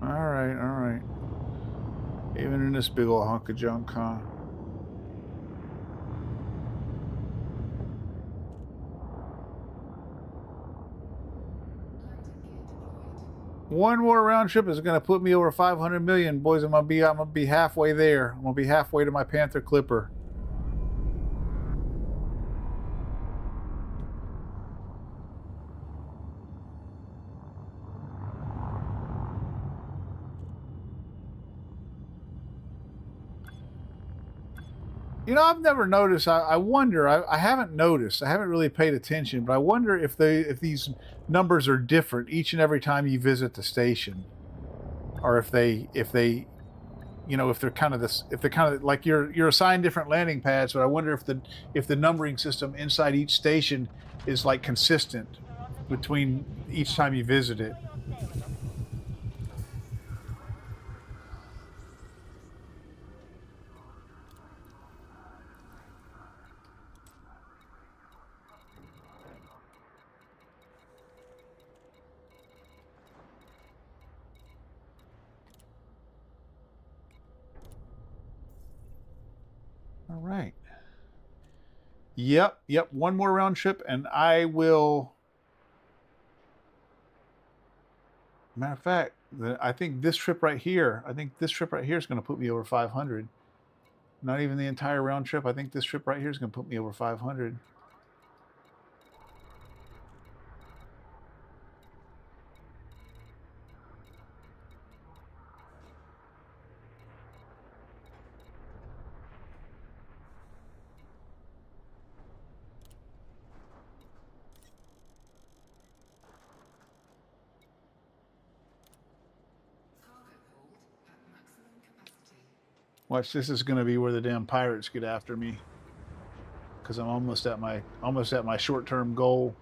Speaker 1: All right. Even in this big old hunk of junk, huh? One more round trip is going to put me over 500 million, boys. I'm gonna be halfway there. I'm gonna be halfway to my Panther Clipper. You know, I've never noticed. I wonder. I haven't noticed. I haven't really paid attention, but I wonder if these numbers are different each and every time you visit the station, or if they you know, if they're kind of this, if they're kind of like you're assigned different landing pads. But I wonder if the numbering system inside each station is like consistent between each time you visit it. All right. Yep, yep. One more round trip, and I will. Matter of fact, I think this trip right here. I think this trip right here is going to put me over 500. Not even the entire round trip. I think this trip right here is going to put me over 500. Watch, this is going to be where the damn pirates get after me, because I'm almost at my short-term goal.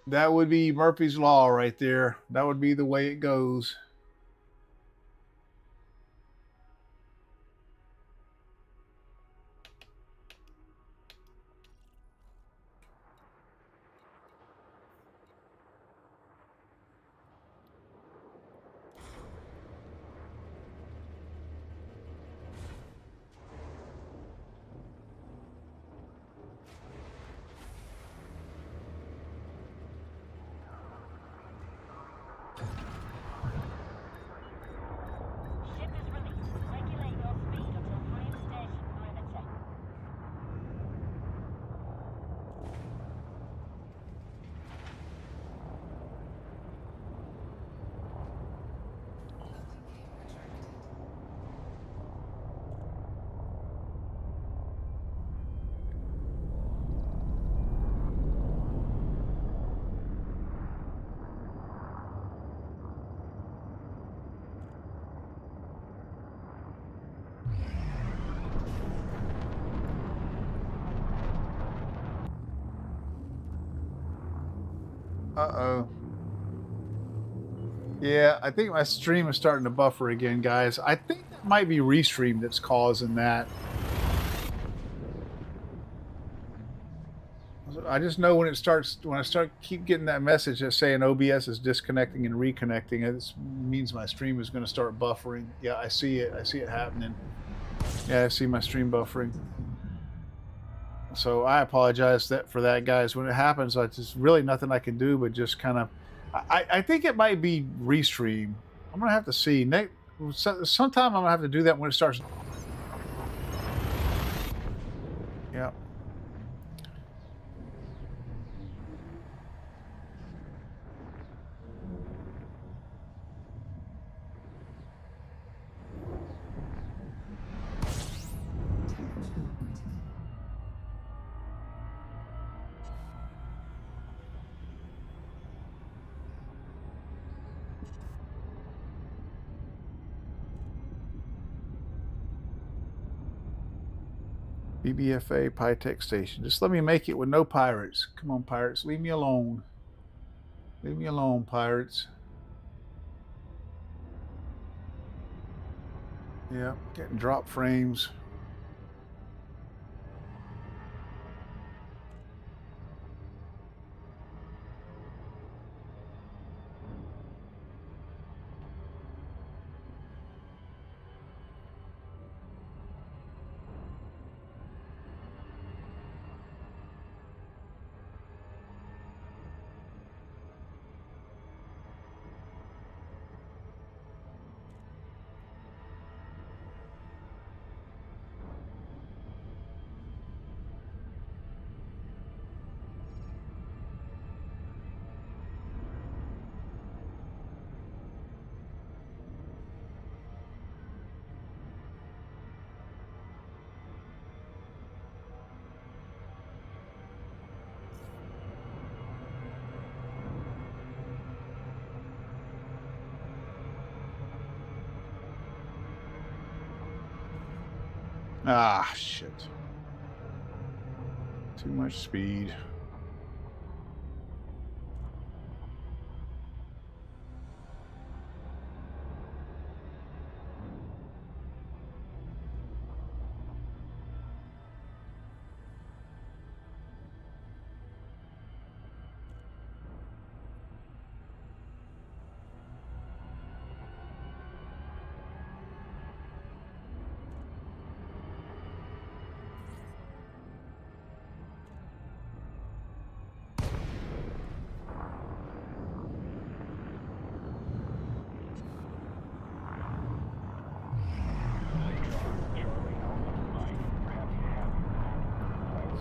Speaker 1: That would be Murphy's Law right there. That would be the way it goes.
Speaker 4: Ship is released. Regulate your speed until frame station perimeter.
Speaker 1: Uh-oh. Yeah, I think my stream is starting to buffer again, guys. I think that might be Restream that's causing that. I just know when I start keep getting that message that's saying OBS is disconnecting and reconnecting, it means my stream is going to start buffering. Yeah, I see it. I see it happening. Yeah, I see my stream buffering. So I apologize for that, guys. When it happens, it's just really nothing I can do but just kind of. I think it might be Restream. I'm gonna have to see. Sometime I'm gonna have to do that when it starts. Yeah. BBFA Pytech Station. Just let me make it with no pirates. Come on, pirates. Leave me alone. Leave me alone, pirates. Yeah, getting drop frames. Ah, shit. Too much speed.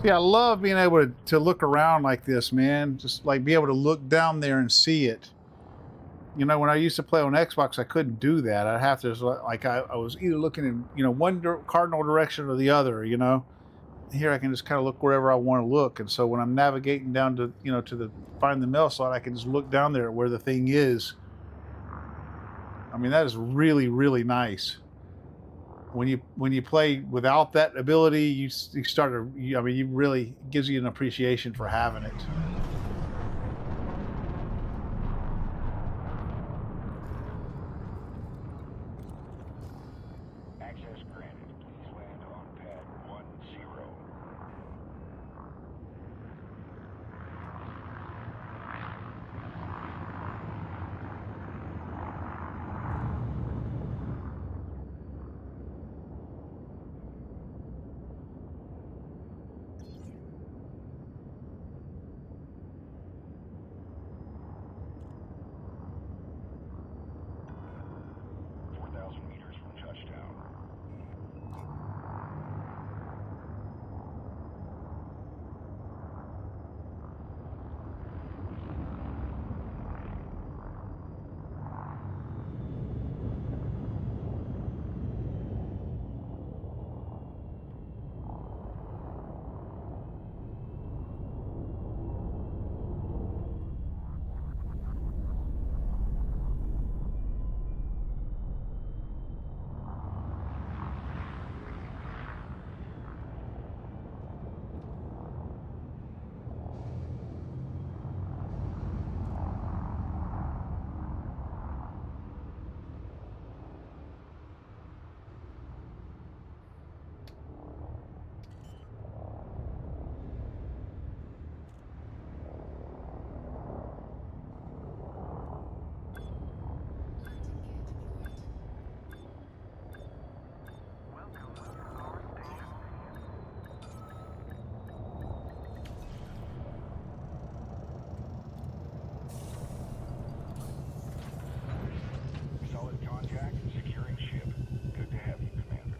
Speaker 1: See, I love being able to look around like this, man. Just like be able to look down there and see it. You know, when I used to play on Xbox, I couldn't do that. I'd have to, like, I was either looking in, you know, one cardinal direction or the other, you know. Here I can just kind of look wherever I want to look. And so when I'm navigating down to, you know, to the find the mail slot, I can just look down there at where the thing is. I mean, that is really, really nice. When you play without that ability, you start to, I mean, you really gives you an appreciation for having it.
Speaker 3: Access granted. Please land on pad 10.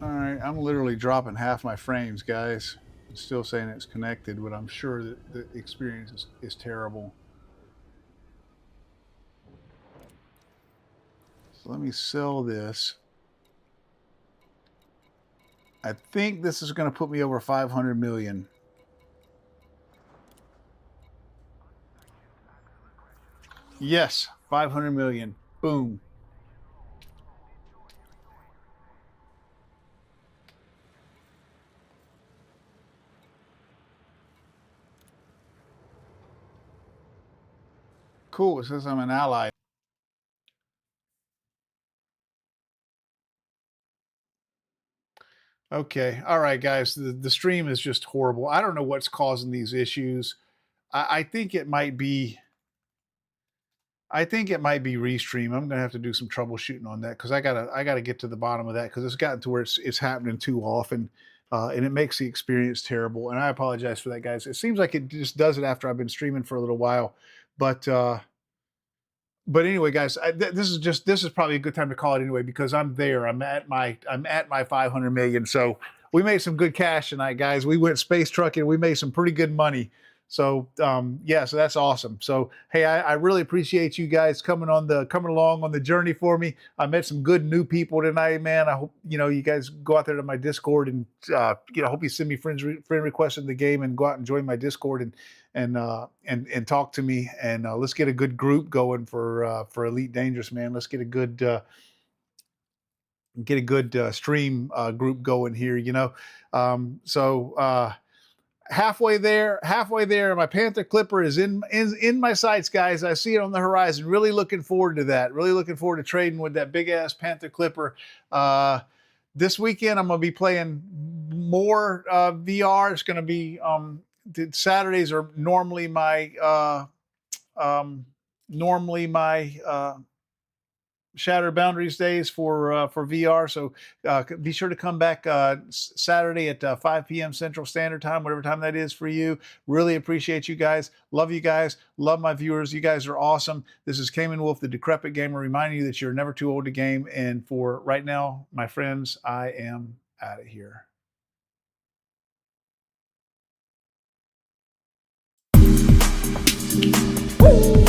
Speaker 1: All right, I'm literally dropping half my frames, guys. It's still saying it's connected, but I'm sure that the experience is terrible. So let me sell this. I think this is going to put me over 500 million. Yes, 500 million. Boom. Cool, it says I'm an ally. Okay, all right, guys. The stream is just horrible. I don't know what's causing these issues. I think it might be. I think it might be Restream. I'm gonna have to do some troubleshooting on that because I gotta get to the bottom of that because it's gotten to where it's happening too often, and it makes the experience terrible. And I apologize for that, guys. It seems like it just does it after I've been streaming for a little while, but anyway, guys, this is probably a good time to call it anyway because I'm there. I'm at my 500 million. So we made some good cash tonight, guys. We went space trucking. We made some pretty good money. So yeah, so that's awesome. So hey, I really appreciate you guys coming along on the journey for me. I met some good new people tonight, man. I hope you guys go out there to my Discord and I hope you send me friend requests in the game and go out and join my Discord and talk to me and let's get a good group going for Elite Dangerous, man. Let's get a good get a good stream group going here, you know. Halfway there. My Panther Clipper is in my sights, guys. I see it on the horizon. Really looking forward to that. Really looking forward to trading with that big ass Panther Clipper. This weekend I'm gonna be playing more VR. It's gonna be Saturdays are normally my Shattered Boundaries days for VR. So be sure to come back Saturday at 5 p.m. Central Standard Time, whatever time that is for you. Really appreciate you guys. Love you guys. Love my viewers. You guys are awesome. This is Cayman Wolf, the Decrepit Gamer, reminding you that you're never too old to game. And for right now, my friends, I am out of here. Woo!